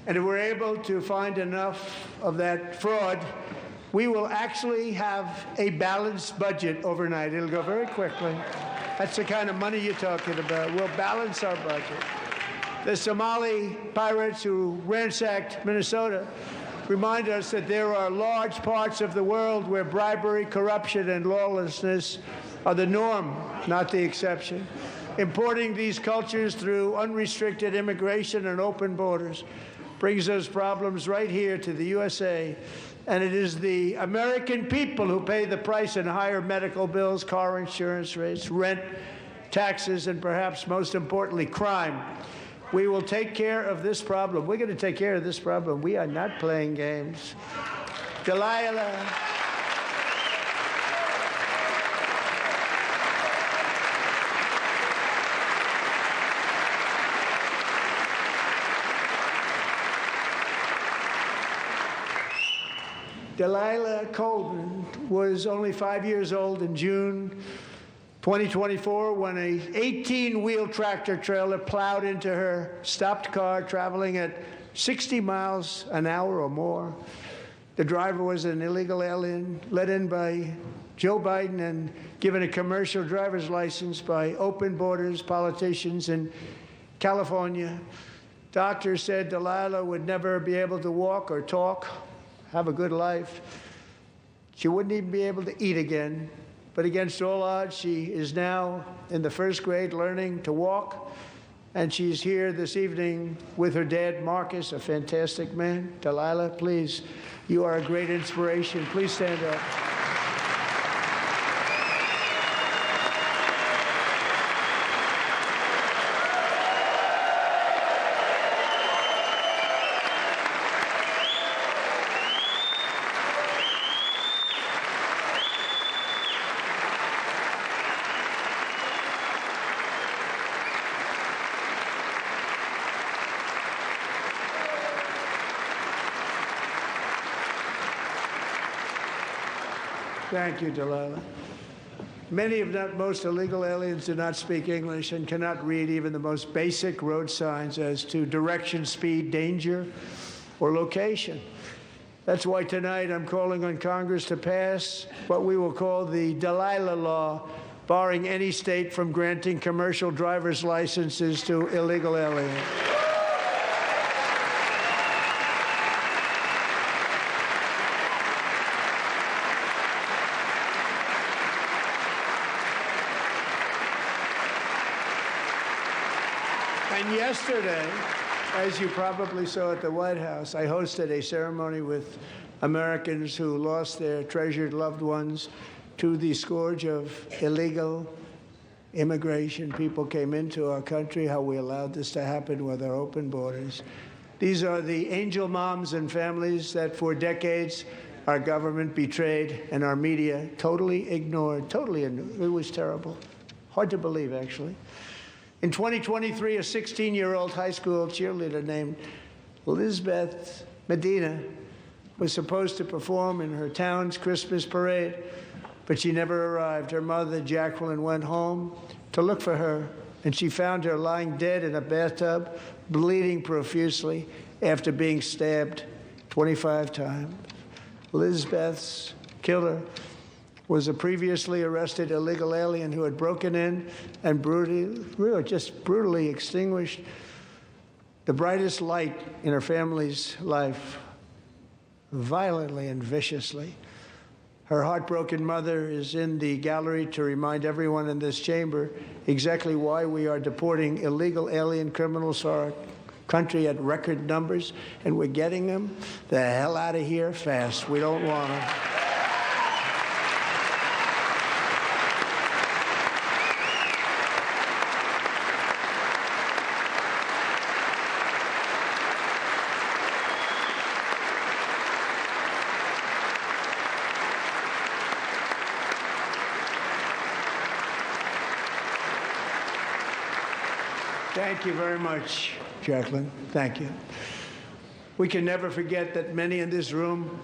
And if we're able to find enough of that fraud, we will actually have a balanced budget overnight. It'll go very quickly. That's the kind of money you're talking about. We'll balance our budget. The Somali pirates who ransacked Minnesota remind us that there are large parts of the world where bribery, corruption, and lawlessness are the norm, not the exception. Importing these cultures through unrestricted immigration and open borders brings those problems right here to the USA. And it is the American people who pay the price in higher medical bills, car insurance rates, rent, taxes, and perhaps most importantly, crime. We will take care of this problem. We're going to take care of this problem. We are not playing games. Delilah. Delilah Colvin was only 5 years old in June 2024 when a 18-wheel tractor trailer plowed into her stopped car traveling at 60 miles an hour or more. The driver was an illegal alien let in by Joe Biden and given a commercial driver's license by open borders politicians in California. Doctors said Delilah would never be able to walk or talk, have a good life. She wouldn't even be able to eat again. But against all odds, she is now in the first grade learning to walk. And she's here this evening with her dad, Marcus, a fantastic man. Delilah, please, you are a great inspiration. Please stand up. Thank you, Delilah. Many, if not most, illegal aliens do not speak English and cannot read even the most basic road signs as to direction, speed, danger, or location. That's why tonight I'm calling on Congress to pass what we will call the Delilah Law, barring any state from granting commercial driver's licenses to illegal aliens. And yesterday, as you probably saw at the White House, I hosted a ceremony with Americans who lost their treasured loved ones to the scourge of illegal immigration. People came into our country, how we allowed this to happen with our open borders. These are the angel moms and families that for decades our government betrayed and our media totally ignored. It was terrible. Hard to believe, actually. In 2023, a 16-year-old high school cheerleader named Elizabeth Medina was supposed to perform in her town's Christmas parade, but she never arrived. Her mother, Jacqueline, went home to look for her, and she found her lying dead in a bathtub, bleeding profusely after being stabbed 25 times. Elizabeth's killer was a previously arrested illegal alien who had broken in and brutally extinguished the brightest light in her family's life, violently and viciously. Her heartbroken mother is in the gallery to remind everyone in this chamber exactly why we are deporting illegal alien criminals to our country at record numbers, and we're getting them the hell out of here fast. We don't want them. Thank you very much, Jacqueline. Thank you. We can never forget that many in this room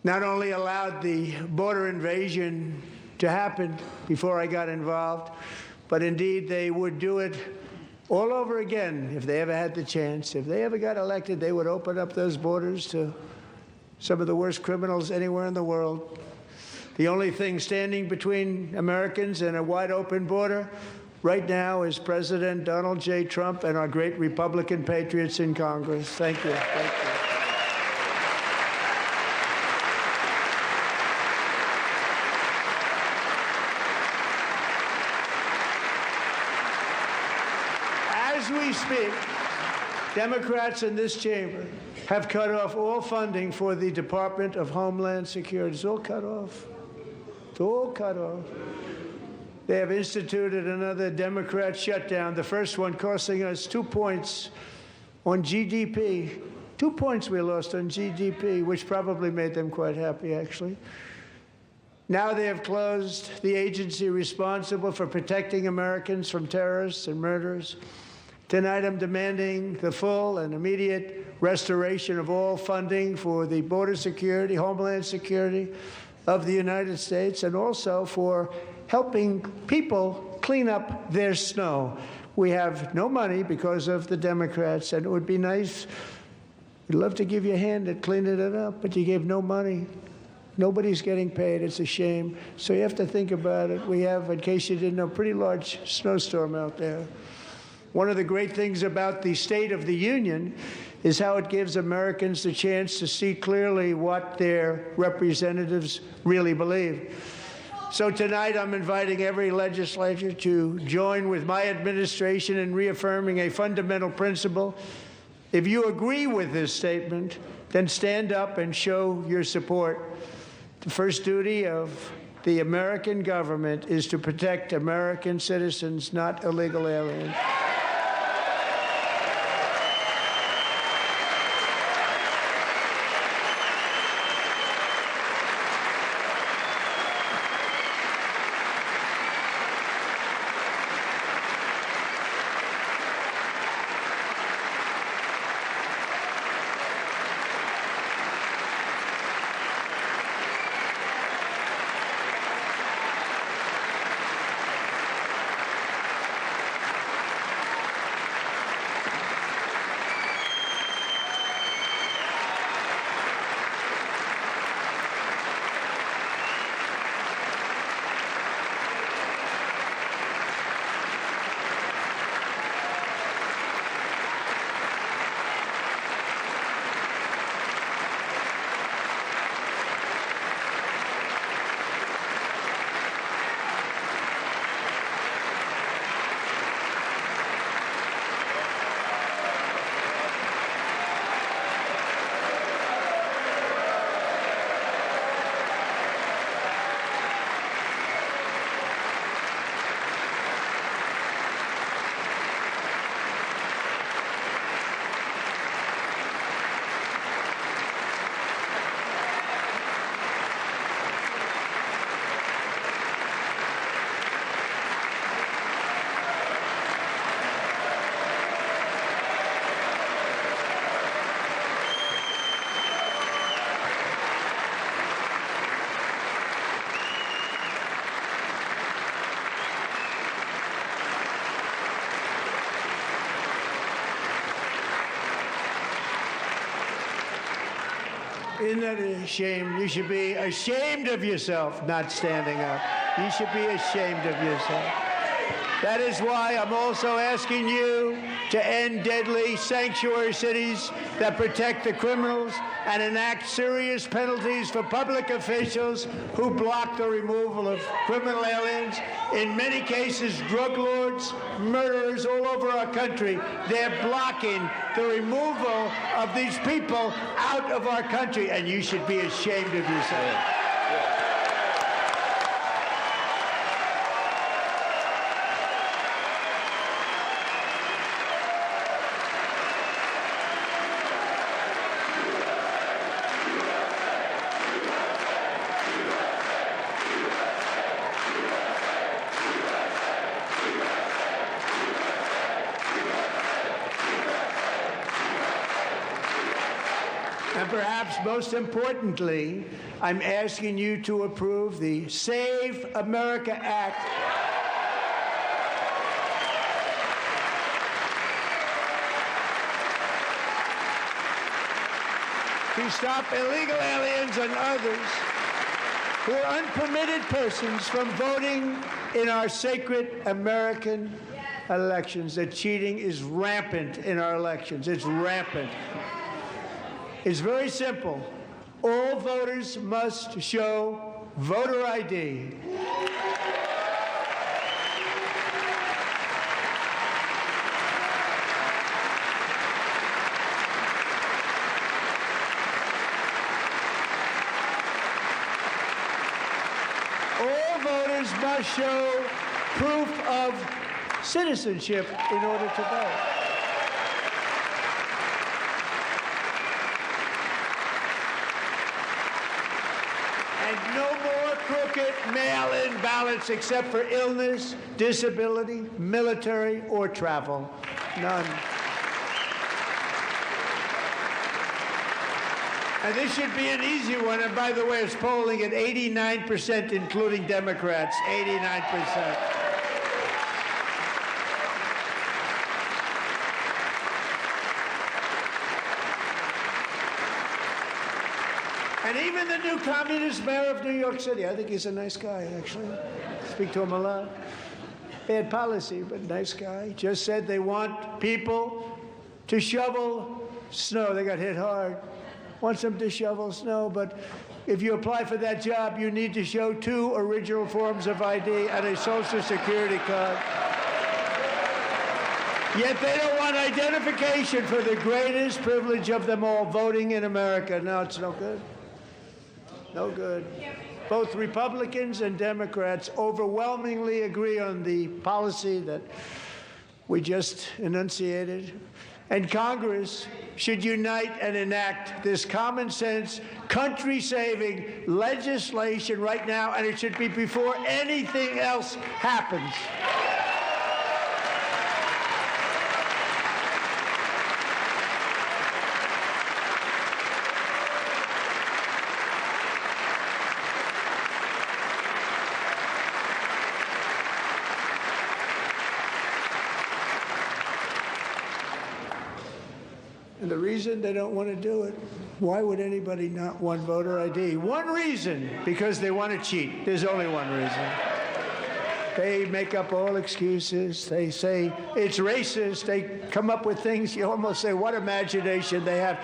not only allowed the border invasion to happen before I got involved, but indeed they would do it all over again if they ever had the chance. If they ever got elected, they would open up those borders to some of the worst criminals anywhere in the world. The only thing standing between Americans and a wide open border right now is President Donald J. Trump and our great Republican patriots in Congress. Thank you. Thank you. As we speak, Democrats in this chamber have cut off all funding for the Department of Homeland Security. It's all cut off. It's all cut off. They have instituted another Democrat shutdown, the first one costing us 2 points on GDP. 2 points we lost on GDP, which probably made them quite happy, actually. Now they have closed the agency responsible for protecting Americans from terrorists and murderers. Tonight I'm demanding the full and immediate restoration of all funding for the border security, Homeland Security of the United States, and also for helping people clean up their snow. We have no money because of the Democrats, and it would be nice. We'd love to give you a hand at cleaning it up, but you gave no money. Nobody's getting paid. It's a shame. So you have to think about it. We have, in case you didn't know, a pretty large snowstorm out there. One of the great things about the State of the Union is how it gives Americans the chance to see clearly what their representatives really believe. So tonight I'm inviting every legislator to join with my administration in reaffirming a fundamental principle. If you agree with this statement, then stand up and show your support. The first duty of the American government is to protect American citizens, not illegal aliens. Isn't that a shame? You should be ashamed of yourself not standing up. You should be ashamed of yourself. That is why I'm also asking you to end deadly sanctuary cities that protect the criminals and enact serious penalties for public officials who block the removal of criminal aliens. In many cases, drug lords, murderers all over our country, they're blocking the removal of these people out of our country, and you should be ashamed of yourself. And perhaps most importantly, I'm asking you to approve the Save America Act. To stop illegal aliens and others who are unpermitted persons from voting in our sacred American elections. That cheating is rampant in our elections. It's rampant. It's very simple. All voters must show voter ID. All voters must show proof of citizenship in order to vote. No more crooked mail-in ballots except for illness, disability, military, or travel. None. And this should be an easy one. And by the way, it's polling at 89%, including Democrats. 89%. And even the new communist mayor of New York City, I think he's a nice guy, actually. Speak to him a lot. Bad policy, but nice guy. Just said they want people to shovel snow. They got hit hard. Wants them to shovel snow, but if you apply for that job, you need to show 2 original forms of ID and a Social Security card. Yet they don't want identification for the greatest privilege of them all, voting in America. No, it's no good. No good. Both Republicans and Democrats overwhelmingly agree on the policy that we just enunciated. And Congress should unite and enact this common sense, country-saving legislation right now, and it should be before anything else happens. And the reason they don't want to do it, why would anybody not want voter ID? One reason, because they want to cheat. There's only one reason. They make up all excuses. They say it's racist. They come up with things you almost say, what imagination they have.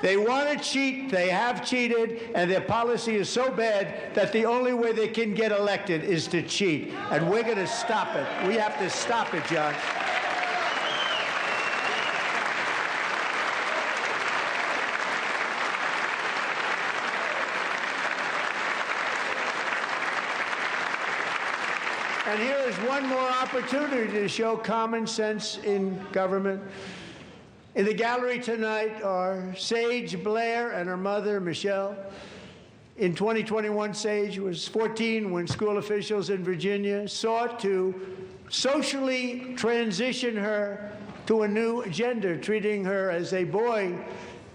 They want to cheat. They have cheated. And their policy is so bad that the only way they can get elected is to cheat. And we're going to stop it. We have to stop it, John. And here is one more opportunity to show common sense in government. In the gallery tonight are Sage Blair and her mother, Michelle. In 2021, Sage was 14 when school officials in Virginia sought to socially transition her to a new gender, treating her as a boy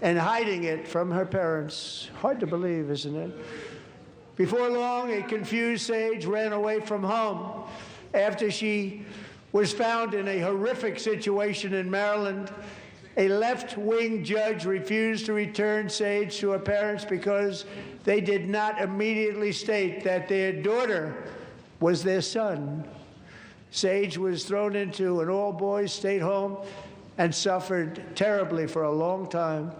and hiding it from her parents. Hard to believe, isn't it? Before long, a confused Sage ran away from home after she was found in a horrific situation in Maryland A left-wing judge refused to return Sage to her parents because they did not immediately state that their daughter was their son. Sage was thrown into an all-boys state home and suffered terribly for a long time.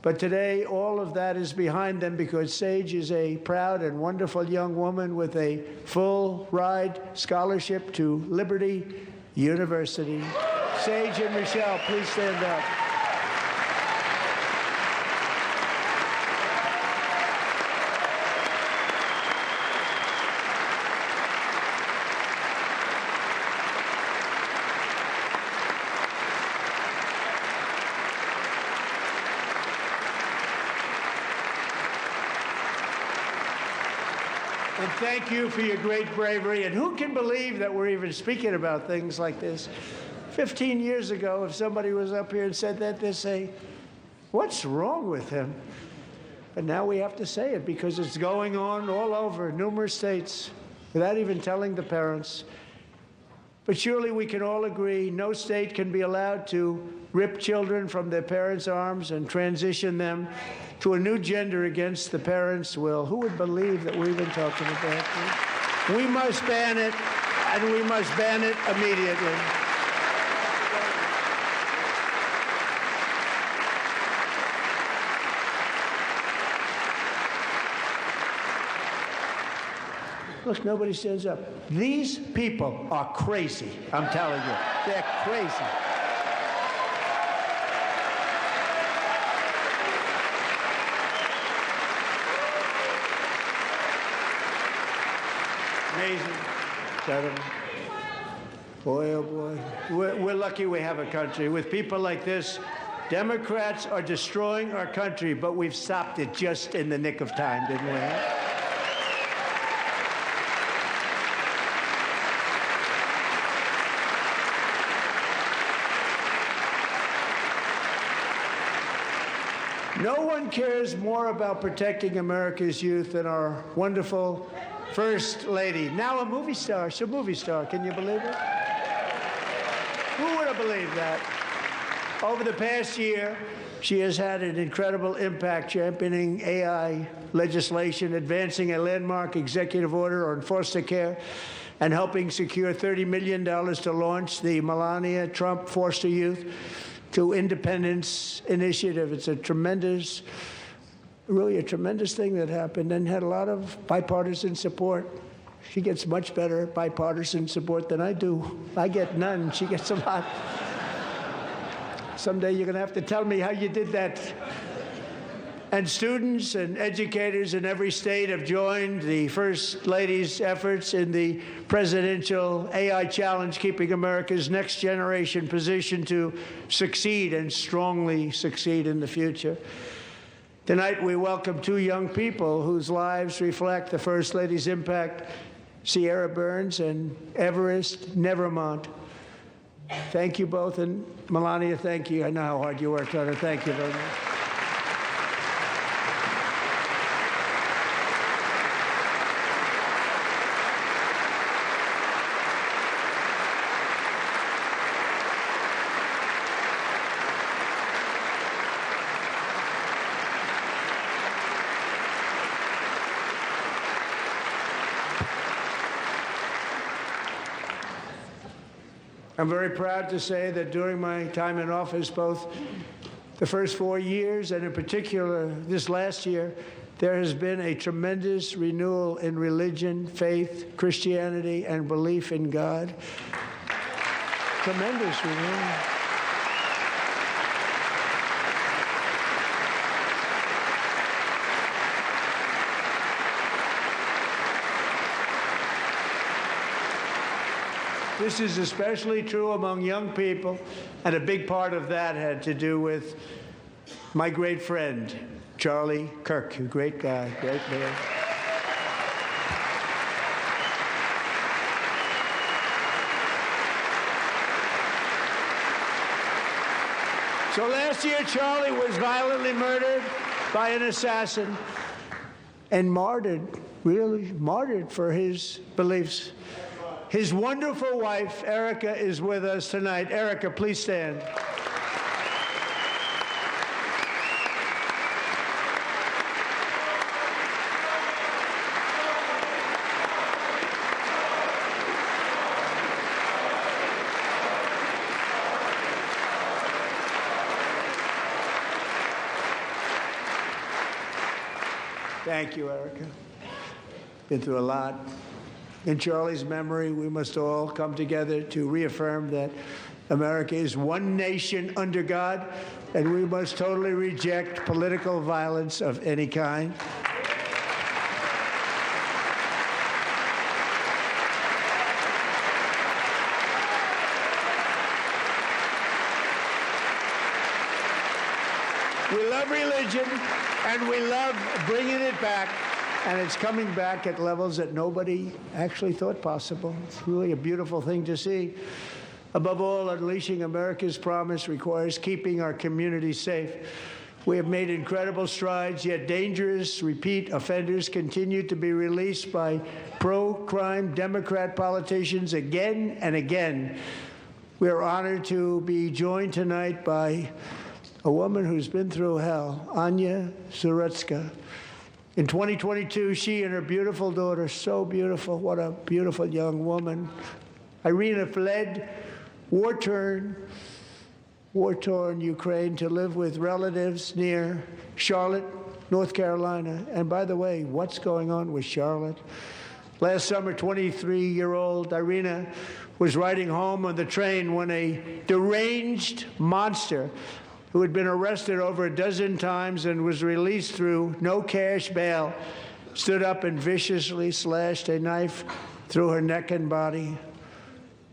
But today, all of that is behind them because Sage is a proud and wonderful young woman with a full-ride scholarship to Liberty University. Sage and Michelle, please stand up. And thank you for your great bravery. And who can believe that we're even speaking about things like this? 15 years ago, if somebody was up here and said that, they'd say, what's wrong with him? But now we have to say it because it's going on all over numerous states without even telling the parents. But surely we can all agree no state can be allowed to rip children from their parents' arms and transition them to a new gender against the parents' will. Who would believe that we're even talking about this? We must ban it, and we must ban it immediately. Look, nobody stands up. These people are crazy, I'm telling you. They're crazy. Amazing. Gentlemen. Boy, oh boy. We're lucky we have a country. With people like this, Democrats are destroying our country, but we've stopped it just in the nick of time, didn't we? No one cares more about protecting America's youth than our wonderful First Lady. Now a movie star. She's a movie star. Can you believe it? Who would have believed that? Over the past year, she has had an incredible impact championing AI legislation, advancing a landmark executive order on foster care, and helping secure $30 million to launch the Melania Trump Foster Youth to Independence Initiative. It's a tremendous, really a tremendous thing that happened and had a lot of bipartisan support. She gets much better bipartisan support than I do. I get none. She gets a lot. Someday you're going to have to tell me how you did that. And students and educators in every state have joined the First Lady's efforts in the presidential AI challenge, keeping America's next generation positioned to succeed and strongly succeed in the future. Tonight, we welcome two young people whose lives reflect the First Lady's impact, Sierra Burns and Everest Nevermont. Thank you both, and Melania, thank you. I know how hard you worked on it. Thank you very much. I'm very proud to say that during my time in office, both the first 4 years and in particular this last year, there has been a tremendous renewal in religion, faith, Christianity, and belief in God. Tremendous renewal. This is especially true among young people, and a big part of that had to do with my great friend, Charlie Kirk, a great guy, great man. So last year, Charlie was violently murdered by an assassin and martyred, really martyred for his beliefs. His wonderful wife, Erica, is with us tonight. Erica, please stand. Thank you, Erica. Been through a lot. In Charlie's memory, we must all come together to reaffirm that America is one nation under God, and we must totally reject political violence of any kind. We love religion, and we love bringing it back, and it's coming back at levels that nobody actually thought possible. It's really a beautiful thing to see. Above all, unleashing America's promise requires keeping our communities safe. We have made incredible strides, yet dangerous repeat offenders continue to be released by pro-crime Democrat politicians again and again. We are honored to be joined tonight by a woman who's been through hell, Anya Suretska. In 2022, she and her beautiful daughter, so beautiful, what a beautiful young woman, Irina, fled war-torn Ukraine to live with relatives near Charlotte, North Carolina. And by the way, what's going on with Charlotte? Last summer, 23-year-old Irina was riding home on the train when a deranged monster who had been arrested over a dozen times and was released through no cash bail, stood up and viciously slashed a knife through her neck and body.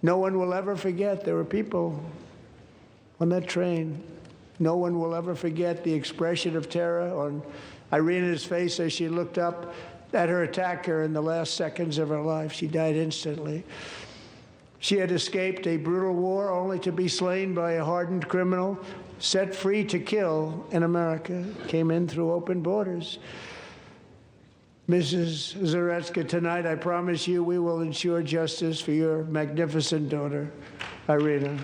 No one will ever forget. There were people on that train. No one will ever forget the expression of terror on Irina's face as she looked up at her attacker in the last seconds of her life. She died instantly. She had escaped a brutal war only to be slain by a hardened criminal, set free to kill in America, came in through open borders. Mrs. Zaretska, tonight I promise you we will ensure justice for your magnificent daughter, Irina.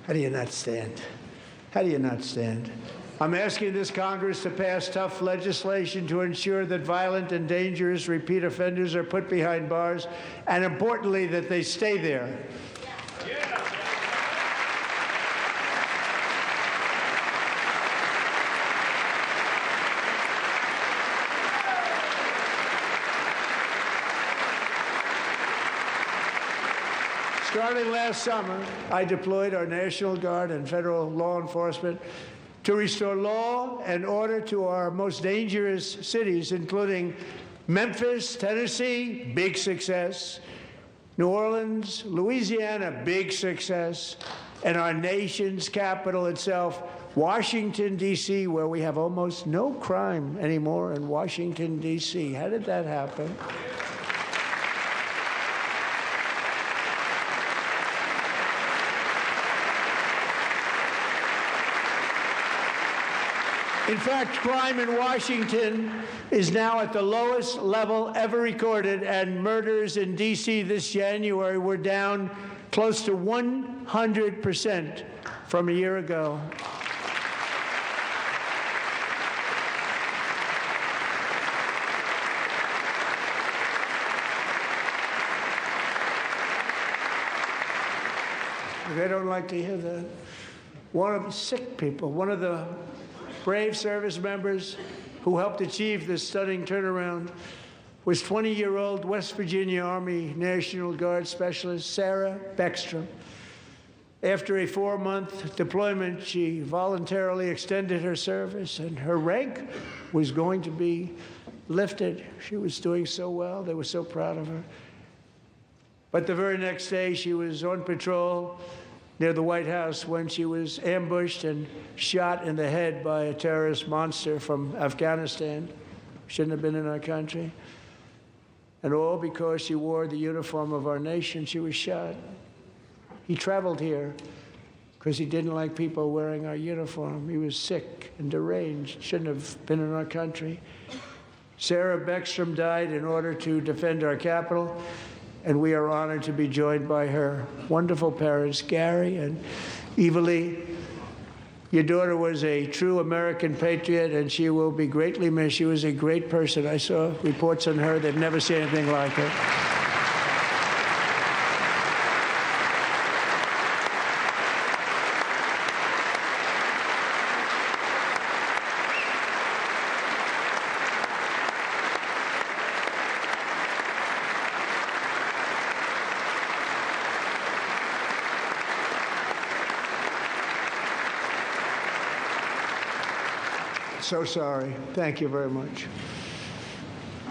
How do you not stand? How do you not stand? I'm asking this Congress to pass tough legislation to ensure that violent and dangerous repeat offenders are put behind bars, and importantly, that they stay there. Starting last summer, I deployed our National Guard and federal law enforcement to restore law and order to our most dangerous cities, including Memphis, Tennessee, big success, New Orleans, Louisiana, big success, and our nation's capital itself, Washington, D.C., where we have almost no crime anymore in Washington, D.C. How did that happen? In fact, crime in Washington is now at the lowest level ever recorded, and murders in D.C. this January were down close to 100% from a year ago. They don't like to hear that. One of the sick people, one of the brave service members who helped achieve this stunning turnaround was 20-year-old West Virginia Army National Guard Specialist Sarah Beckstrom. After a 4-month deployment, she voluntarily extended her service, and her rank was going to be lifted. She was doing so well. They were so proud of her. But the very next day, she was on patrol near the White House when she was ambushed and shot in the head by a terrorist monster from Afghanistan. Shouldn't have been in our country. And all because she wore the uniform of our nation, she was shot. He traveled here because he didn't like people wearing our uniform. He was sick and deranged, shouldn't have been in our country. Sarah Beckstrom died in order to defend our capital. and we are honored to be joined by her wonderful parents, Gary and Evalie. Your daughter was a true American patriot, and she will be greatly missed. She was a great person. I saw reports on her. They've never seen anything like her. So sorry. Thank you very much.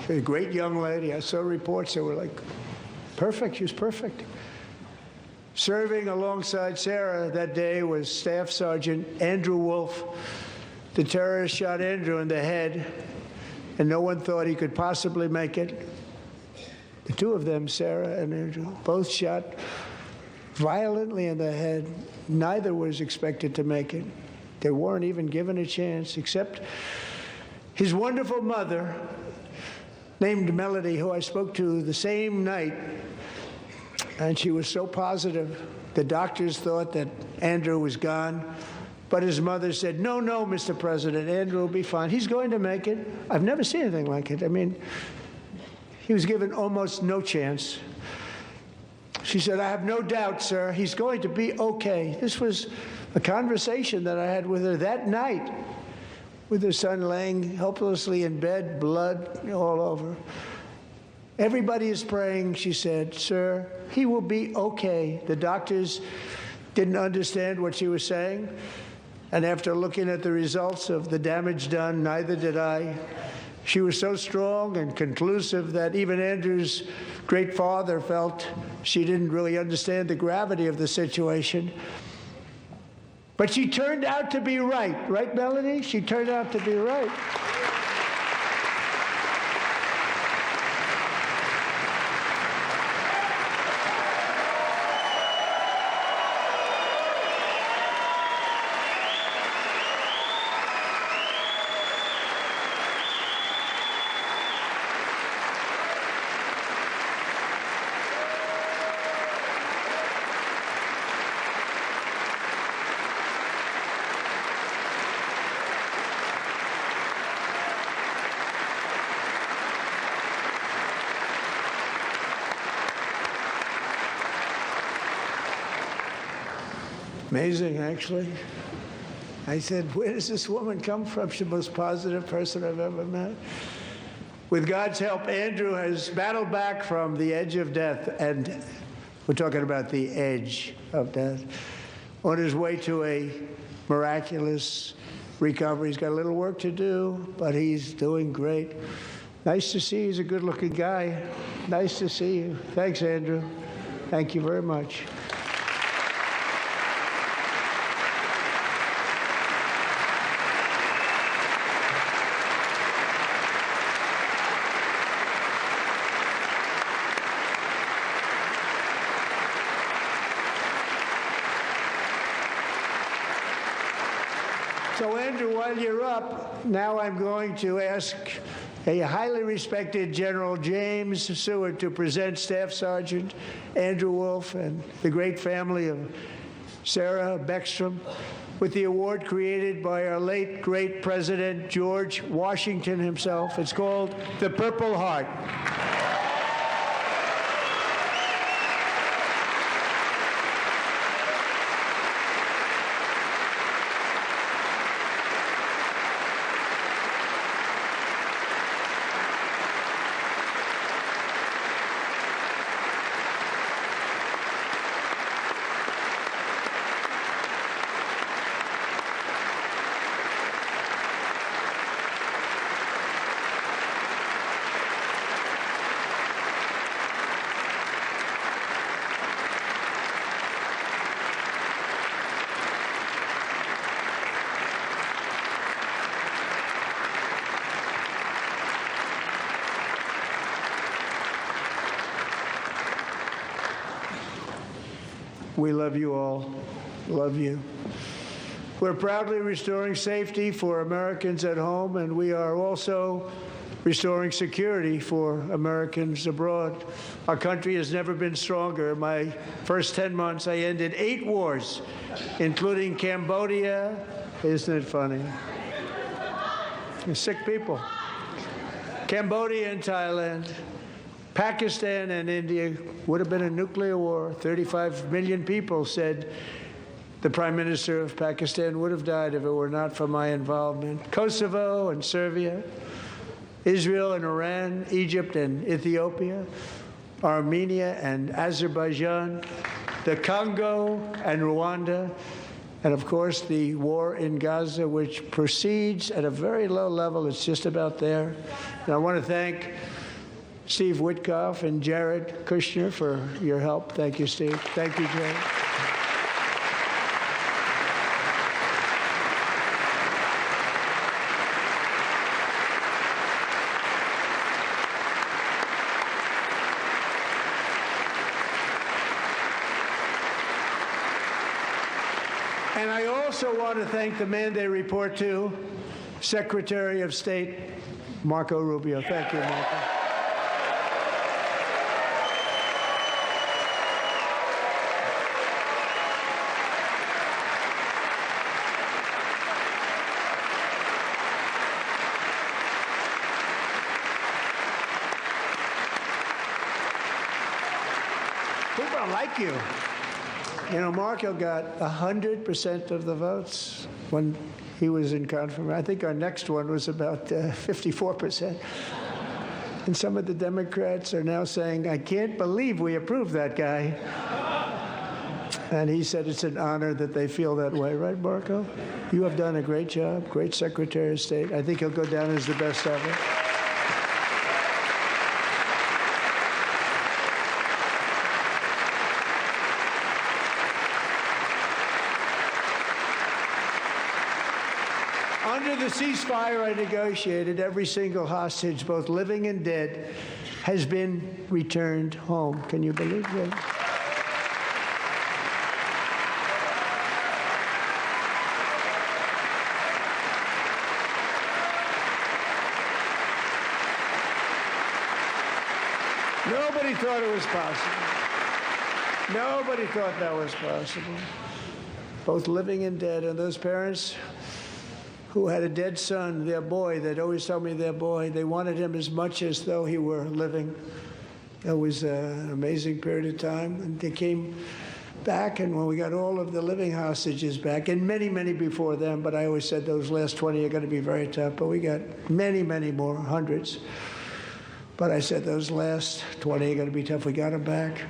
She's a great young lady. I saw reports that were like, perfect. She was perfect. Serving alongside Sarah that day was Staff Sergeant Andrew Wolf. The terrorist shot Andrew in the head, and no one thought he could possibly make it. The two of them, Sarah and Andrew, both shot violently in the head. Neither was expected to make it. They weren't even given a chance, except his wonderful mother, named Melody, who I spoke to the same night, and she was so positive. The doctors thought that Andrew was gone, but his mother said, no, Mr. President, Andrew will be fine. He's going to make it. I've never seen anything like it. I mean, he was given almost no chance. She said, I have no doubt, sir, he's going to be okay. This was a conversation that I had with her that night, with her son laying helplessly in bed, blood all over. Everybody is praying, she said, sir, he will be okay. The doctors didn't understand what she was saying, and after looking at the results of the damage done, neither did I. She was so strong and conclusive that even Andrew's great father felt she didn't really understand the gravity of the situation. But she turned out to be right. Right, Melody? She turned out to be right. Amazing, actually. I said, where does this woman come from? She's the most positive person I've ever met. With God's help, Andrew has battled back from the edge of death, and we're talking about the edge of death, on his way to a miraculous recovery. He's got a little work to do, but he's doing great. Nice to see you. He's a good-looking guy. Nice to see you. Thanks, Andrew. Thank you very much. So, Andrew, while you're up, now I'm going to ask a highly respected General James Seward to present Staff Sergeant Andrew Wolf and the great family of Sarah Beckstrom with the award created by our late, great President George Washington himself. It's called the Purple Heart. We love you all. Love you. We're proudly restoring safety for Americans at home, and we are also restoring security for Americans abroad. Our country has never been stronger. In my first 10 months, I ended 8 wars, including Cambodia. Isn't it funny? Sick people. Cambodia and Thailand. Pakistan and India would have been a nuclear war. 35 million people said the Prime Minister of Pakistan would have died if it were not for my involvement. Kosovo and Serbia, Israel and Iran, Egypt and Ethiopia, Armenia and Azerbaijan, the Congo and Rwanda, and of course the war in Gaza, which proceeds at a very low level. It's just about there. And I want to thank Steve Witkoff and Jared Kushner for your help. Thank you, Steve. Thank you, Jared. And I also want to thank the man they report to, Secretary of State Marco Rubio. Thank you, Marco. People don't like you. You know, Marco got 100% of the votes when he was in confirmation. I think our next one was about 54%. And some of the Democrats are now saying, I can't believe we approved that guy. And he said it's an honor that they feel that way. Right, Marco? You have done a great job, great Secretary of State. I think he'll go down as the best ever. Under the ceasefire I negotiated, every single hostage, both living and dead, has been returned home. Can you believe that? Nobody thought it was possible. Nobody thought that was possible. Both living and dead. And those parents who had a dead son, their boy, they'd always tell me their boy, they wanted him as much as though he were living. It was an amazing period of time. And they came back, and when we got all of the living hostages back, and many, many before them, but I always said those last 20 are going to be very tough, but we got many, many more, hundreds. But I said those last 20 are going to be tough. We got them back.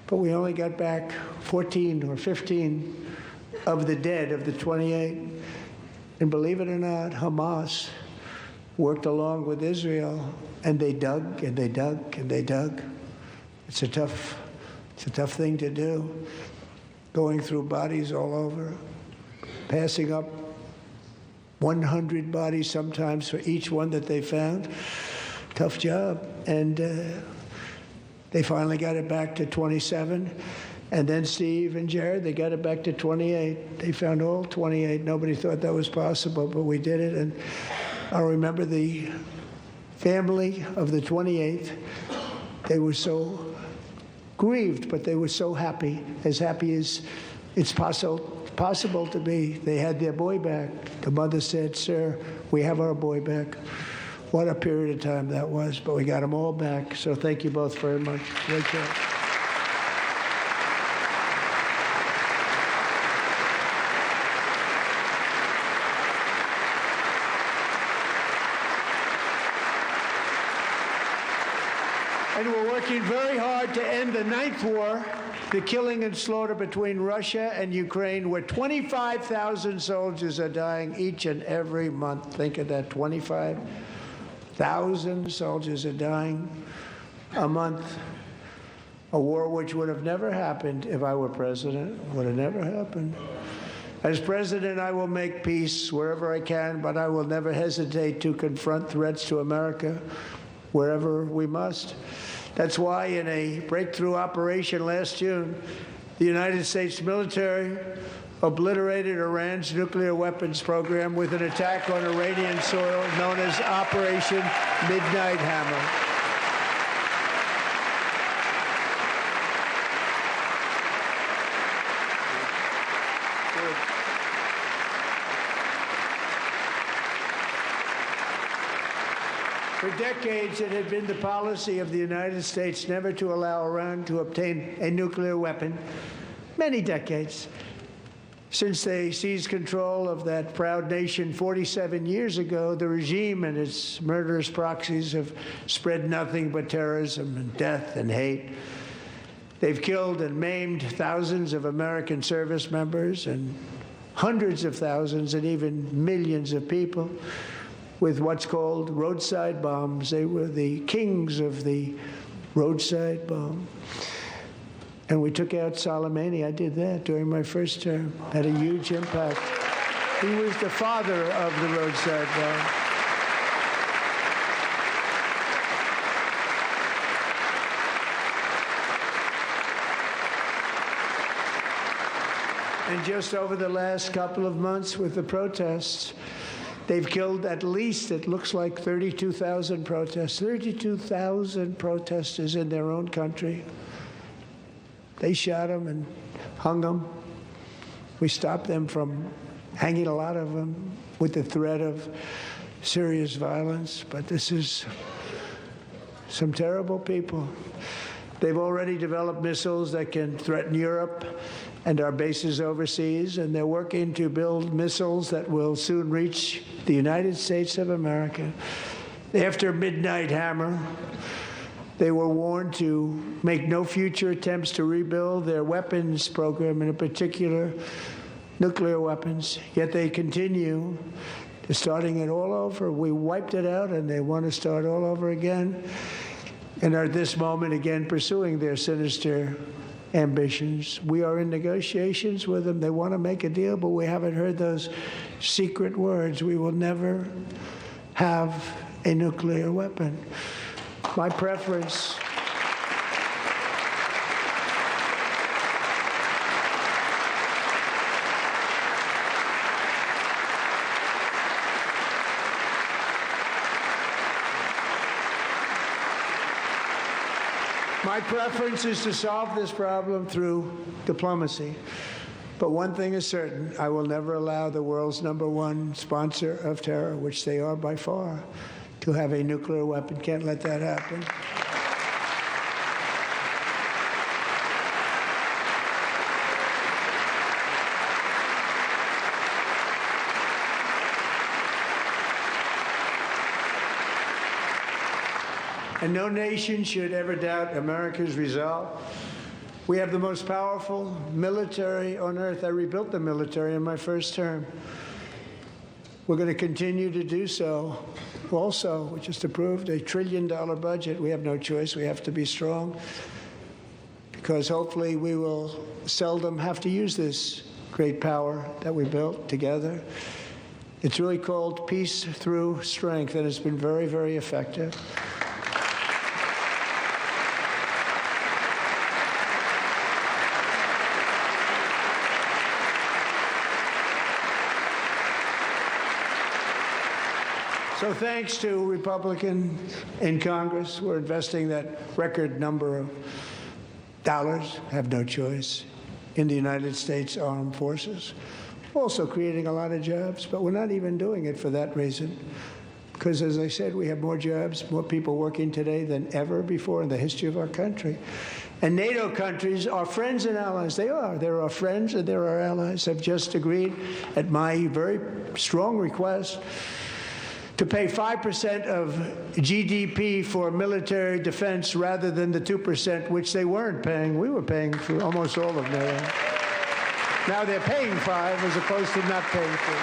But we only got back 14 or 15 of the dead, of the 28. And believe it or not, Hamas worked along with Israel, and they dug, and they dug, and they dug. It's a tough thing to do, going through bodies all over, passing up 100 bodies sometimes for each one that they found. Tough job. And they finally got it back to 27. And then Steve and Jared, they got it back to 28. They found all 28. Nobody thought that was possible, but we did it. And I remember the family of the 28th. They were so grieved, but they were so happy as it's possible to be. They had their boy back. The mother said, "Sir, we have our boy back." What a period of time that was, but we got them all back. So thank you both very much. Great job. And we're working very hard to end the 9th war, the killing and slaughter between Russia and Ukraine, where 25,000 soldiers are dying each and every month. Think of that, 25,000 soldiers are dying a month. A war which would have never happened if I were president. Would have never happened. As president, I will make peace wherever I can, but I will never hesitate to confront threats to America wherever we must. That's why in a breakthrough operation last June, The United States military obliterated Iran's nuclear weapons program with an attack on Iranian soil known as Operation Midnight Hammer. For decades, it had been the policy of the United States never to allow Iran to obtain a nuclear weapon. Many decades. Since they seized control of that proud nation 47 years ago, the regime and its murderous proxies have spread nothing but terrorism and death and hate. They've killed and maimed thousands of American service members and hundreds of thousands and even millions of people with what's called roadside bombs. They were the kings of the roadside bomb. And we took out Soleimani. I did that during my first term. Had a huge impact. He was the father of the roadside bomb. And just over the last couple of months with the protests, they've killed at least, it looks like, 32,000 protests. 32,000 protesters in their own country. They shot them and hung them. We stopped them from hanging a lot of them with the threat of serious violence. But this is some terrible people. They've already developed missiles that can threaten Europe and our bases overseas, and they're working to build missiles that will soon reach the United States of America. After Midnight Hammer, they were warned to make no future attempts to rebuild their weapons program, and in particular, nuclear weapons. Yet they continue. They're starting it all over. We wiped it out, and they want to start all over again, and are at this moment again pursuing their sinister ambitions. We are in negotiations with them. They want to make a deal, but we haven't heard those secret words. We will never have a nuclear weapon. My preference is to solve this problem through diplomacy. But one thing is certain, I will never allow the world's #1 sponsor of terror, which they are by far, to have a nuclear weapon. Can't let that happen. And no nation should ever doubt America's resolve. We have the most powerful military on earth. I rebuilt the military in my first term. We're going to continue to do so. Also, we just approved a $1 trillion budget. We have no choice. We have to be strong, because hopefully we will seldom have to use this great power that we built together. It's really called peace through strength, and it's been very, very effective. So thanks to Republicans in Congress, we're investing that record number of dollars, have no choice, in the United States Armed Forces. Also creating a lot of jobs, but we're not even doing it for that reason. Because, as I said, we have more jobs, more people working today than ever before in the history of our country. And NATO countries are friends and allies. They are. They're our friends and they're our allies. Have just agreed, at my very strong request, to pay 5% of GDP for military defense rather than the 2%, which they weren't paying. We were paying for almost all of NATO. Now they're paying 5 as opposed to not paying 4.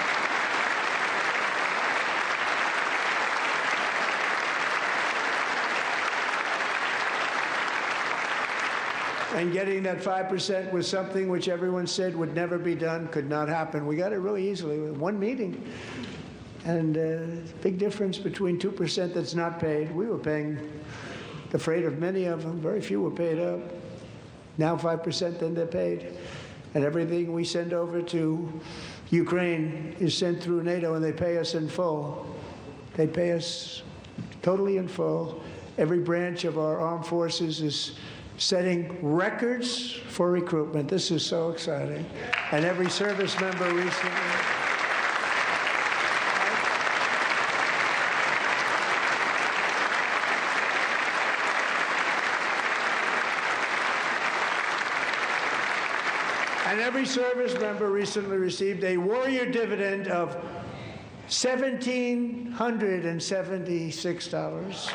And getting that 5% was something which everyone said would never be done, could not happen. We got it really easily with one meeting. And big difference between 2% that's not paid. We were paying the freight of many of them. Very few were paid up. now 5% than they're paid. And everything we send over to Ukraine is sent through NATO, and they pay us in full. They pay us totally in full. Every branch of our armed forces is setting records for recruitment. This is so exciting. And every service member recently. And every service member recently received a warrior dividend of $1,776.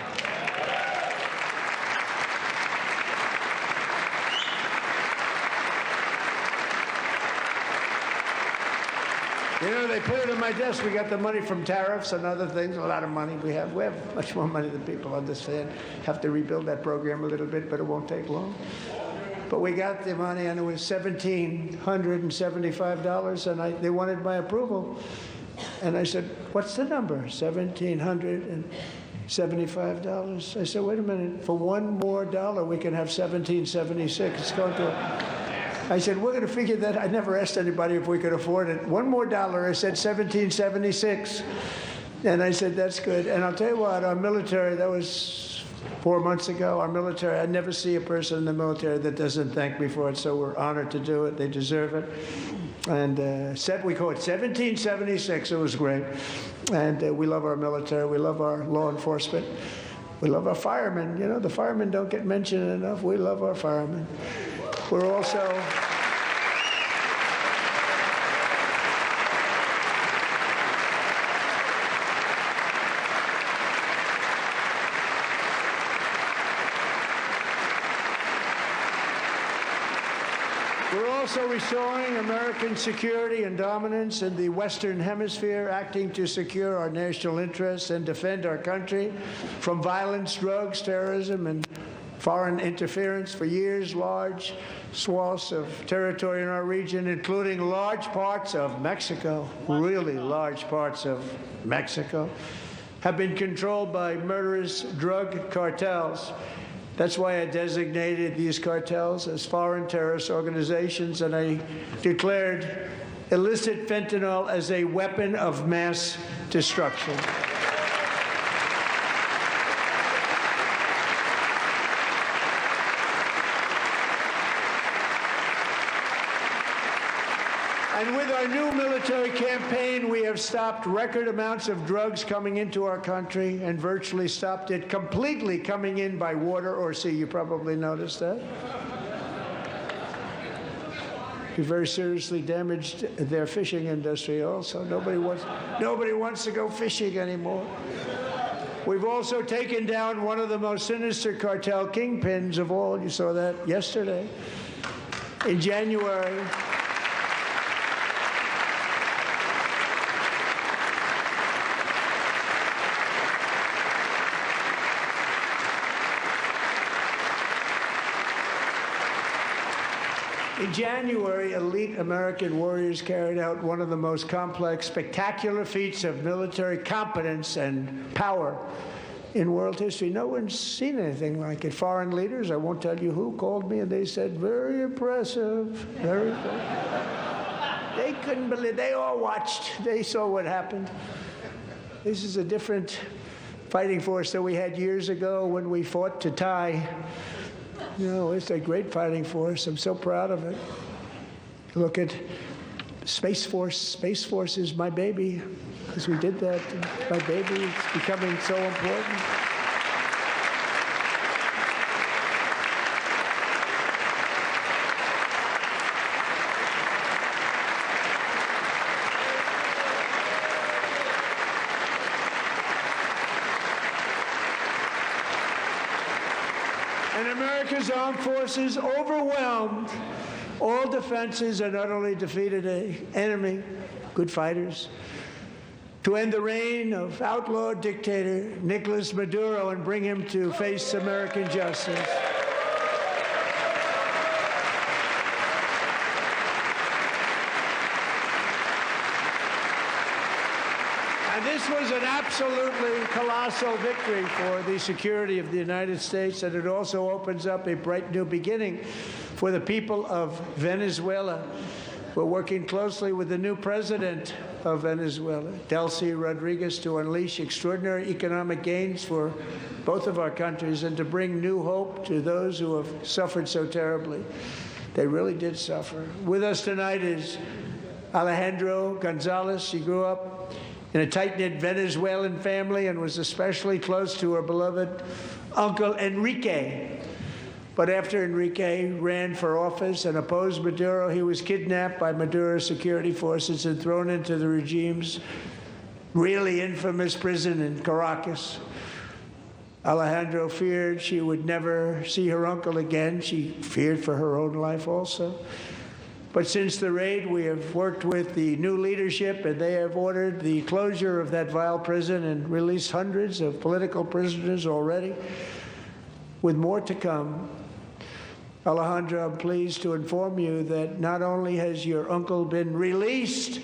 You know, they put it on my desk. We got the money from tariffs and other things, a lot of money we have. We have much more money than people understand. Have to rebuild that program a little bit, but it won't take long. But we got the money, and it was $1,775, and they wanted my approval. And I said, what's the number? $1,775. I said, wait a minute. For $1 more, we can have $1,776. It's going to... I said, we're going to figure that. I never asked anybody if we could afford it. $1 more. I said, $1,776. And I said, that's good. And I'll tell you what, our military, that was 4 months ago, our military, I never see a person in the military that doesn't thank me for it, so we're honored to do it. They deserve it. And we call it 1776. It was great. And we love our military. We love our law enforcement. We love our firemen. You know, the firemen don't get mentioned enough. We love our firemen. We're also... also restoring American security and dominance in the Western Hemisphere, acting to secure our national interests and defend our country from violence, drugs, terrorism, and foreign interference. For years, large swaths of territory in our region, including large parts of Mexico, really large parts of Mexico, have been controlled by murderous drug cartels. That's why I designated these cartels as foreign terrorist organizations, and I declared illicit fentanyl as a weapon of mass destruction. And with our new military campaign, we have stopped record amounts of drugs coming into our country and virtually stopped it completely coming in by water or sea. You probably noticed that. We very seriously damaged their fishing industry also. Nobody wants to go fishing anymore. We've also taken down one of the most sinister cartel kingpins of all. You saw that yesterday. In January, elite American warriors carried out one of the most complex, spectacular feats of military competence and power in world history. No one's seen anything like it. Foreign leaders, I won't tell you who, called me and they said, very impressive, very impressive. They couldn't believe, they all watched, they saw what happened. This is a different fighting force that we had years ago when we fought to tie. You know, it's a great fighting force. I'm so proud of it. Look at Space Force. Space Force is my baby, because we did that. My baby is becoming so important. And America's armed forces overwhelmed all defenses and utterly defeated an enemy, good fighters, to end the reign of outlaw dictator Nicolas Maduro and bring him to face American justice. And this was an absolutely colossal victory for the security of the United States, and it also opens up a bright new beginning for the people of Venezuela. We're working closely with the new president of Venezuela, Delcy Rodriguez, to unleash extraordinary economic gains for both of our countries and to bring new hope to those who have suffered so terribly. They really did suffer. With us tonight is Alejandro Gonzalez. She grew up in a tight-knit Venezuelan family and was especially close to her beloved uncle Enrique. But after Enrique ran for office and opposed Maduro, he was kidnapped by Maduro's security forces and thrown into the regime's really infamous prison in Caracas. Alejandro feared she would never see her uncle again. She feared for her own life also. But since the raid, we have worked with the new leadership, and they have ordered the closure of that vile prison and released hundreds of political prisoners already, with more to come. Alejandro, I'm pleased to inform you that not only has your uncle been released,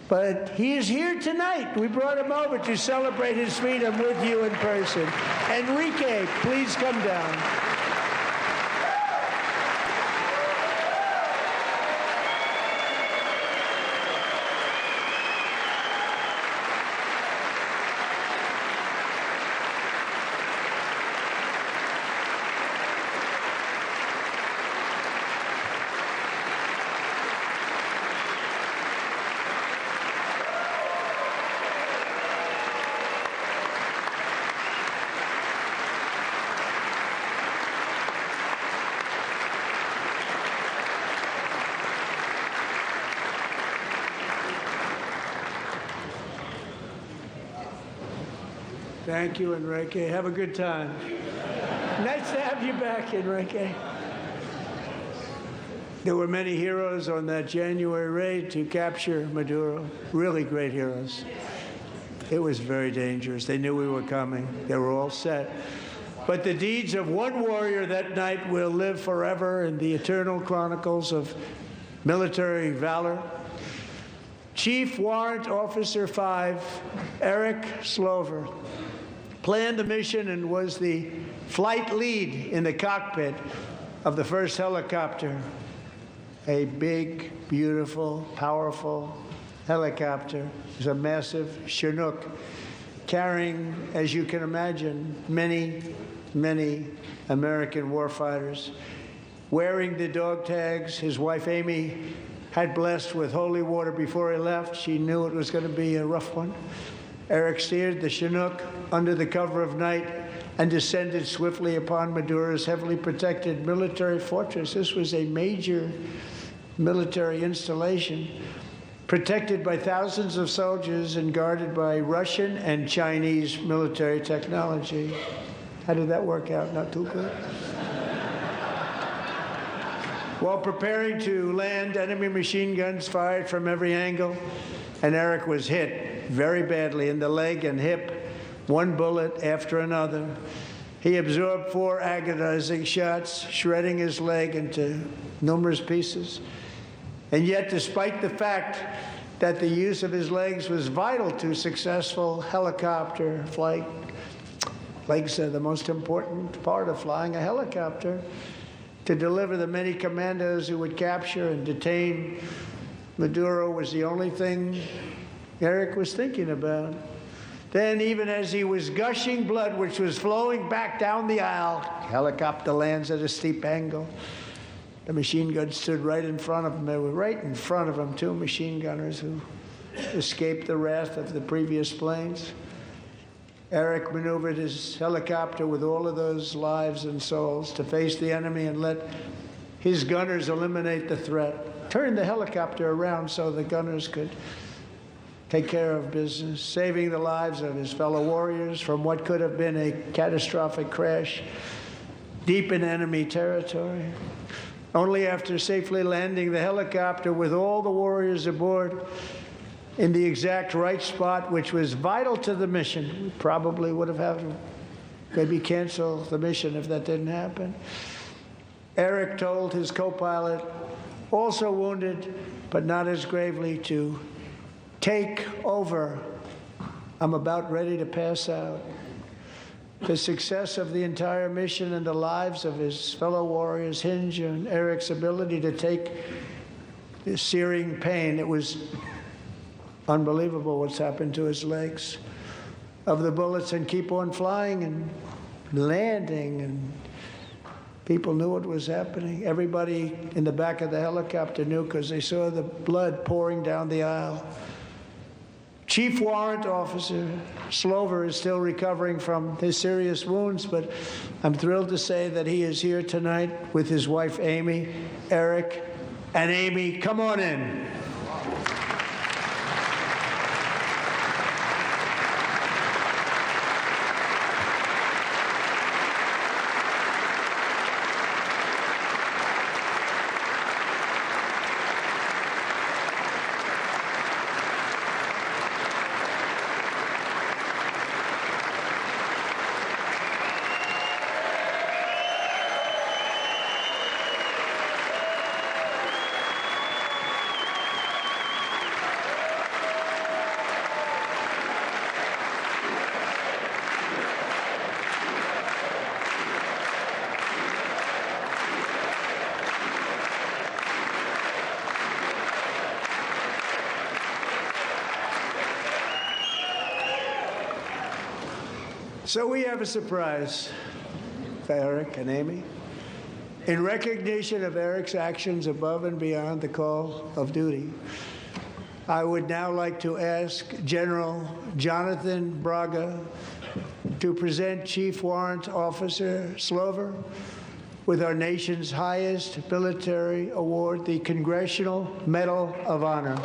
but he is here tonight. We brought him over to celebrate his freedom with you in person. Enrique, please come down. Thank you, Enrique. Have a good time. Nice to have you back, Enrique. There were many heroes on that January raid to capture Maduro, really great heroes. It was very dangerous. They knew we were coming. They were all set. But the deeds of one warrior that night will live forever in the eternal chronicles of military valor. Chief Warrant Officer 5, Eric Slover, planned the mission and was the flight lead in the cockpit of the first helicopter, a big, beautiful, powerful helicopter. It was a massive Chinook carrying, as you can imagine, many, many American warfighters. Wearing the dog tags, his wife Amy had blessed with holy water before he left. She knew it was going to be a rough one. Eric steered the Chinook under the cover of night and descended swiftly upon Maduro's heavily protected military fortress. This was a major military installation, protected by thousands of soldiers and guarded by Russian and Chinese military technology. How did that work out? Not too good. While preparing to land, enemy machine guns fired from every angle, and Eric was hit very badly in the leg and hip, one bullet after another. He absorbed 4 agonizing shots, shredding his leg into numerous pieces. And yet, despite the fact that the use of his legs was vital to successful helicopter flight, legs are the most important part of flying a helicopter, to deliver the many commandos who would capture and detain Maduro was the only thing Eric was thinking about. Then, even as he was gushing blood, which was flowing back down the aisle, helicopter lands at a steep angle. The machine gun stood right in front of him. They were right in front of him, 2 machine gunners who escaped the wrath of the previous planes. Eric maneuvered his helicopter with all of those lives and souls to face the enemy and let his gunners eliminate the threat. Turned the helicopter around so the gunners could take care of business, saving the lives of his fellow warriors from what could have been a catastrophic crash deep in enemy territory. Only after safely landing the helicopter with all the warriors aboard in the exact right spot, which was vital to the mission. We probably would have had to maybe cancel the mission if that didn't happen. Eric told his co-pilot, also wounded, but not as gravely, to take over. I'm about ready to pass out. The success of the entire mission and the lives of his fellow warriors hinge on Eric's ability to take this searing pain. It was unbelievable what's happened to his legs, of the bullets, and keep on flying and landing, and people knew what was happening. Everybody in the back of the helicopter knew because they saw the blood pouring down the aisle. Chief Warrant Officer Slover is still recovering from his serious wounds, but I'm thrilled to say that he is here tonight with his wife, Amy. Eric and Amy, come on in. So we have a surprise for Eric and Amy. In recognition of Eric's actions above and beyond the call of duty, I would now like to ask General Jonathan Braga to present Chief Warrant Officer Slover with our nation's highest military award, the Congressional Medal of Honor.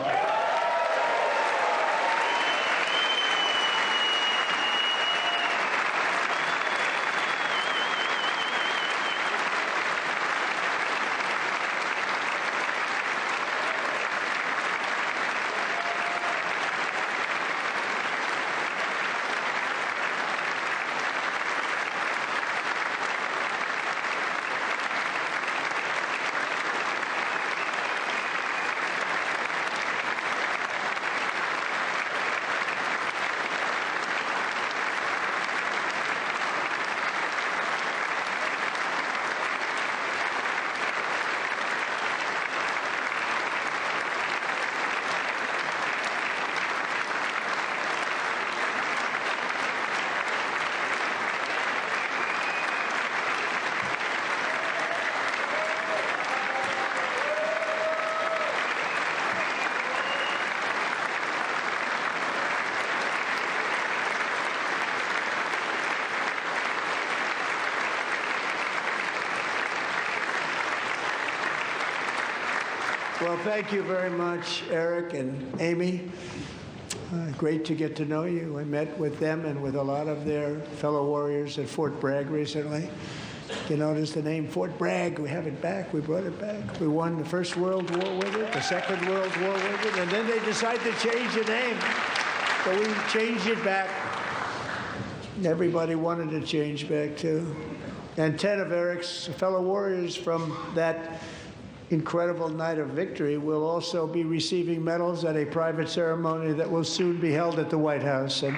Well, thank you very much, Eric and Amy. Great to get to know you. I met with them and with a lot of their fellow warriors at Fort Bragg recently. You notice the name Fort Bragg, we have it back, we brought it back. We won the First World War with it, the Second World War with it, and then they decided to change the name. So we changed it back. Everybody wanted to change back too. And 10 of Eric's fellow warriors from that incredible night of victory will also be receiving medals at a private ceremony that will soon be held at the White House. And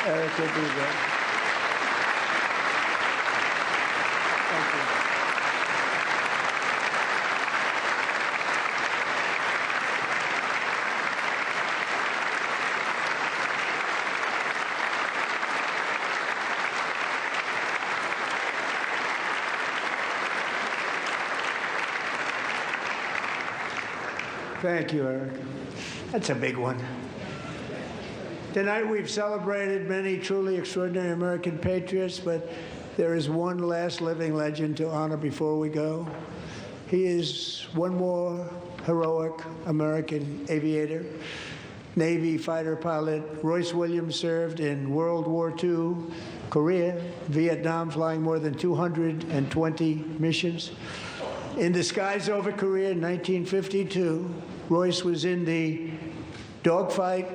Eric will be there. Thank you. Thank you, Eric. That's a big one. Tonight we've celebrated many truly extraordinary American patriots, but there is one last living legend to honor before we go. He is one more heroic American aviator, Navy fighter pilot. Royce Williams served in World War II, Korea, Vietnam, flying more than 220 missions. In the skies over Korea in 1952, Royce was in the dogfight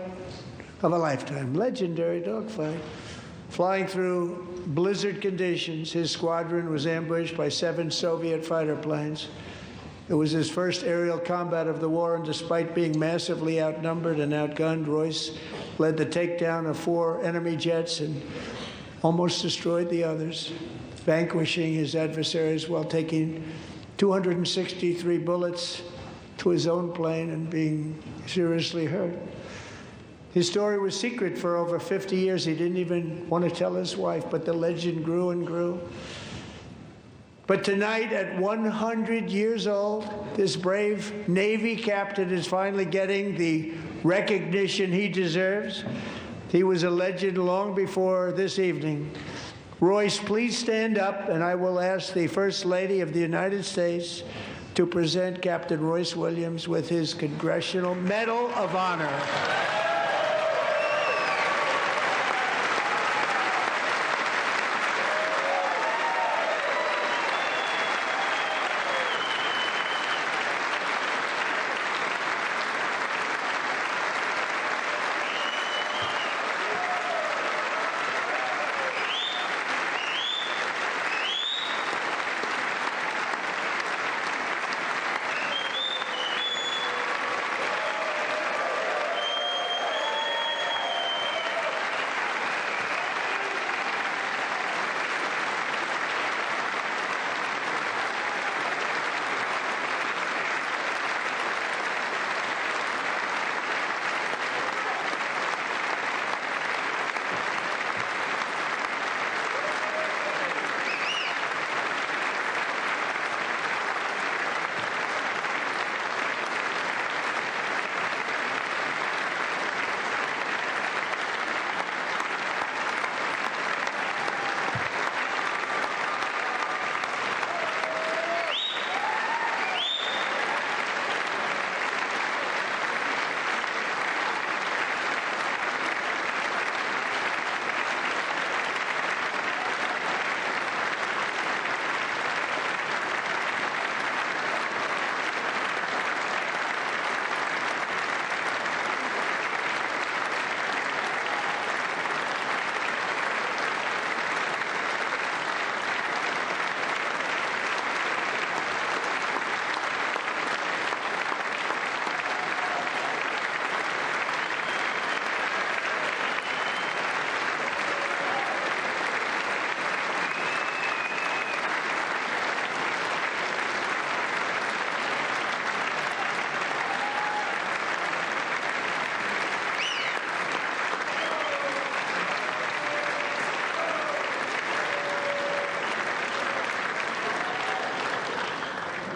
of a lifetime, legendary dogfight. Flying through blizzard conditions, his squadron was ambushed by 7 Soviet fighter planes. It was his first aerial combat of the war, and despite being massively outnumbered and outgunned, Royce led the takedown of 4 enemy jets and almost destroyed the others, vanquishing his adversaries while taking 263 bullets to his own plane and being seriously hurt. His story was secret for over 50 years. He didn't even want to tell his wife, but the legend grew and grew. But tonight, at 100 years old, this brave Navy captain is finally getting the recognition he deserves. He was a legend long before this evening. Royce, please stand up, and I will ask the First Lady of the United States to present Captain Royce Williams with his Congressional Medal of Honor.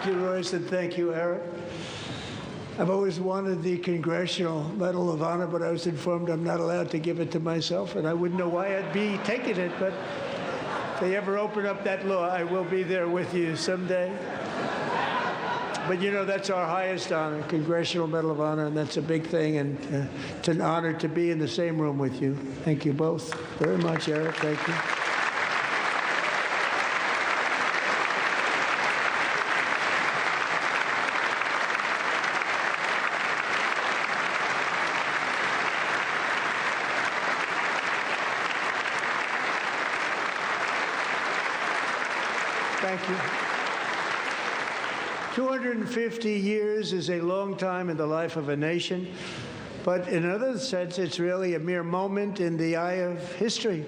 Thank you, Royce, and thank you, Eric. I've always wanted the Congressional Medal of Honor, but I was informed I'm not allowed to give it to myself, and I wouldn't know why I'd be taking it, but if they ever open up that law, I will be there with you someday. But you know, that's our highest honor, Congressional Medal of Honor, and that's a big thing, and it's an honor to be in the same room with you. Thank you both very much, Eric. Thank you. Thank you. 250 years is a long time in the life of a nation, but in another sense, it's really a mere moment in the eye of history.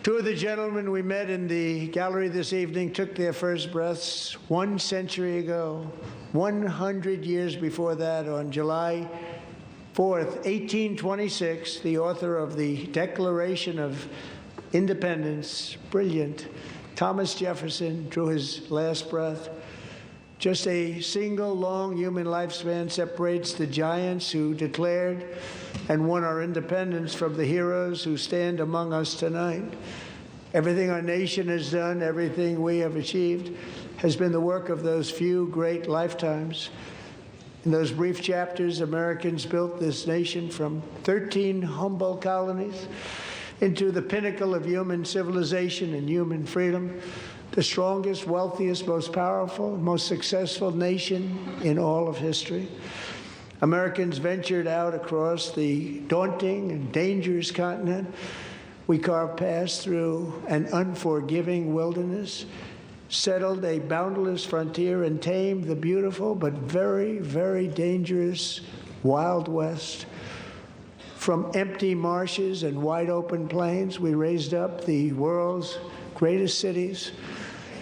Two of the gentlemen we met in the gallery this evening took their first breaths 1 century ago, 100 years before that, on July 4th, 1826, the author of the Declaration of Independence, brilliant, Thomas Jefferson, drew his last breath. Just a single long human lifespan separates the giants who declared and won our independence from the heroes who stand among us tonight. Everything our nation has done, everything we have achieved, has been the work of those few great lifetimes. In those brief chapters, Americans built this nation from 13 humble colonies into the pinnacle of human civilization and human freedom, the strongest, wealthiest, most powerful, most successful nation in all of history. Americans ventured out across the daunting and dangerous continent. We carved paths through an unforgiving wilderness, settled a boundless frontier, and tamed the beautiful but very, very dangerous Wild West. From empty marshes and wide open plains, we raised up the world's greatest cities.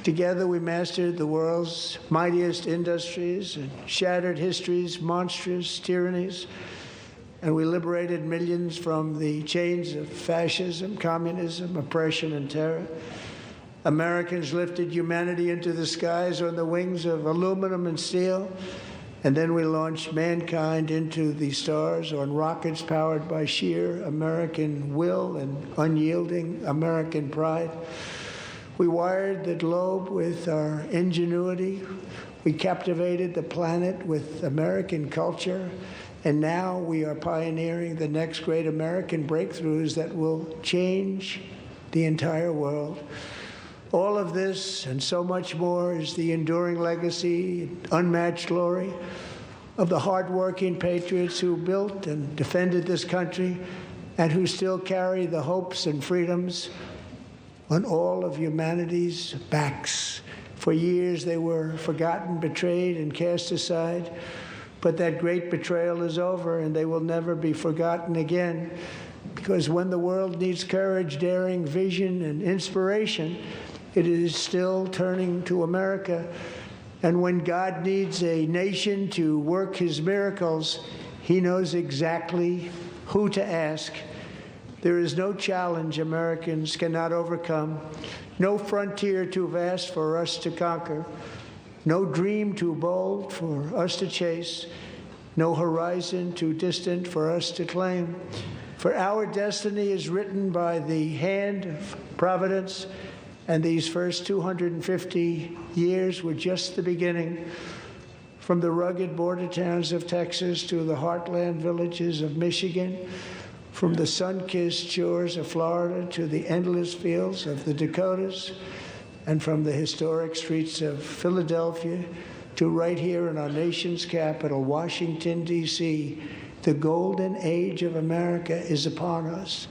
Together, we mastered the world's mightiest industries and shattered history's monstrous tyrannies. And we liberated millions from the chains of fascism, communism, oppression, and terror. Americans lifted humanity into the skies on the wings of aluminum and steel. And then we launched mankind into the stars on rockets powered by sheer American will and unyielding American pride. We wired the globe with our ingenuity. We captivated the planet with American culture. And now we are pioneering the next great American breakthroughs that will change the entire world. All of this and so much more is the enduring legacy, unmatched glory of the hardworking patriots who built and defended this country and who still carry the hopes and freedoms on all of humanity's backs. For years they were forgotten, betrayed, and cast aside. But that great betrayal is over, and they will never be forgotten again. Because when the world needs courage, daring, vision, and inspiration, it is still turning to America. And when God needs a nation to work his miracles, he knows exactly who to ask. There is no challenge Americans cannot overcome, no frontier too vast for us to conquer, no dream too bold for us to chase, no horizon too distant for us to claim. For our destiny is written by the hand of providence, and these first 250 years were just the beginning. From the rugged border towns of Texas to the heartland villages of Michigan, from the sun-kissed shores of Florida to the endless fields of the Dakotas, and from the historic streets of Philadelphia to right here in our nation's capital, Washington, D.C., the golden age of America is upon us.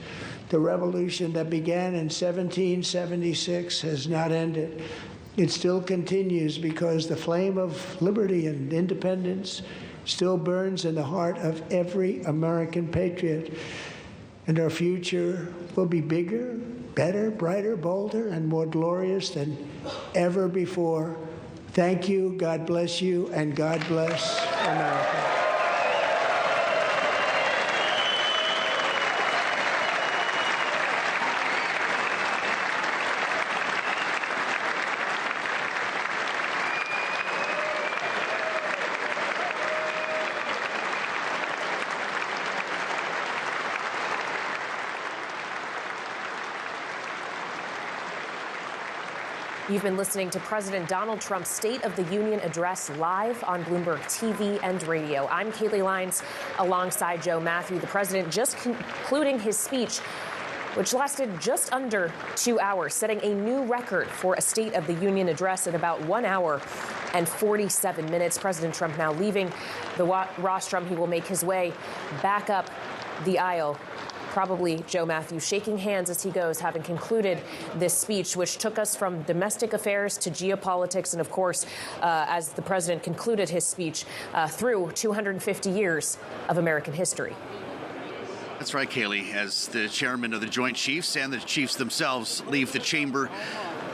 The revolution that began in 1776 has not ended. It still continues because the flame of liberty and independence still burns in the heart of every American patriot. And our future will be bigger, better, brighter, bolder, and more glorious than ever before. Thank you, God bless you, and God bless America. You've been listening to President Donald Trump's State of the Union address live on Bloomberg TV and radio. I'm Kailey Leinz alongside Joe Mathieu. The president just concluding his speech, which lasted just under 2 hours, setting a new record for a State of the Union address at about 1 hour and 47 minutes. President Trump now leaving the rostrum. He will make his way back up the aisle. Probably Joe Mathieu shaking hands as he goes, having concluded this speech, which took us from domestic affairs to geopolitics. And of course, as the president concluded his speech, through 250 years of American history. That's right, Kailey. As the chairman of the Joint Chiefs and the chiefs themselves leave the chamber,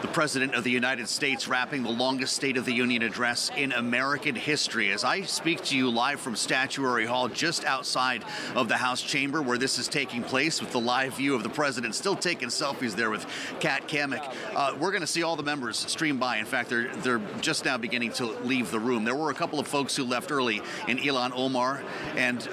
the President of the United States wrapping the longest State of the Union address in American history. As I speak to you live from Statuary Hall, just outside of the House chamber where this is taking place, with the live view of the President still taking selfies there with Kat Kamek. We're going to see all the members stream by. In fact, they're just now beginning to leave the room. There were a couple of folks who left early in Ilhan Omar and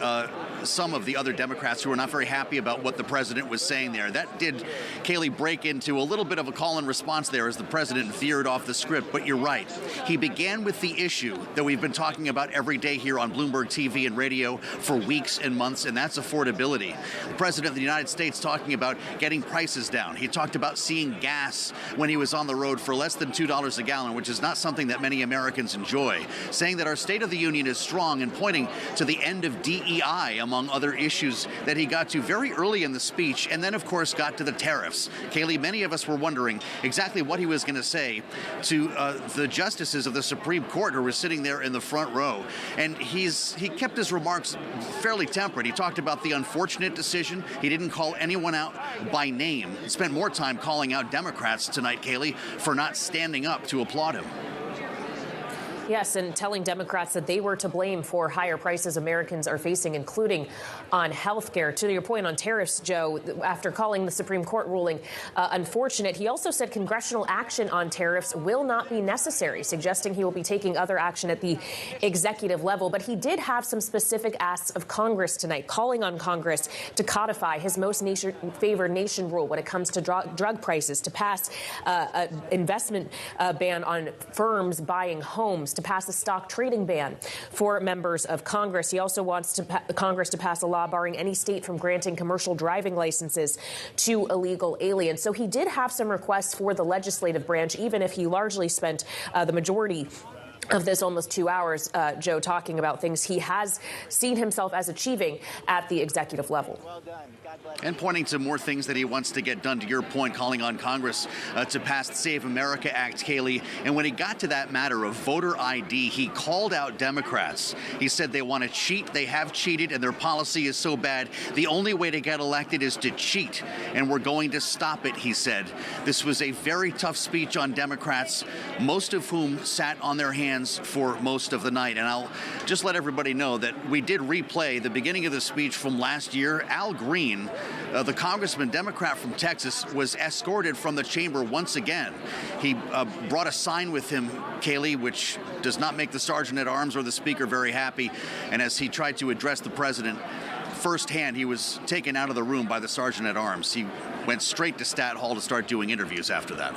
some of the other Democrats who were not very happy about what the president was saying there. That did, Kailey, break into a little bit of a call and response there as the president veered off the script. But you're right. He began with the issue that we've been talking about every day here on Bloomberg TV and radio for weeks and months, and that's affordability. The president of the United States talking about getting prices down. He talked about seeing gas when he was on the road for less than $2 a gallon, which is not something that many Americans enjoy. Saying that our State of the Union is strong and pointing to the end of DEI, among among other issues that he got to very early in the speech, and then, of course, got to the tariffs. Kailey, many of us were wondering exactly what he was going to say to the justices of the Supreme Court who were sitting there in the front row. And he kept his remarks fairly temperate. He talked about the unfortunate decision. He didn't call anyone out by name. He spent more time calling out Democrats tonight, Kailey, for not standing up to applaud him. Yes, and telling Democrats that they were to blame for higher prices Americans are facing, including on health care. To your point on tariffs, Joe, after calling the Supreme Court ruling unfortunate, he also said congressional action on tariffs will not be necessary, suggesting he will be taking other action at the executive level. But he did have some specific asks of Congress tonight, calling on Congress to codify his most favored nation rule when it comes to drug prices, to pass an investment ban on firms buying homes, to pass a stock trading ban for members of Congress. He also wants Congress to pass a law barring any state from granting commercial driving licenses to illegal aliens. So he did have some requests for the legislative branch, even if he largely spent the majority of this almost 2 hours, Joe, talking about things he has seen himself as achieving at the executive level. Well done. And pointing to more things that he wants to get done, to your point, calling on Congress to pass the Save America Act, Kailey. And when he got to that matter of voter ID, he called out Democrats. He said they want to cheat. They have cheated, and their policy is so bad. The only way to get elected is to cheat, and we're going to stop it, he said. This was a very tough speech on Democrats, most of whom sat on their hands for most of the night. And I'll just let everybody know that we did replay the beginning of the speech from last year. Al Green, the congressman, Democrat from Texas, was escorted from the chamber once again. He brought a sign with him, Kailey, which does not make the sergeant at arms or the speaker very happy. And as he tried to address the president firsthand, he was taken out of the room by the sergeant at arms. He went straight to Stat Hall to start doing interviews after that.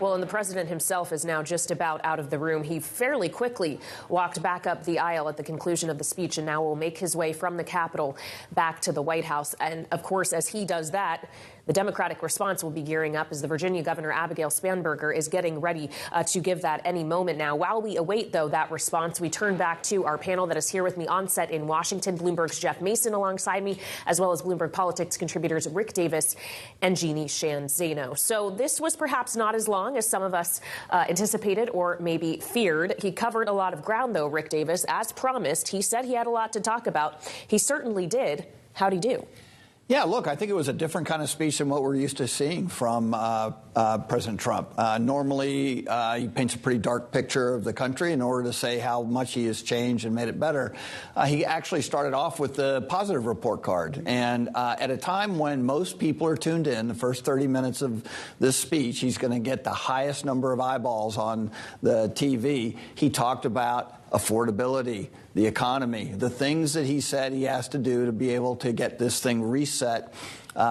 Well, and the president himself is now just about out of the room. He fairly quickly walked back up the aisle at the conclusion of the speech and now will make his way from the Capitol back to the White House. And, of course, as he does that, the Democratic response will be gearing up as the Virginia Governor Abigail Spanberger is getting ready to give that any moment now. While we await, though, that response, we turn back to our panel that is here with me on set in Washington. Bloomberg's Jeff Mason alongside me, as well as Bloomberg Politics contributors Rick Davis and Jeannie Shanzano. So this was perhaps not as long as some of us anticipated or maybe feared. He covered a lot of ground, though, Rick Davis. As promised, he said he had a lot to talk about. He certainly did. How'd he do? Yeah, look, I think it was a different kind of speech than what we're used to seeing from President Trump. Normally, he paints a pretty dark picture of the country in order to say how much he has changed and made it better. He actually started off with the positive report card. And at a time when most people are tuned in, the first 30 minutes of this speech, he's going to get the highest number of eyeballs on the TV. He talked about affordability, the economy, the things that he said he has to do to be able to get this thing reset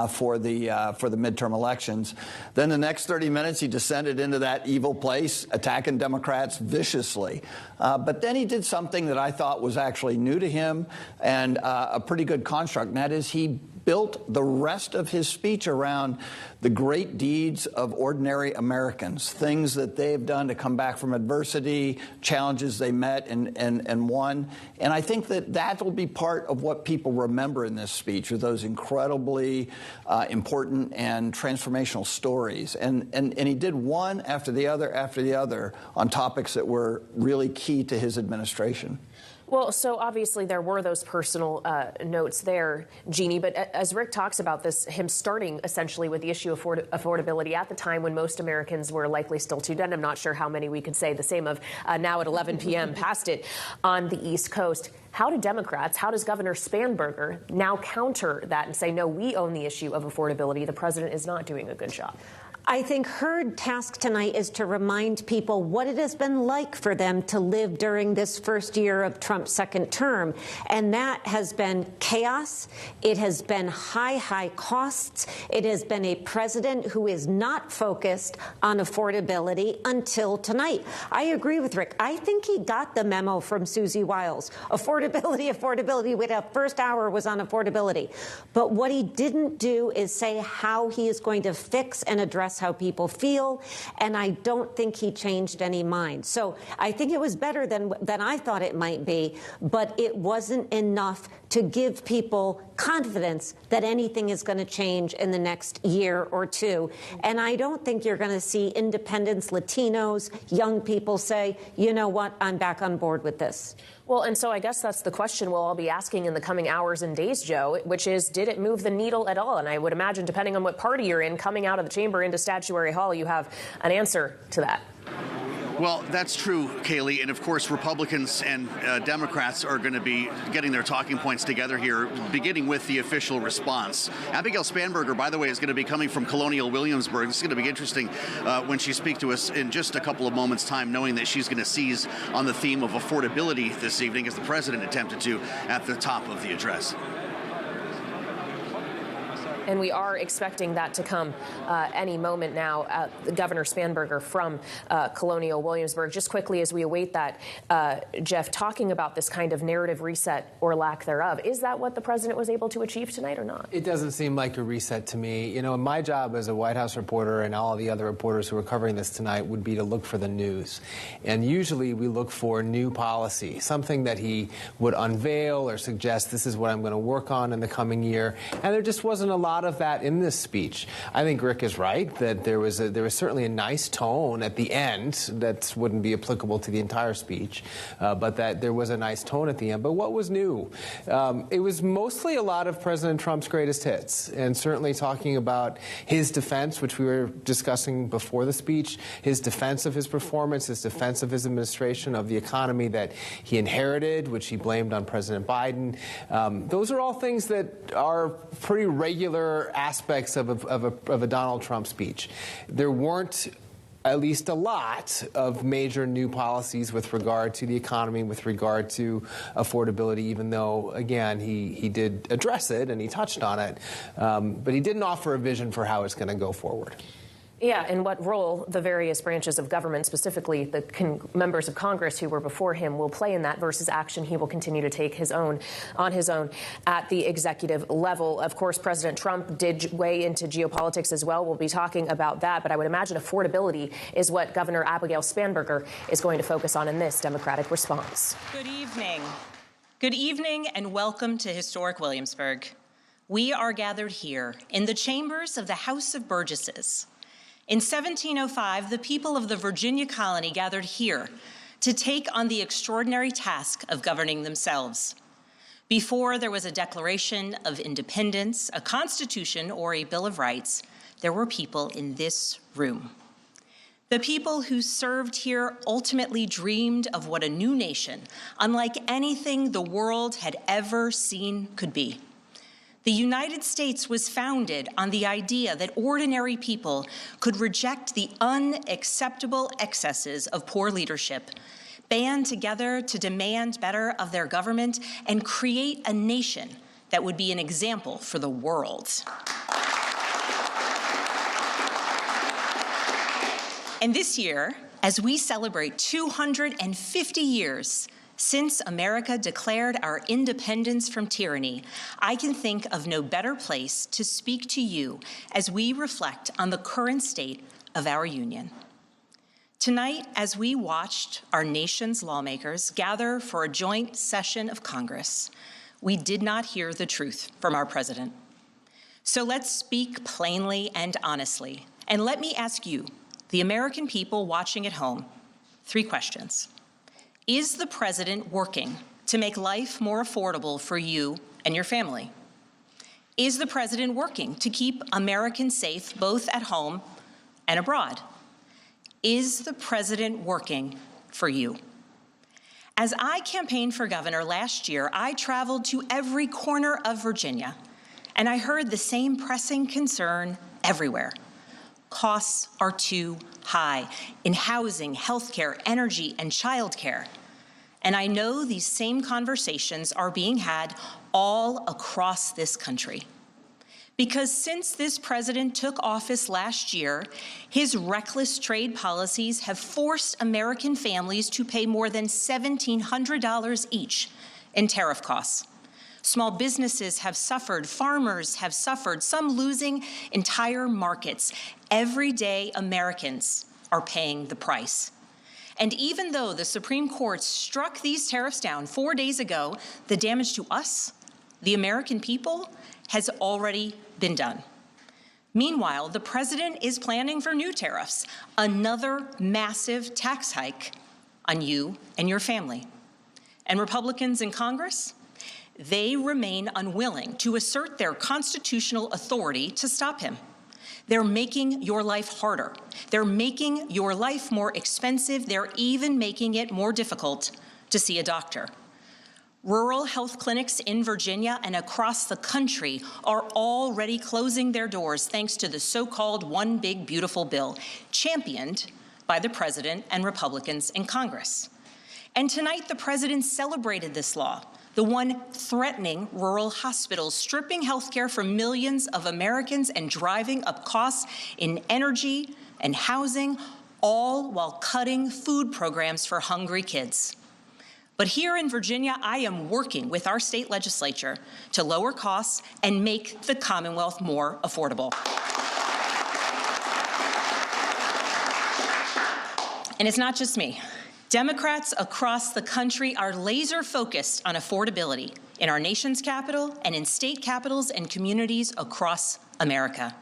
for the midterm elections. Then the next 30 minutes, he descended into that evil place, attacking Democrats viciously. But then he did something that I thought was actually new to him and a pretty good construct, and that is he built the rest of his speech around the great deeds of ordinary Americans, things that they've done to come back from adversity, challenges they met and won. And I think that will be part of what people remember in this speech, are those incredibly important and transformational stories. And he did one after the other on topics that were really key to his administration. Well, so obviously there were those personal notes there, Jeannie, but as Rick talks about this, him starting essentially with the issue of affordability at the time when most Americans were likely still tuned in. I'm not sure how many we could say the same of now at 11 p.m. past it on the East Coast. How do Democrats, how does Governor Spanberger now counter that and say, no, we own the issue of affordability. The president is not doing a good job? I think her task tonight is to remind people what it has been like for them to live during this first year of Trump's second term. And that has been chaos. It has been high costs. It has been a president who is not focused on affordability until tonight. I agree with Rick. I think he got the memo from Susie Wiles. Affordability. With our first hour was on affordability. But what he didn't do is say how he is going to fix and address express how people feel, and I don't think he changed any mind. So I think it was better than I thought it might be, but it wasn't enough to give people confidence that anything is going to change in the next year or two. And I don't think you're going to see independents, Latinos, young people say, you know what, I'm back on board with this. Well, and so I guess that's the question we'll all be asking in the coming hours and days, Joe, which is, did it move the needle at all? And I would imagine, depending on what party you're in, coming out of the chamber into Statuary Hall, you have an answer to that. Well, that's true, Kailey. And of course, Republicans and Democrats are going to be getting their talking points together here, beginning with the official response. Abigail Spanberger, by the way, is going to be coming from Colonial Williamsburg. This is going to be interesting when she speaks to us in just a couple of moments' time, knowing that she's going to seize on the theme of affordability this evening, as the president attempted to at the top of the address. And we are expecting that to come any moment now. Governor Spanberger from Colonial Williamsburg. Just quickly as we await that, Jeff, talking about this kind of narrative reset or lack thereof, is that what the president was able to achieve tonight or not? It doesn't seem like a reset to me. You know, my job as a White House reporter and all the other reporters who are covering this tonight would be to look for the news. And usually we look for new policy, something that he would unveil or suggest, this is what I'm going to work on in the coming year. And there just wasn't a lot of that in this speech. I think Rick is right that there was certainly a nice tone at the end that wouldn't be applicable to the entire speech, but that there was a nice tone at the end. But what was new? It was mostly a lot of President Trump's greatest hits, and certainly talking about his defense, which we were discussing before the speech, his defense of his performance, his defense of his administration, of the economy that he inherited, which he blamed on President Biden. Those are all things that are pretty regular aspects of a Donald Trump speech. There weren't at least a lot of major new policies with regard to the economy, with regard to affordability, even though, again, he did address it and he touched on it. But he didn't offer a vision for how it's going to go forward. Yeah, and what role the various branches of government, specifically the members of Congress who were before him, will play in that versus action he will continue to take on his own at the executive level. Of course, President Trump did weigh into geopolitics as well. We'll be talking about that, but I would imagine affordability is what Governor Abigail Spanberger is going to focus on in this Democratic response. Good evening. Good evening and welcome to historic Williamsburg. We are gathered here in the chambers of the House of Burgesses. In 1705, the people of the Virginia colony gathered here to take on the extraordinary task of governing themselves. Before there was a Declaration of Independence, a Constitution, or a Bill of Rights, there were people in this room. The people who served here ultimately dreamed of what a new nation, unlike anything the world had ever seen, could be. The United States was founded on the idea that ordinary people could reject the unacceptable excesses of poor leadership, band together to demand better of their government, and create a nation that would be an example for the world. And this year, as we celebrate 250 years since America declared our independence from tyranny, I can think of no better place to speak to you as we reflect on the current state of our union. Tonight, as we watched our nation's lawmakers gather for a joint session of Congress, we did not hear the truth from our president. So let's speak plainly and honestly. And let me ask you, the American people watching at home, 3 questions. Is the president working to make life more affordable for you and your family? Is the president working to keep Americans safe both at home and abroad? Is the president working for you? As I campaigned for governor last year, I traveled to every corner of Virginia, and I heard the same pressing concern everywhere. Costs are too high in housing, healthcare, energy, and childcare. And I know these same conversations are being had all across this country. Because since this president took office last year, his reckless trade policies have forced American families to pay more than $1,700 each in tariff costs, Small businesses have suffered, farmers have suffered, some losing entire markets. Everyday Americans are paying the price. And even though the Supreme Court struck these tariffs down 4 days ago, the damage to us, the American people, has already been done. Meanwhile, the president is planning for new tariffs, another massive tax hike on you and your family. And Republicans in Congress, they remain unwilling to assert their constitutional authority to stop him. They're making your life harder. They're making your life more expensive. They're even making it more difficult to see a doctor. Rural health clinics in Virginia and across the country are already closing their doors thanks to the so-called One Big Beautiful Bill, championed by the president and Republicans in Congress. And tonight, the president celebrated this law, the one threatening rural hospitals, stripping health care from millions of Americans and driving up costs in energy and housing, all while cutting food programs for hungry kids. But here in Virginia, I am working with our state legislature to lower costs and make the Commonwealth more affordable. And it's not just me. Democrats across the country are laser focused on affordability in our nation's capital and in state capitals and communities across America.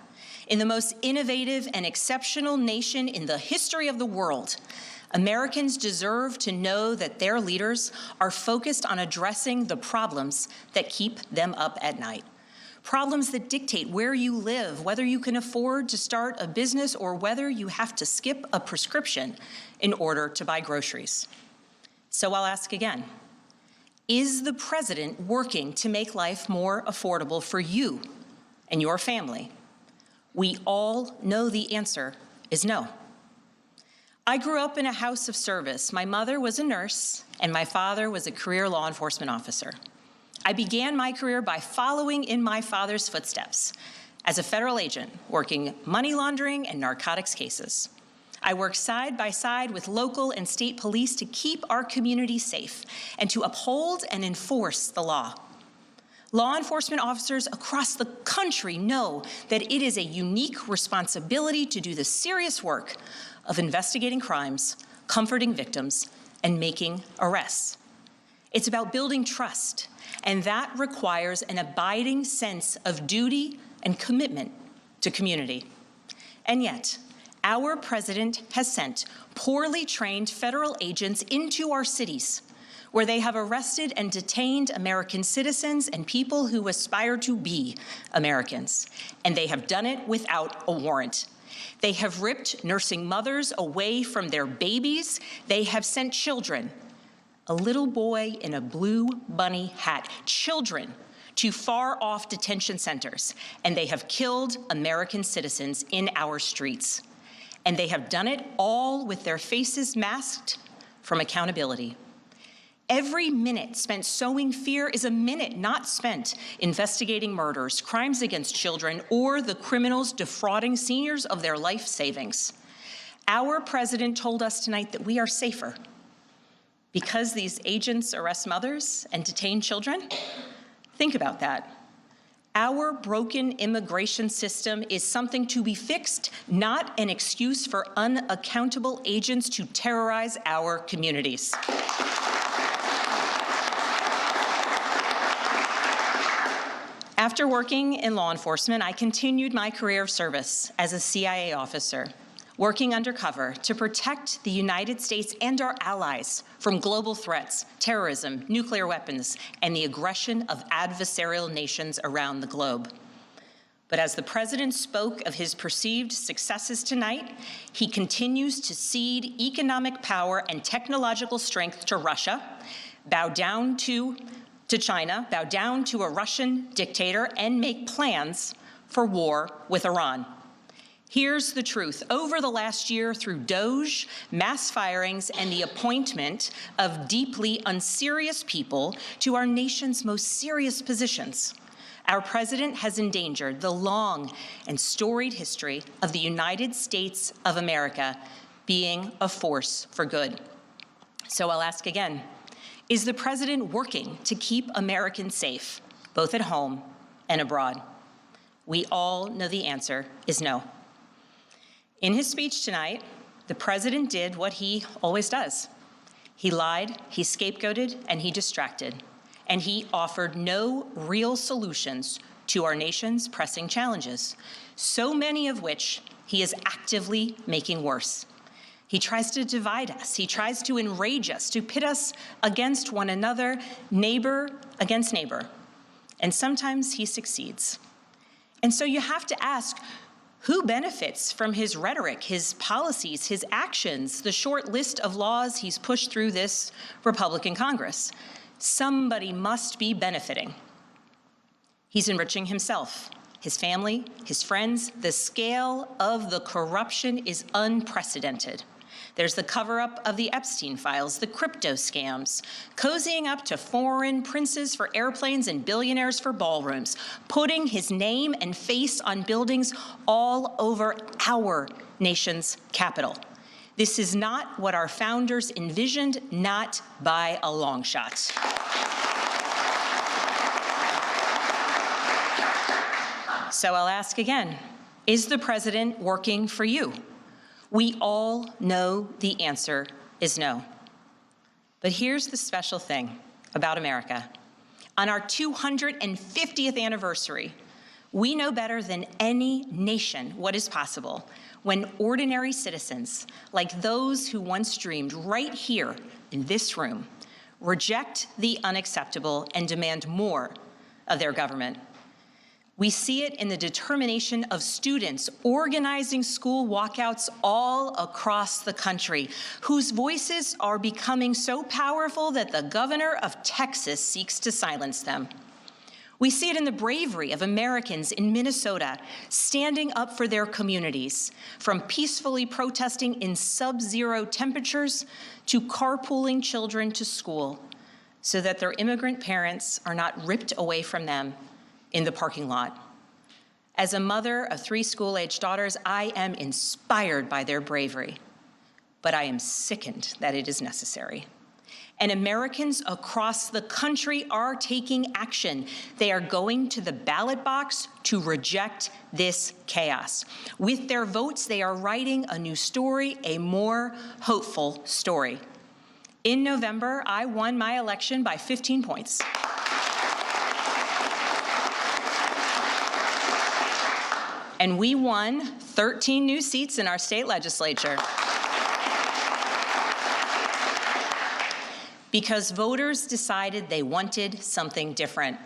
In the most innovative and exceptional nation in the history of the world, Americans deserve to know that their leaders are focused on addressing the problems that keep them up at night. Problems that dictate where you live, whether you can afford to start a business or whether you have to skip a prescription in order to buy groceries. So I'll ask again, is the president working to make life more affordable for you and your family? We all know the answer is no. I grew up in a house of service. My mother was a nurse and my father was a career law enforcement officer. I began my career by following in my father's footsteps as a federal agent working money laundering and narcotics cases. I worked side by side with local and state police to keep our community safe and to uphold and enforce the law. Law enforcement officers across the country know that it is a unique responsibility to do the serious work of investigating crimes, comforting victims, and making arrests. It's about building trust, and that requires an abiding sense of duty and commitment to community. And yet, our president has sent poorly trained federal agents into our cities, where they have arrested and detained American citizens and people who aspire to be Americans. And they have done it without a warrant. They have ripped nursing mothers away from their babies. They have sent children, a little boy in a blue bunny hat, children to far-off detention centers, and they have killed American citizens in our streets. And they have done it all with their faces masked from accountability. Every minute spent sowing fear is a minute not spent investigating murders, crimes against children, or the criminals defrauding seniors of their life savings. Our president told us tonight that we are safer because these agents arrest mothers and detain children. Think about that. Our broken immigration system is something to be fixed, not an excuse for unaccountable agents to terrorize our communities. After working in law enforcement, I continued my career of service as a CIA officer, working undercover to protect the United States and our allies from global threats, terrorism, nuclear weapons, and the aggression of adversarial nations around the globe. But as the president spoke of his perceived successes tonight, he continues to cede economic power and technological strength to Russia, bow down to China, bow down to a Russian dictator, and make plans for war with Iran. Here's the truth. Over the last year, through DOGE, mass firings, and the appointment of deeply unserious people to our nation's most serious positions, our president has endangered the long and storied history of the United States of America being a force for good. So I'll ask again, is the president working to keep Americans safe? both at home and abroad? We all know the answer is no. In his speech tonight, the president did what he always does. He lied, he scapegoated, and he distracted. And he offered no real solutions to our nation's pressing challenges, so many of which he is actively making worse. He tries to divide us. He tries to enrage us, to pit us against one another, neighbor against neighbor. And sometimes he succeeds. And so you have to ask, who benefits from his rhetoric, his policies, his actions, the short list of laws he's pushed through this Republican Congress? Somebody must be benefiting. He's enriching himself, his family, his friends. The scale of the corruption is unprecedented. There's the cover-up of the Epstein files, the crypto scams, cozying up to foreign princes for airplanes and billionaires for ballrooms, putting his name and face on buildings all over our nation's capital. This is not what our founders envisioned, not by a long shot. So I'll ask again, is the president working for you? We all know the answer is no. But here's the special thing about America. On our 250th anniversary, we know better than any nation what is possible when ordinary citizens, like those who once dreamed right here in this room, reject the unacceptable and demand more of their government. We see it in the determination of students organizing school walkouts all across the country, whose voices are becoming so powerful that the governor of Texas seeks to silence them. We see it in the bravery of Americans in Minnesota standing up for their communities, from peacefully protesting in sub-zero temperatures to carpooling children to school so that their immigrant parents are not ripped away from them in the parking lot. As a mother of 3 school-aged daughters, I am inspired by their bravery, but I am sickened that it is necessary. And Americans across the country are taking action. They are going to the ballot box to reject this chaos. With their votes, they are writing a new story, a more hopeful story. In November, I won my election by 15 points. And we won 13 new seats in our state legislature. Because voters decided they wanted something different.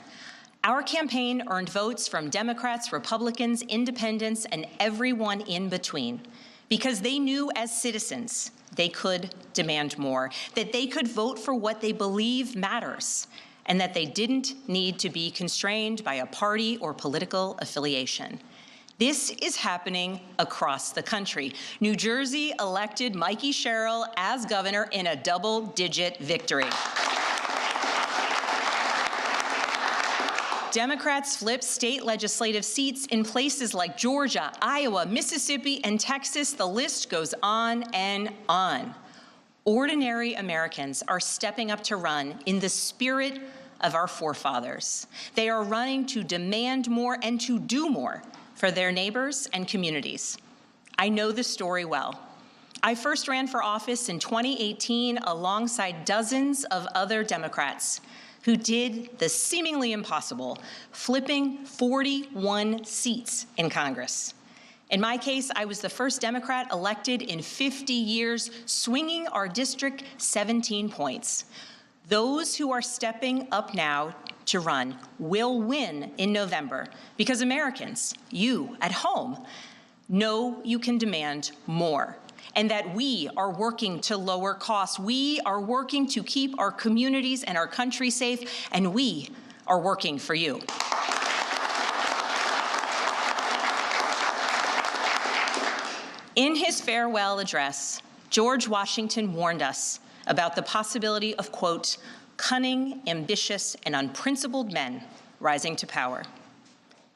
Our campaign earned votes from Democrats, Republicans, independents, and everyone in between. Because they knew as citizens they could demand more, that they could vote for what they believe matters, and that they didn't need to be constrained by a party or political affiliation. This is happening across the country. New Jersey elected Mikey Sherrill as governor in a double-digit victory. Democrats flipped state legislative seats in places like Georgia, Iowa, Mississippi, and Texas. The list goes on and on. Ordinary Americans are stepping up to run in the spirit of our forefathers. They are running to demand more and to do more for their neighbors and communities. I know the story well. I first ran for office in 2018 alongside dozens of other Democrats who did the seemingly impossible, flipping 41 seats in Congress. In my case, I was the first Democrat elected in 50 years, swinging our district 17 points. Those who are stepping up now to run will win in November because Americans, you at home, know you can demand more and that we are working to lower costs. We are working to keep our communities and our country safe, and we are working for you. In his farewell address, George Washington warned us about the possibility of, quote, cunning, ambitious, and unprincipled men rising to power.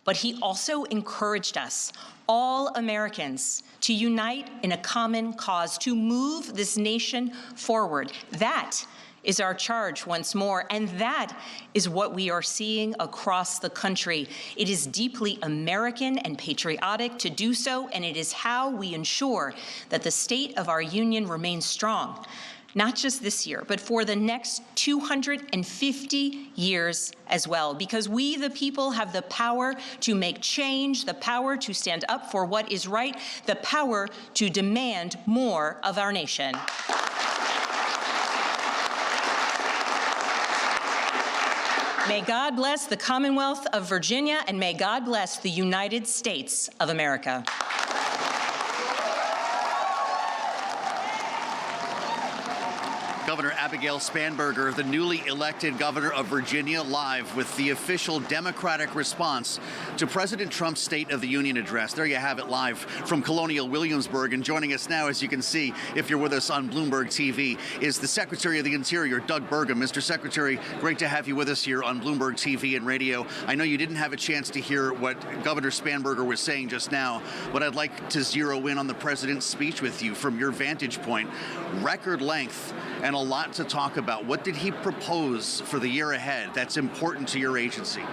But he also encouraged us, all Americans, to unite in a common cause, to move this nation forward. That is our charge once more, and that is what we are seeing across the country. It is deeply American and patriotic to do so, and it is how we ensure that the state of our union remains strong, not just this year, but for the next 250 years as well, because we, the people, have the power to make change, the power to stand up for what is right, the power to demand more of our nation. May God bless the Commonwealth of Virginia, and may God bless the United States of America. Governor Abigail Spanberger, the newly elected governor of Virginia, live with the official Democratic response to President Trump's State of the Union address. There you have it live from Colonial Williamsburg. And joining us now, as you can see, if you're with us on Bloomberg TV, is the Secretary of the Interior, Doug Burgum. Mr. Secretary, great to have you with us here on Bloomberg TV and radio. I know you didn't have a chance to hear what Governor Spanberger was saying just now, but I'd like to zero in on the president's speech with you from your vantage point. Record length and a lot to talk about. What did he propose for the year ahead that's important to your agency?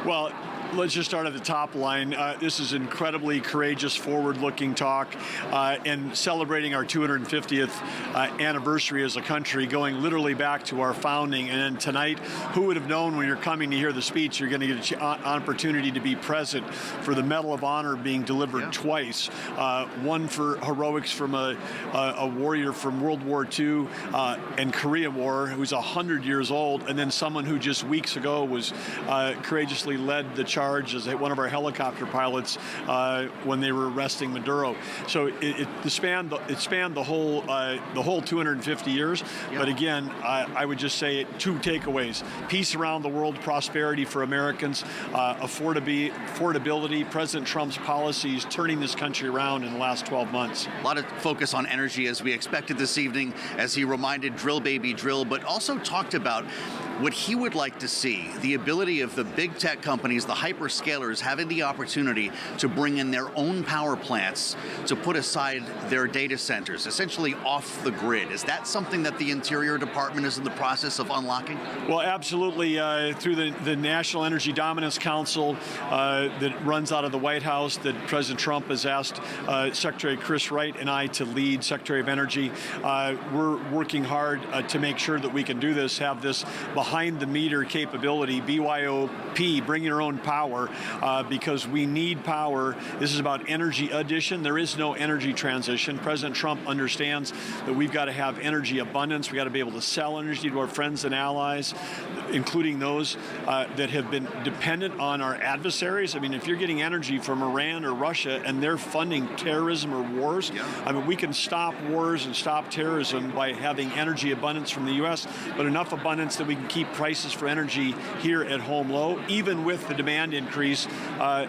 Well, let's just start at the top line. This is incredibly courageous, forward-looking talk and celebrating our 250th anniversary as a country, going literally back to our founding. And then tonight, who would have known when you're coming to hear the speech, you're going to get an opportunity to be present for the Medal of Honor being delivered twice. One for heroics from a warrior from World War II and Korea War, who's 100 years old, and then someone who just weeks ago was courageously led the charge as one of our helicopter pilots when they were arresting Maduro. So it spanned the whole 250 years. Yeah. But again, I would just say two takeaways: peace around the world, prosperity for Americans, affordability. President Trump's policies turning this country around in the last 12 months. A lot of focus on energy, as we expected this evening, as he reminded drill baby drill, but also talked about what he would like to see, the ability of the big tech companies, the hyperscalers, having the opportunity to bring in their own power plants to put aside their data centers, essentially off the grid. Is that something that the Interior Department is in the process of unlocking? Well, absolutely. Through the National Energy Dominance Council that runs out of the White House, that President Trump has asked Secretary Chris Wright and I to lead, Secretary of Energy. We're working hard to make sure that we can do this, have this behind-the-meter capability, BYOP, bring your own power, because we need power. This is about energy addition. There is no energy transition. President Trump understands that we've got to have energy abundance. We've got to be able to sell energy to our friends and allies, including those that have been dependent on our adversaries. I mean, if you're getting energy from Iran or Russia and they're funding terrorism or wars, I mean, we can stop wars and stop terrorism by having energy abundance from the U.S., but enough abundance that we can keep prices for energy here at home low, even with the demand increase,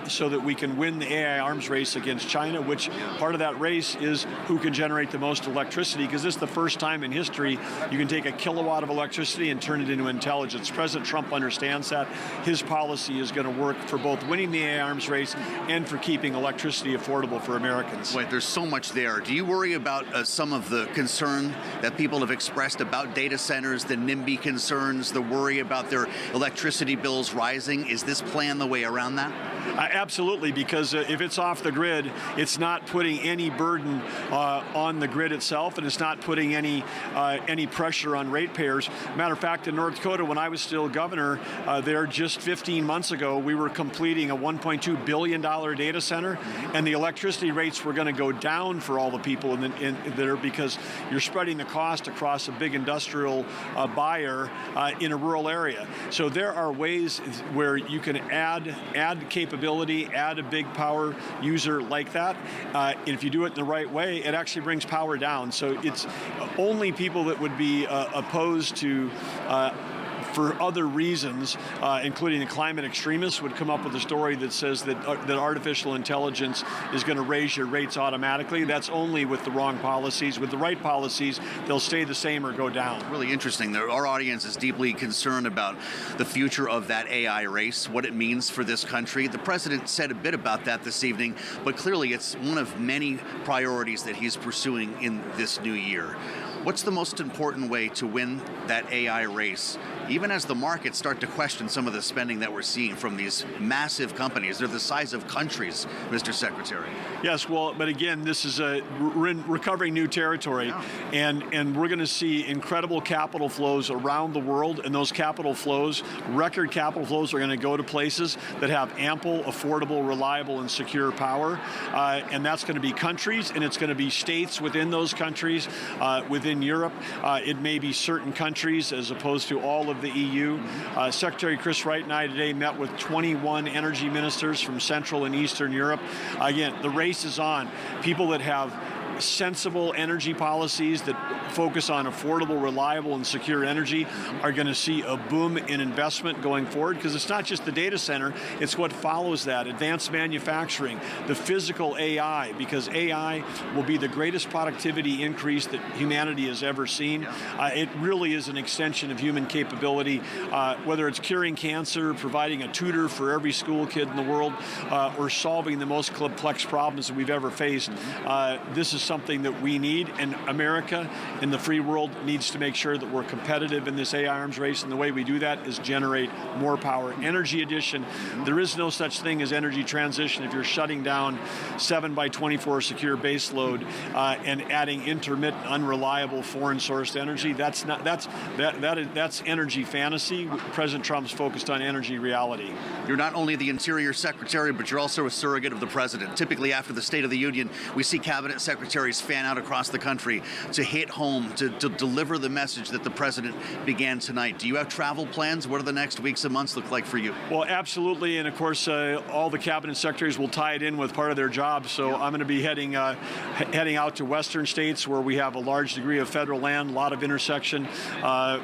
so that we can win the AI arms race against China, which part of that race is who can generate the most electricity, because this is the first time in history you can take a kilowatt of electricity and turn it into intelligence. President Trump understands that. His policy is going to work for both winning the AI arms race and for keeping electricity affordable for Americans. Wait, there's so much there. Do you worry about some of the concern that people have expressed about data centers, the NIMBY concerns, the worry about their electricity bills rising? Is this plan the way around that? Absolutely, because if it's off the grid, it's not putting any burden on the grid itself, and it's not putting any pressure on ratepayers. Matter of fact, in North Dakota, when I was still governor there just 15 months ago, we were completing a $1.2 billion data center, and the electricity rates were going to go down for all the people in there, because you're spreading the cost across a big industrial buyer in a rural area. So there are ways where you can add capability, add a big power user like that. If you do it in the right way, it actually brings power down. So it's only people that would be opposed to for other reasons, including the climate extremists, would come up with a story that says that artificial intelligence is going to raise your rates automatically. That's only with the wrong policies. With the right policies, they'll stay the same or go down. Really interesting. Our audience is deeply concerned about the future of that AI race, what it means for this country. The president said a bit about that this evening, but clearly it's one of many priorities that he's pursuing in this new year. What's the most important way to win that AI race, even as the markets start to question some of the spending that we're seeing from these massive companies? They're the size of countries, Mr. Secretary. Yes, well, but again, this is we're in recovering new territory, and we're going to see incredible capital flows around the world, and those capital flows, record capital flows, are going to go to places that have ample, affordable, reliable, and secure power, and that's going to be countries, and it's going to be states within those countries, within Europe. It may be certain countries as opposed to all of the EU. Secretary Chris Wright and I today met with 21 energy ministers from Central and Eastern Europe. Again, the race is on. People that have sensible energy policies that focus on affordable, reliable, and secure energy are going to see a boom in investment going forward, because it's not just the data center, it's what follows that, advanced manufacturing, the physical AI, because AI will be the greatest productivity increase that humanity has ever seen. It really is an extension of human capability, whether it's curing cancer, providing a tutor for every school kid in the world, or solving the most complex problems that we've ever faced. This is something that we need, and America and the free world needs to make sure that we're competitive in this AI arms race, and the way we do that is generate more power. Energy addition, there is no such thing as energy transition if you're shutting down 7x24 secure base load and adding intermittent, unreliable, foreign-sourced energy. That's energy fantasy. President Trump's focused on energy reality. You're not only the Interior Secretary, but you're also a surrogate of the President. Typically, after the State of the Union, we see Cabinet Secretaries fan out across the country to hit home, to deliver the message that the President began tonight. Do you have travel plans? What do the next weeks and months look like for you? Well, absolutely, and of course, all the Cabinet Secretaries will tie it in with part of their job, so I'm going to be heading out to western states where we have a large degree of federal land, a lot of intersection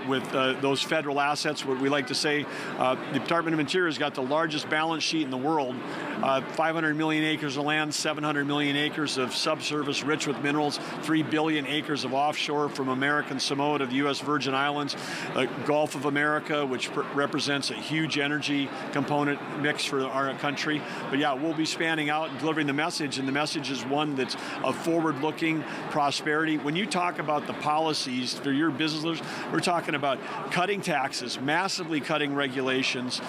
with those federal assets. What we like to say, the Department of Interior has got the largest balance sheet in the world, 500 million acres of land, 700 million acres of subsurface rich with minerals, 3 billion acres of offshore from American Samoa to the U.S. Virgin Islands, the Gulf of America, which represents a huge energy component mix for our country. But yeah, we'll be spanning out and delivering the message, and the message is one that's a forward-looking prosperity. When you talk about the policies for your businesses, we're talking about cutting taxes, massively cutting regulations,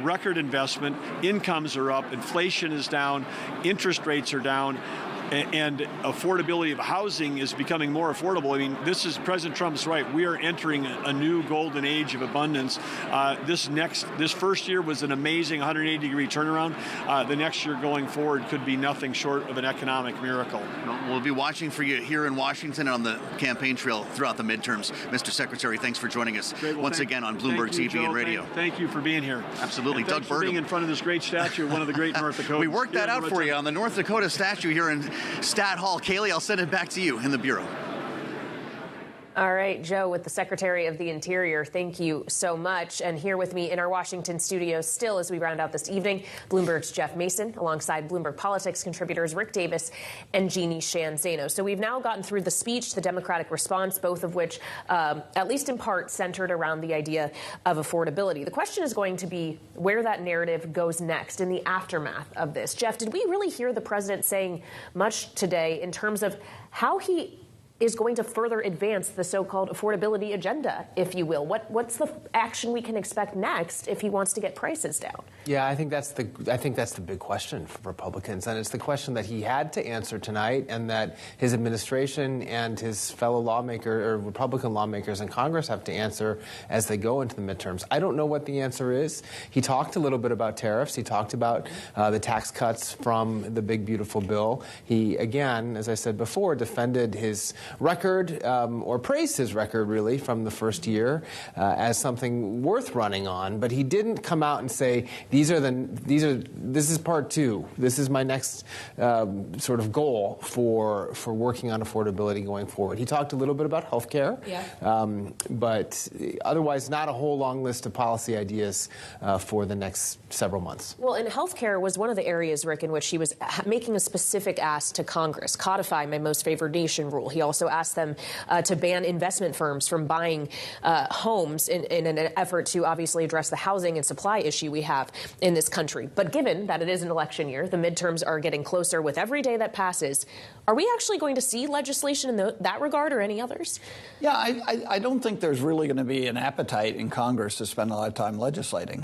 record investment, incomes are up, inflation is down, interest rates are down, and affordability of housing is becoming more affordable. I mean, this is President Trump's right. We are entering a new golden age of abundance. This first year was an amazing 180-degree turnaround. The next year going forward could be nothing short of an economic miracle. We'll be watching for you here in Washington on the campaign trail throughout the midterms. Mr. Secretary, thanks for joining us once again on Bloomberg TV and radio. Thank you for being here. Absolutely. Doug Burgum. Being in front of this great statue of one of the great North Dakotans. We worked that out for you on the North Dakota statue here in Stat Hall. Kailey, I'll send it back to you in the Bureau. All right, Joe, with the Secretary of the Interior, thank you so much. And here with me in our Washington studios still as we round out this evening, Bloomberg's Jeff Mason, alongside Bloomberg Politics contributors Rick Davis and Jeannie Shanzano. So we've now gotten through the speech, the Democratic response, both of which, at least in part, centered around the idea of affordability. The question is going to be where that narrative goes next in the aftermath of this. Jeff, did we really hear the president saying much today in terms of how he is going to further advance the so-called affordability agenda, if you will? What's the action we can expect next if he wants to get prices down? Yeah, I think that's the big question for Republicans, and it's the question that he had to answer tonight, and that his administration and his fellow Republican lawmakers in Congress have to answer as they go into the midterms. I don't know what the answer is. He talked a little bit about tariffs. He talked about the tax cuts from the big, beautiful bill. He, again, as I said before, defended his record, or praised his record, really, from the first year as something worth running on. But he didn't come out and say, this is part two. This is my next sort of goal for working on affordability going forward. He talked a little bit about health care, but otherwise not a whole long list of policy ideas for the next several months. Well, and health care was one of the areas, Rick, in which he was making a specific ask to Congress, codify my most favored nation rule. He also also asked them to ban investment firms from buying homes in an effort to obviously address the housing and supply issue we have in this country. But given that it is an election year, the midterms are getting closer with every day that passes, are we actually going to see legislation in that regard or any others? Yeah, I don't think there's really going to be an appetite in Congress to spend a lot of time legislating.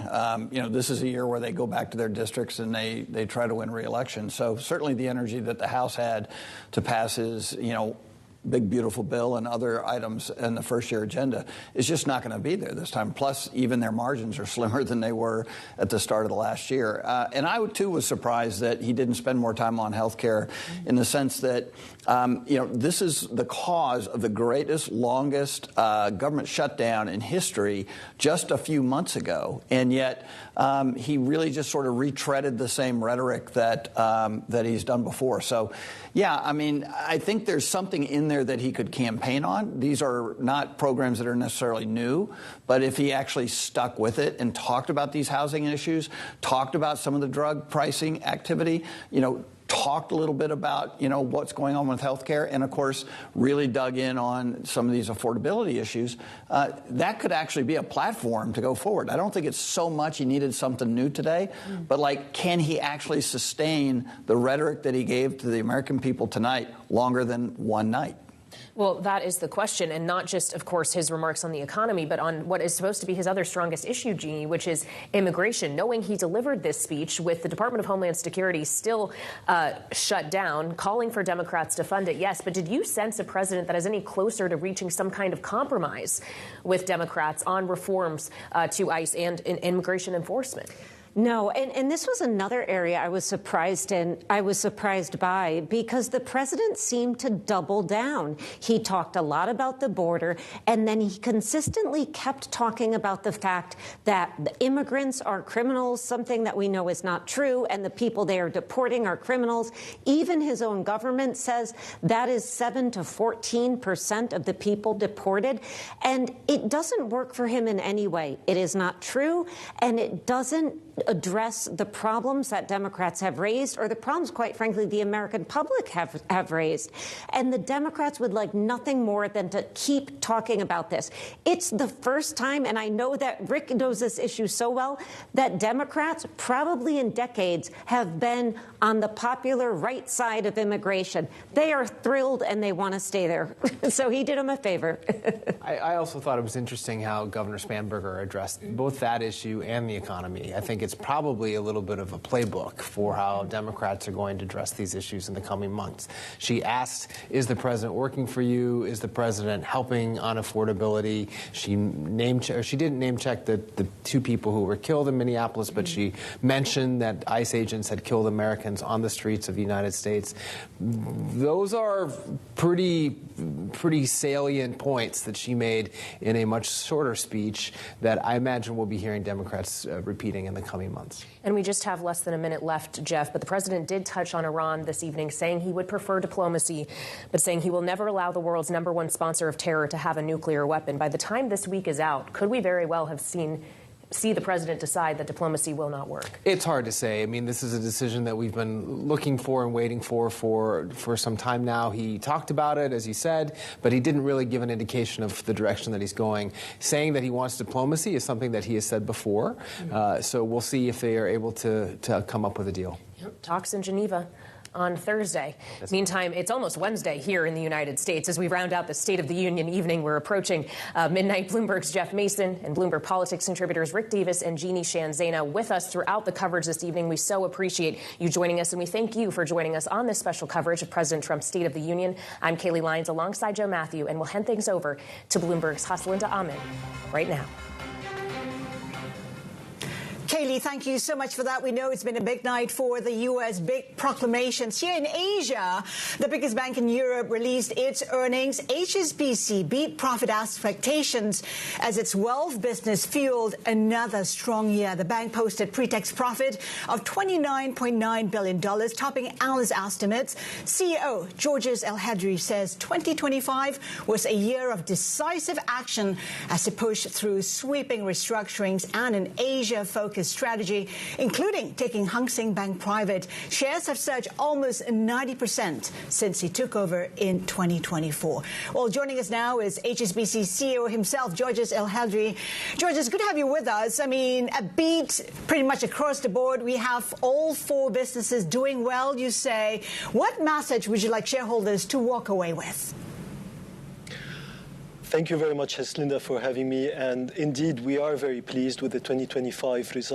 This is a year where they go back to their districts and they try to win re-election. So certainly the energy that the House had to pass his, big, beautiful bill and other items in the first-year agenda is just not going to be there this time. Plus, even their margins are slimmer than they were at the start of the last year. And I, too, was surprised that he didn't spend more time on health care in the sense that, this is the cause of the greatest, longest government shutdown in history just a few months ago. And yet he really just sort of retreaded the same rhetoric that he's done before. So, yeah, I think there's something in there that he could campaign on. These are not programs that are necessarily new, but if he actually stuck with it and talked about these housing issues, talked about some of the drug pricing activity, talked a little bit about, what's going on with health care, and, of course, really dug in on some of these affordability issues, that could actually be a platform to go forward. I don't think it's so much he needed something new today, but, can he actually sustain the rhetoric that he gave to the American people tonight longer than one night? Well, that is the question, and not just, of course, his remarks on the economy, but on what is supposed to be his other strongest issue, Jeannie, which is immigration. Knowing he delivered this speech with the Department of Homeland Security still shut down, calling for Democrats to fund it, yes, but did you sense a president that is any closer to reaching some kind of compromise with Democrats on reforms to ICE and in immigration enforcement? No, and this was another area I was surprised by because the president seemed to double down. He talked a lot about the border, and then he consistently kept talking about the fact that the immigrants are criminals, something that we know is not true, and the people they are deporting are criminals. Even his own government says that is 7 to 14% of the people deported, and it doesn't work for him in any way. It is not true, and it doesn't address the problems that Democrats have raised, or the problems, quite frankly, the American public have raised. And the Democrats would like nothing more than to keep talking about this. It's the first time, and I know that Rick knows this issue so well, that Democrats, probably in decades, have been on the popular right side of immigration. They are thrilled and they want to stay there. So he did them a favor. I also thought it was interesting how Governor Spanberger addressed both that issue and the economy. I think it's probably a little bit of a playbook for how Democrats are going to address these issues in the coming months. She asked, is the president working for you? Is the president helping on affordability? She didn't name check the two people who were killed in Minneapolis, but she mentioned that ICE agents had killed Americans on the streets of the United States. Those are pretty salient points that she made in a much shorter speech that I imagine we'll be hearing Democrats repeating in the coming months. And we just have less than a minute left, Jeff, but the president did touch on Iran this evening, saying he would prefer diplomacy, but saying he will never allow the world's #1 sponsor of terror to have a nuclear weapon. By the time this week is out, could we very well have see the president decide that diplomacy will not work? It's hard to say. I mean, this is a decision that we've been looking for and waiting for some time now. He talked about it, as he said, but he didn't really give an indication of the direction that he's going. Saying that he wants diplomacy is something that he has said before. So we'll see if they are able to come up with a deal. Talks in Geneva on Thursday. Meantime, it's almost Wednesday here in the United States. As we round out the State of the Union evening, we're approaching midnight. Bloomberg's Jeff Mason and Bloomberg Politics contributors Rick Davis and Jeannie Shanzana with us throughout the coverage this evening. We so appreciate you joining us, and we thank you for joining us on this special coverage of President Trump's State of the Union. I'm Kailey Leinz alongside Joe Mathieu, and we'll hand things over to Bloomberg's Haslinda Ahmed right now. Kailey, thank you so much for that. We know it's been a big night for the U.S. Big proclamations. Here in Asia, the biggest bank in Europe released its earnings. HSBC beat profit expectations as its wealth business fueled another strong year. The bank posted pre-tax profit of $29.9 billion, topping analyst estimates. CEO Georges El-Hadri says 2025 was a year of decisive action as it pushed through sweeping restructurings and an Asia-focused America's strategy, including taking Hang Seng Bank private. Shares have surged almost 90% since he took over in 2024. Well, joining us now is HSBC CEO himself, Georges El-Hadji. Georges, good to have you with us. I mean, a beat pretty much across the board. We have all four businesses doing well, you say. What message would you like shareholders to walk away with? Thank you very much, Linda, for having me. And indeed, we are very pleased with the 2025 results.